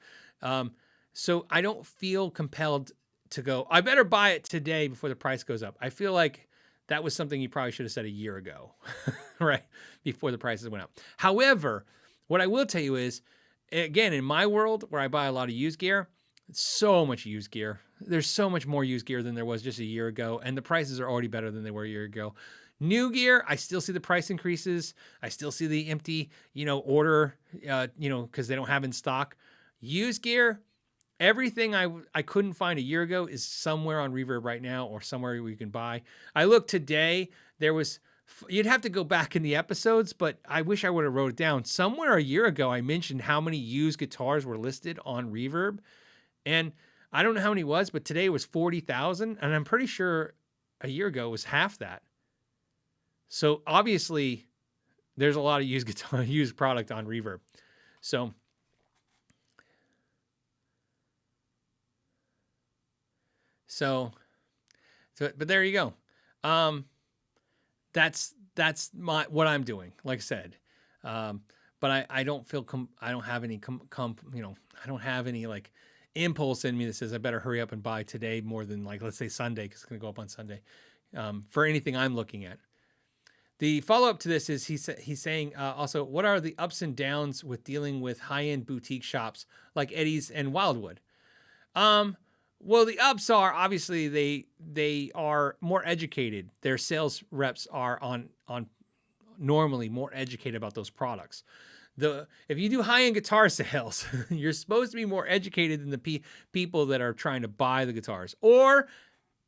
So I don't feel compelled to go, I better buy it today before the price goes up. I feel like that was something you probably should have said a year ago, right? Before the prices went up. However, what I will tell you is, again, in my world where I buy a lot of used gear, so much used gear. There's so much more used gear than there was just a year ago, and the prices are already better than they were a year ago. New gear, I still see the price increases. I still see the empty, order, because they don't have in stock. Used gear, everything I couldn't find a year ago is somewhere on Reverb right now or somewhere where you can buy. I looked today, you'd have to go back in the episodes, but I wish I would have wrote it down. Somewhere a year ago, I mentioned how many used guitars were listed on Reverb. And I don't know how many it was, but today it was 40,000. And I'm pretty sure a year ago it was half that. So obviously there's a lot of used product on Reverb. So but there you go. That's what I'm doing. Like I said, but I don't feel, I don't have any, I don't have any like impulse in me that says I better hurry up and buy today more than like, let's say Sunday, because it's going to go up on Sunday, for anything I'm looking at. The follow-up to this is he's saying also, what are the ups and downs with dealing with high-end boutique shops like Eddie's and Wildwood? Well, the ups are obviously they are more educated. Their sales reps are on normally more educated about those products. If you do high-end guitar sales, you're supposed to be more educated than the people that are trying to buy the guitars, or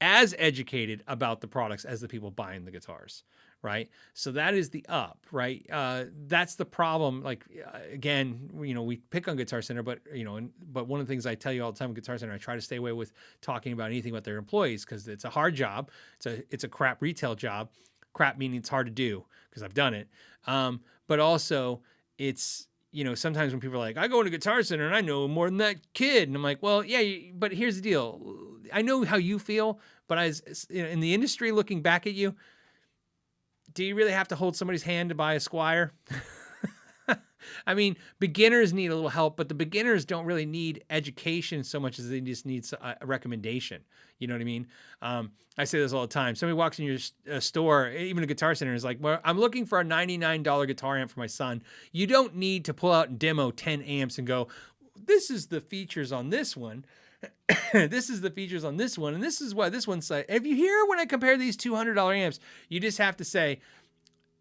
as educated about the products as the people buying the guitars, right? So that is the up, right? That's the problem. Like, again, we pick on Guitar Center, but one of the things I tell you all the time with Guitar Center, I try to stay away with talking about anything about their employees, because it's a hard job. It's a crap retail job. Crap meaning it's hard to do, because I've done it. But also it's, sometimes when people are like, I go into Guitar Center and I know more than that kid. And I'm like, well, yeah, but here's the deal. I know how you feel, but in the industry looking back at you, do you really have to hold somebody's hand to buy a Squire? I mean, beginners need a little help, but the beginners don't really need education so much as they just need a recommendation. You know what I mean? I say this all the time. Somebody walks in your store, even a Guitar Center, and is like, well, I'm looking for a $99 guitar amp for my son. You don't need to pull out and demo 10 amps and go, this is the features on this one. This is the features on this one. And this is why this one's like, if you hear when I compare these $200 amps, you just have to say,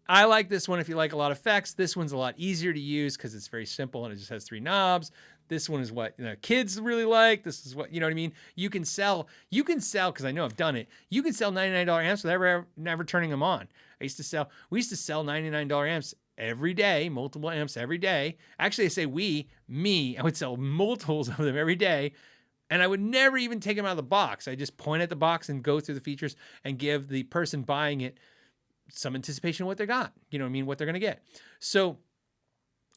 I like this one if you like a lot of effects. This one's a lot easier to use because it's very simple and it just has 3 knobs. This one is what kids really like. This is what, you know what I mean? You can sell, because I know I've done it. You can sell $99 amps without never turning them on. We used to sell $99 amps every day, multiple amps every day. Actually, I say I would sell multiples of them every day. And I would never even take them out of the box. I just point at the box and go through the features and give the person buying it some anticipation of what they got, what they're going to get. So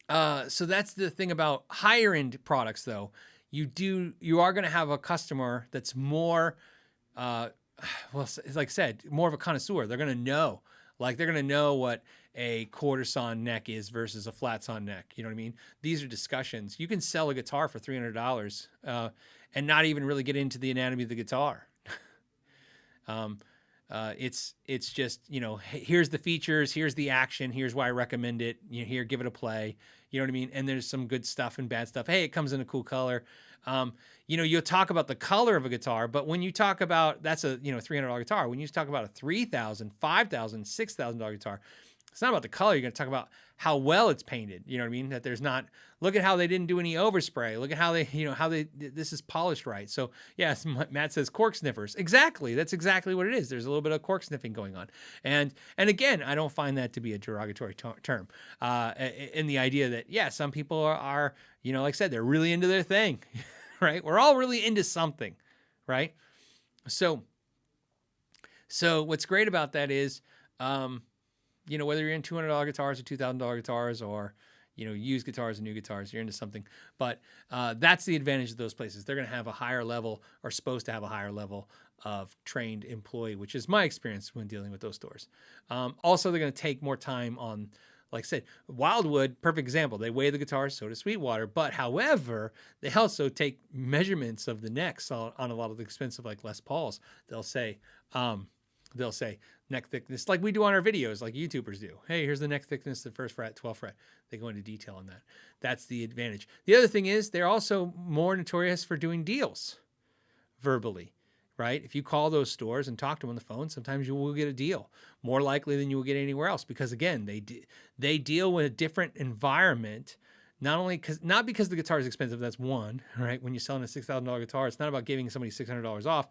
that's the thing about higher end products though. You are going to have a customer that's more, like I said, more of a connoisseur. They're going to know, what a quarter sawn neck is versus a flat sawn neck. You know what I mean? These are discussions. You can sell a guitar for $300, and not even really get into the anatomy of the guitar. It's just, here's the features, here's the action, here's why I recommend it. Here, give it a play. You know what I mean? And there's some good stuff and bad stuff. Hey, it comes in a cool color. You'll talk about the color of a guitar, but when you talk about, that's a, $300 guitar. When you talk about a $3,000, $5,000, $6,000 guitar, it's not about the color. You're going to talk about how well it's painted. You know what I mean? That there's not, look at how they didn't do any overspray. Look at how this is polished right. So yes, Matt says cork sniffers. Exactly. That's exactly what it is. There's a little bit of cork sniffing going on. And again, I don't find that to be a derogatory term, in the idea that, yeah, some people are, like I said, they're really into their thing, right? We're all really into something, right? So what's great about that is, whether you're in $200 guitars or $2,000 guitars or, used guitars and new guitars, you're into something. But that's the advantage of those places. They're going to have a higher level, or supposed to have a higher level of trained employee, which is my experience when dealing with those stores. Also, they're going to take more time on, like I said, Wildwood, perfect example. They weigh the guitars, so does Sweetwater. But however, they also take measurements of the necks on a lot of the expensive, like Les Pauls. They'll say neck thickness, like we do on our videos, like YouTubers do. Hey, here's the neck thickness, the 1st fret, 12th fret. They go into detail on that. That's the advantage. The other thing is they're also more notorious for doing deals verbally, right? If you call those stores and talk to them on the phone, sometimes you will get a deal, more likely than you will get anywhere else, because again, they deal with a different environment. Not because the guitar is expensive, that's one, right? When you're selling a $6,000 guitar, it's not about giving somebody $600 off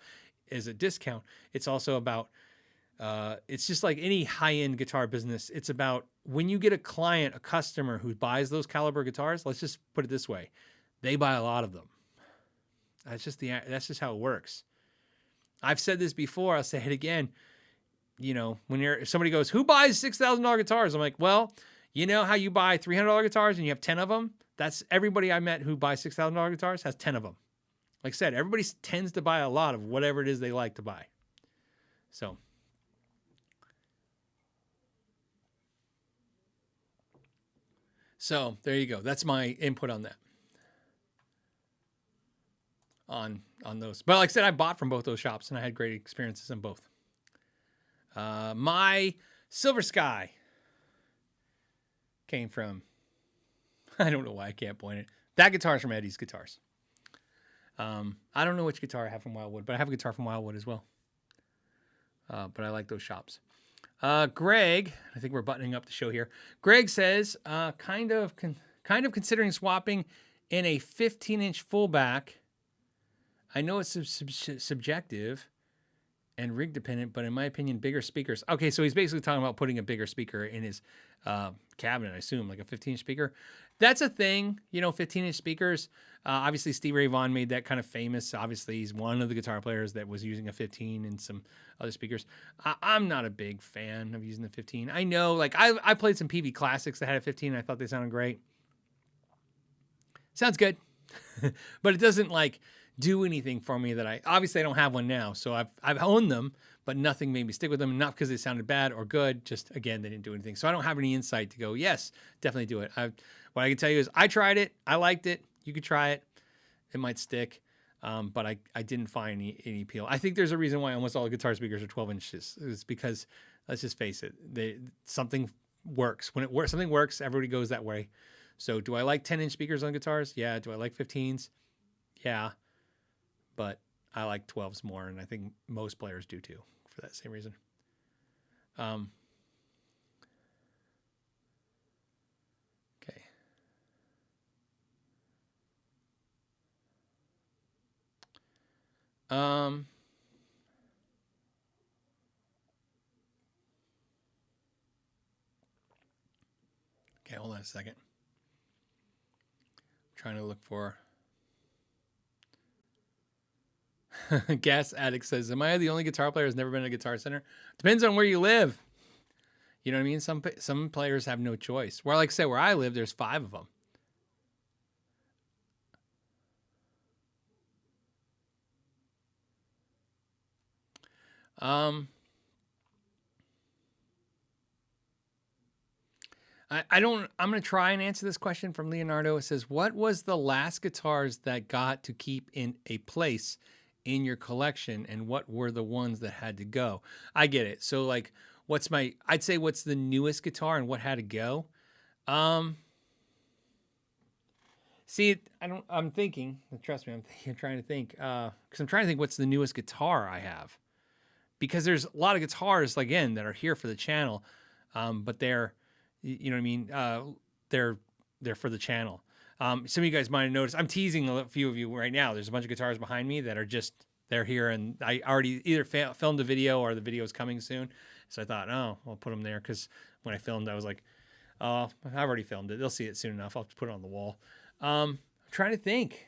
as a discount. It's also about, it's just like any high-end guitar business. It's about when you get a client, a customer who buys those caliber guitars, let's just put it this way, they buy a lot of them. That's just how it works. I've said this before, I'll say it again. You know, if somebody goes, who buys $6,000 guitars? I'm like, well, you know how you buy $300 guitars and you have 10 of them? That's everybody I met who buys $6,000 guitars has 10 of them. Like I said, everybody tends to buy a lot of whatever it is they like to buy. So there you go. That's my input on that. On those. But like I said, I bought from both those shops and I had great experiences in both. My Silver Sky came from, I don't know why I can't point it. That guitar is from Eddie's Guitars. I don't know which guitar I have from Wildwood, but I have a guitar from Wildwood as well. But I like those shops. Greg, I think we're buttoning up the show here. Greg says, kind of considering swapping in a 15-inch fullback. I know it's subjective and rig dependent, but in my opinion, bigger speakers. Okay, so he's basically talking about putting a bigger speaker in his cabinet, I assume, like a 15-inch speaker. That's a thing, 15-inch speakers. Obviously, Stevie Ray Vaughan made that kind of famous. Obviously, he's one of the guitar players that was using a 15 and some other speakers. I'm not a big fan of using the 15. I know, like, I played some PV Classics that had a 15, and I thought they sounded great. Sounds good, but it doesn't, like, do anything for me that I don't have one now. So I've owned them, but nothing made me stick with them. Not because they sounded bad or good. Just, again, they didn't do anything. So I don't have any insight to go, yes, definitely do it. What I can tell you is I tried it. I liked it. You could try it. It might stick. But I didn't find any appeal. I think there's a reason why almost all the guitar speakers are 12 inches. It's because, let's just face it, something works. When something works, everybody goes that way. So do I like 10-inch speakers on guitars? Yeah. Do I like 15s? Yeah. But I like 12s more, and I think most players do too, for that same reason. Okay. Okay, hold on a second. I'm trying to look for... Gas Addict says, am I the only guitar player who's never been to a Guitar Center? Depends on where you live. You know what I mean? Some players have no choice. Well, like I said, where I live, there's 5 of them. I'm going to try and answer this question from Leonardo. It says, what was the last guitars that got to keep in a place in your collection, and what were the ones that had to go? I get it. So like, I'd say what's the newest guitar and what had to go? See, I'm thinking, trust me, I'm trying to think, because I'm trying to think what's the newest guitar I have, because there's a lot of guitars, again, that are here for the channel, but they're, you know what I mean? They're for the channel. Some of you guys might have noticed, I'm teasing a few of you right now. There's a bunch of guitars behind me that are they're here, and I already either filmed a video or the video is coming soon. So I thought, oh, I'll put them there, because when I filmed, I was like, oh, I've already filmed it. They'll see it soon enough. I'll put it on the wall. I'm trying to think.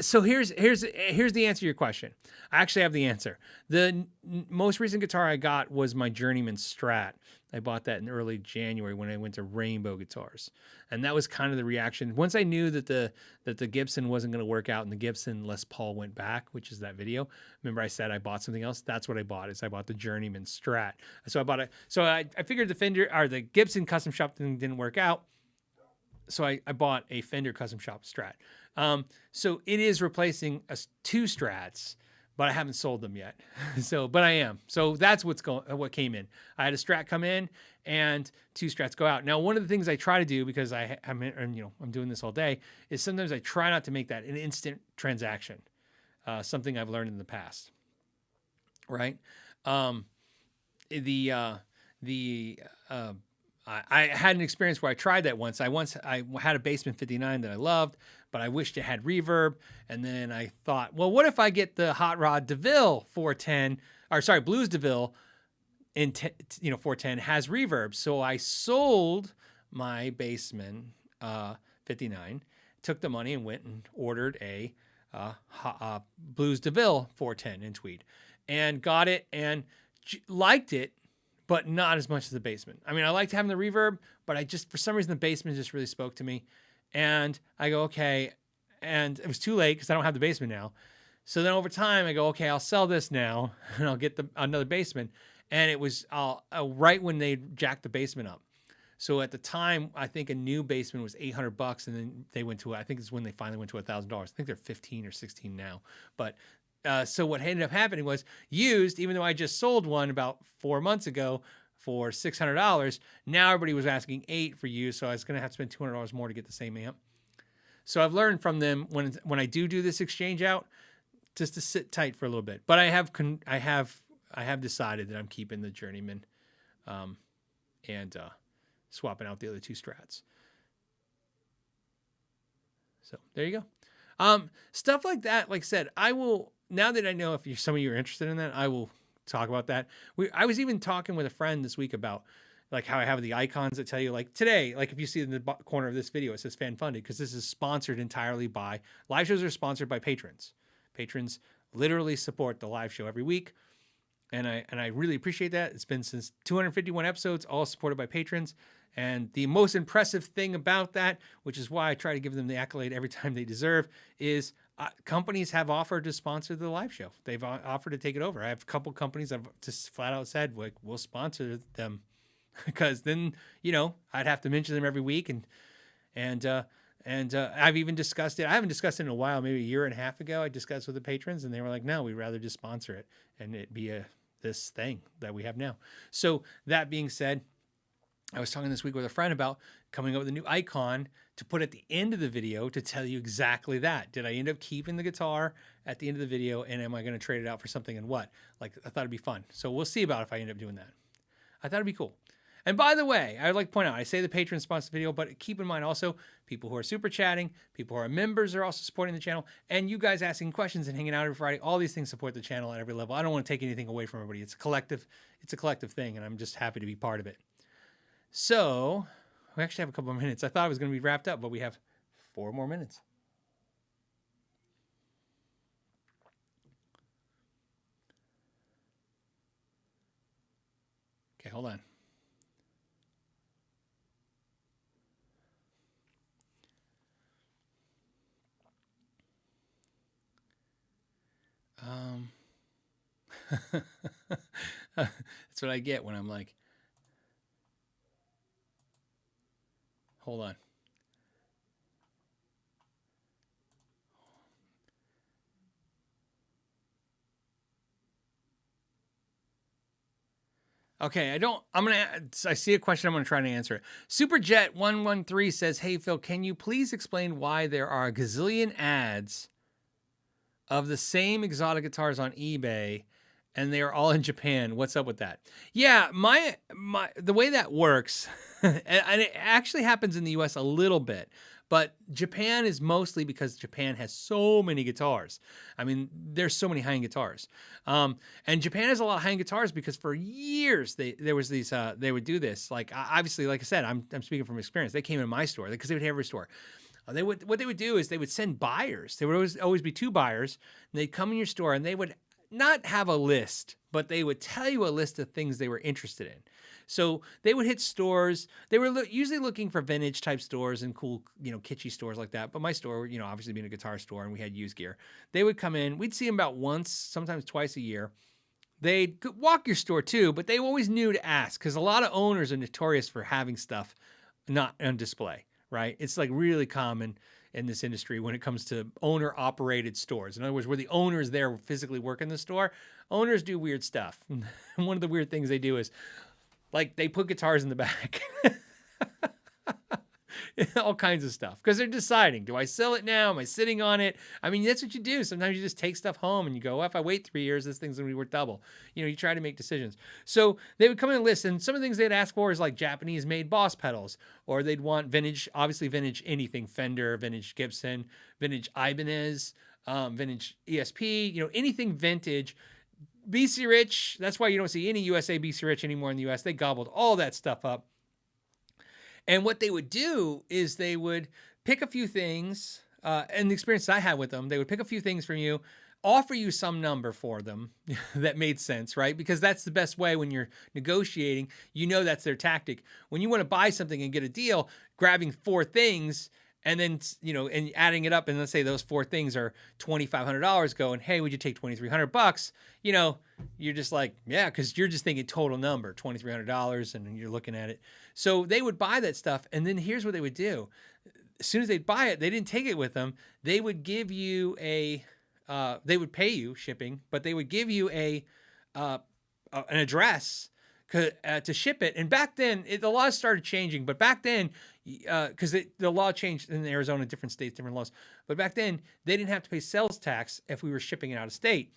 So here's the answer to your question. I actually have the answer. The most recent guitar I got was my Journeyman Strat. I bought that in early January when I went to Rainbow Guitars, and that was kind of the reaction. Once I knew that the Gibson wasn't going to work out and the Gibson Les Paul went back, which is that video. Remember I said I bought something else? That's what I bought. I bought the Journeyman Strat. So I bought it. So I figured the Fender or the Gibson custom shop thing didn't work out. So I bought a Fender custom shop Strat. So it is replacing 2 Strats, but I haven't sold them yet. So, but I am. So that's what came in. I had a Strat come in and 2 Strats go out. Now, one of the things I try to do, because I'm doing this all day, is sometimes I try not to make that an instant transaction. Something I've learned in the past, right? I had an experience where I tried that once. I had a Bassman 59 that I loved, but I wished it had reverb. And then I thought, well, what if I get the Hot Rod DeVille 410, or sorry, Blues DeVille in 410 has reverb. So I sold my Bassman 59, took the money and went and ordered a Blues DeVille 410 in Tweed, and got it and liked it, but not as much as the Bassman. I mean, I liked having the reverb, but for some reason, the Bassman just really spoke to me. And I go, okay. And it was too late because I don't have the Bassman now. So then over time, I go, okay, I'll sell this now and I'll get another Bassman. And it was right when they jacked the Bassman up. So at the time, I think a new Bassman was $800, and then they went to, I think it's when they finally went to $1,000. I think they're 15 or 16 now. But so what ended up happening was used, even though I just sold one about 4 months ago for $600, now everybody was asking $800 for used, so I was going to have to spend $200 more to get the same amp. So I've learned from them when I do this exchange out, just to sit tight for a little bit. But I have decided that I'm keeping the Journeyman, and swapping out the other 2 Strats. So there you go. Stuff like that. Like I said, I will, now that I know if some of you are interested in that, I will talk about that. I was even talking with a friend this week about like how I have the icons that tell you, like today, like if you see in the corner of this video, it says fan funded, because this is sponsored entirely by, live shows are sponsored by patrons. Patrons literally support the live show every week. And I really appreciate that. It's been since 251 episodes, all supported by patrons. And the most impressive thing about that, which is why I try to give them the accolade every time they deserve, is companies have offered to sponsor the live show. They've offered to take it over. I have a couple companies that have just flat out said, like, we'll sponsor them, because then, I'd have to mention them every week. And I've even discussed it. I haven't discussed it in a while, maybe a year and a half ago. I discussed with the patrons, and they were like, no, we'd rather just sponsor it and it be this thing that we have now. So that being said, I was talking this week with a friend about coming up with a new icon to put at the end of the video to tell you exactly that. Did I end up keeping the guitar at the end of the video, and am I going to trade it out for something, and what? Like, I thought it'd be fun. So we'll see about if I end up doing that. I thought it'd be cool. And by the way, I would like to point out, I say the patron sponsor video, but keep in mind also people who are super chatting, people who are members are also supporting the channel, and you guys asking questions and hanging out every Friday. All these things support the channel at every level. I don't want to take anything away from everybody. It's a collective thing, and I'm just happy to be part of it. So we actually have a couple of minutes. I thought I was going to be wrapped up, but we have 4 more minutes. Okay, hold on. That's what I get when I'm like, hold on. Okay, I see a question, I'm going to try to answer it. Superjet113 says, hey, Phil, can you please explain why there are a gazillion ads of the same exotic guitars on eBay and they are all in Japan? What's up with that? Yeah, the way that works, and it actually happens in the US a little bit, but Japan is mostly because Japan has so many guitars. I mean, there's so many high-end guitars. And Japan has a lot of high-end guitars because for years they would do this. Like, obviously, like I said, I'm speaking from experience. They came in my store because they would have every store. What they would do is they would send buyers. There would always be 2 buyers. And they'd come in your store and they would not have a list, but they would tell you a list of things they were interested in. So they would hit stores. They were usually looking for vintage type stores and cool, kitschy stores like that. But my store, obviously being a guitar store, and we had used gear. They would come in. We'd see them about once, sometimes twice a year. They'd walk your store too, but they always knew to ask, because a lot of owners are notorious for having stuff not on display, right? It's like really common. in this industry when it comes to owner operated stores. In other words, where the owner is there physically working the store, owners do weird stuff. And one of the weird things they do is like they put guitars in the back. All kinds of stuff because they're deciding, do I sell it now? Am I sitting on it? I mean, that's what you do. Sometimes you just take stuff home and you go, well, if I wait 3 years, this thing's gonna be worth double. You know, you try to make decisions. So they would come in and list, and some of the things they'd ask for is like Japanese made Boss pedals, or they'd want vintage, obviously vintage anything, Fender, vintage Gibson, vintage Ibanez, vintage ESP, you know, anything vintage. BC Rich, that's why you don't see any USA BC Rich anymore in the US. They gobbled all that stuff up. And what they would do is they would pick a few things, and the experience I had with them, they would pick a few things from you, offer you some number for them that made sense, right? Because that's the best way when you're negotiating. You know that's their tactic. When you want to buy something and get a deal, grabbing 4 things and then, you know, and adding it up, and let's say those 4 things are $2,500 going, hey, would you take $2,300? You know, you're just like, yeah, because you're just thinking total number, $2,300, and you're looking at it. So they would buy that stuff, and then here's what they would do. As soon as they'd buy it, they didn't take it with them. They would give you a, they would pay you shipping, but they would give you an address to ship it. And back then, the laws started changing, but back then, because the law changed in Arizona, different states, different laws. But back then, they didn't have to pay sales tax if we were shipping it out of state.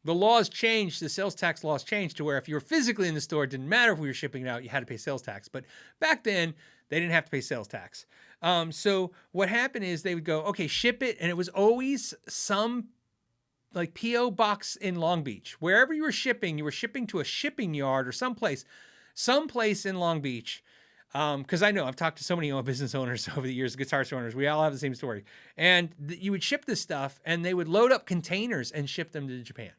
The laws changed, the sales tax laws changed to where if you were physically in the store, it didn't matter if we were shipping it out, you had to pay sales tax. But back then, they didn't have to pay sales tax. So what happened is they would go, okay, ship it. And it was always some like P.O. box in Long Beach. Wherever you were shipping to a shipping yard or someplace in Long Beach. Because I know I've talked to so many business owners over the years, guitar store owners. We all have the same story. And you would ship this stuff, and they would load up containers and ship them to Japan.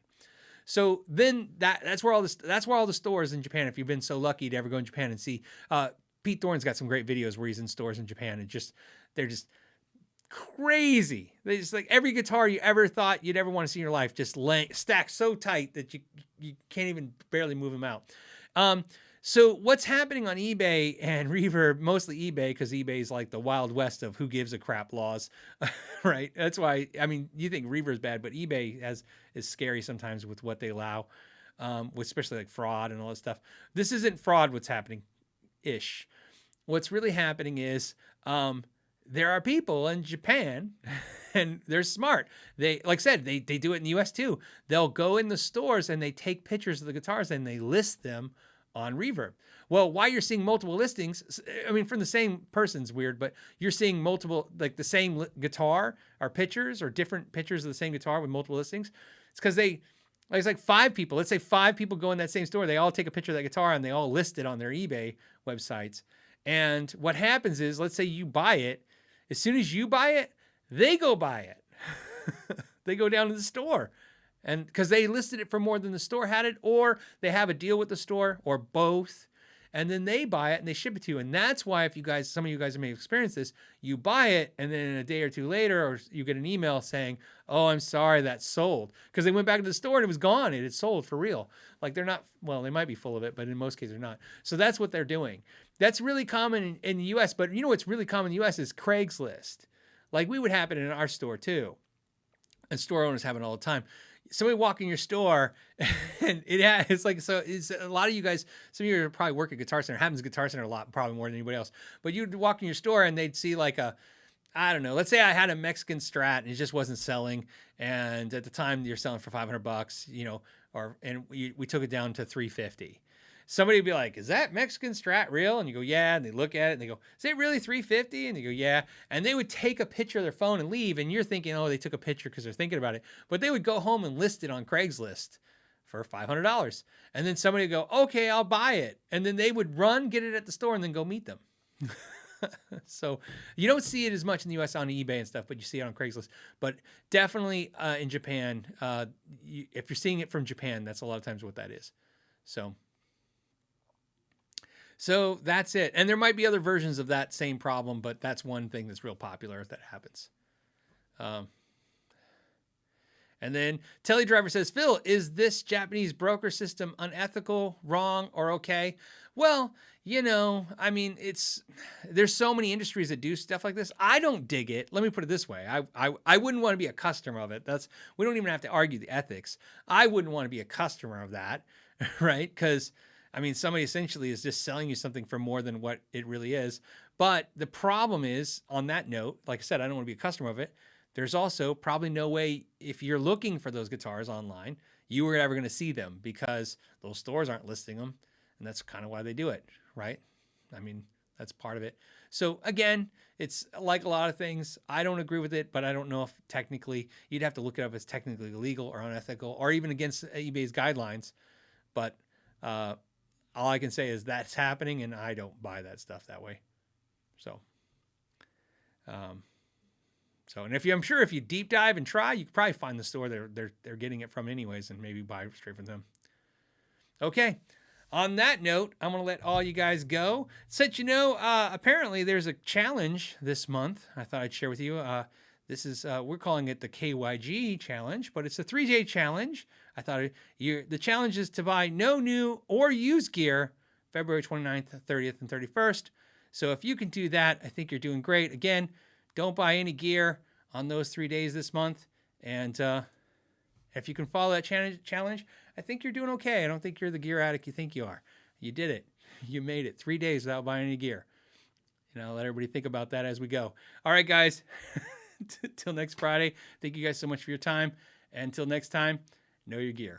So then that's where all the stores in Japan. If you've been so lucky to ever go in Japan and see, Pete Thorne's got some great videos where he's in stores in Japan, and they're just crazy. They just like every guitar you ever thought you'd ever want to see in your life, just stacked so tight that you can't even barely move them out. So what's happening on eBay and Reverb, mostly eBay, because eBay is like the Wild West of who gives a crap laws, right? That's why, I mean, you think Reverb's bad, but eBay is scary sometimes with what they allow, with especially like fraud and all that stuff. This isn't fraud what's happening-ish. What's really happening is there are people in Japan, and they're smart. They, like I said, they do it in the US too. They'll go in the stores and they take pictures of the guitars and they list them on Reverb. Well, why you're seeing multiple listings, I mean, from the same person's weird, but you're seeing multiple, like the same guitar or pictures or different pictures of the same guitar with multiple listings. It's because it's like 5 people. Let's say 5 people go in that same store. They all take a picture of that guitar and they all list it on their eBay websites. And what happens is, let's say you buy it. As soon as you buy it, they go buy it. They go down to the store. And because they listed it for more than the store had it, or they have a deal with the store, or both, and then they buy it and they ship it to you. And that's why, if some of you guys may have experienced this, you buy it and then a day or two later, or you get an email saying, "Oh, I'm sorry, that's sold," because they went back to the store and it was gone. It had sold for real. Like they're not, well, they might be full of it, but in most cases they're not. So that's what they're doing. That's really common in the U.S. But you know what's really common in the U.S. is Craigslist. Like we would happen in our store too, and store owners have it all the time. Somebody walk in your store and it's like, so it's a lot of you guys, some of you probably work at Guitar Center, happens at Guitar Center a lot, probably more than anybody else, but you'd walk in your store and they'd see like I don't know, let's say I had a Mexican Strat and it just wasn't selling. And at the time you're selling for $500, you know, and we took it down to $350. Somebody would be like, "Is that Mexican Strat real?" And you go, "Yeah." And they look at it and they go, "Is it really $350?" And you go, "Yeah." And they would take a picture of their phone and leave. And you're thinking, oh, they took a picture because they're thinking about it. But they would go home and list it on Craigslist for $500. And then somebody would go, "Okay, I'll buy it." And then they would run, get it at the store, and then go meet them. So you don't see it as much in the US on eBay and stuff, but you see it on Craigslist. But definitely in Japan, if you're seeing it from Japan, that's a lot of times what that is. So that's it. And there might be other versions of that same problem, but that's one thing that's real popular that happens. And then Teledriver says, Phil, is this Japanese broker system unethical, wrong, or okay? Well, I mean, there's so many industries that do stuff like this. I don't dig it. Let me put it this way. I wouldn't want to be a customer of it. We don't even have to argue the ethics. I wouldn't want to be a customer of that, right? Because, I mean, somebody essentially is just selling you something for more than what it really is. But the problem is, on that note, like I said, I don't want to be a customer of it. There's also probably no way, if you're looking for those guitars online, you were ever going to see them because those stores aren't listing them. And that's kind of why they do it, right? I mean, that's part of it. So again, it's like a lot of things. I don't agree with it, but I don't know if technically, you'd have to look it up as technically illegal or unethical or even against eBay's guidelines. But all I can say is that's happening, and I don't buy that stuff that way. So, and I'm sure if you deep dive and try, you could probably find the store they're getting it from anyways, and maybe buy straight from them. Okay. On that note, I'm going to let all you guys go. Since apparently there's a challenge this month I thought I'd share with you. This is, we're calling it the KYG challenge, but it's a 3-day challenge. I thought the challenge is to buy no new or used gear February 29th, 30th, and 31st. So if you can do that, I think you're doing great. Again, don't buy any gear on those 3 days this month. And if you can follow that challenge, I think you're doing okay. I don't think you're the gear addict you think you are. You did it. You made it 3 days without buying any gear. Let everybody think about that as we go. All right, guys. Till next Friday. Thank you guys so much for your time. And until next time, know your gear.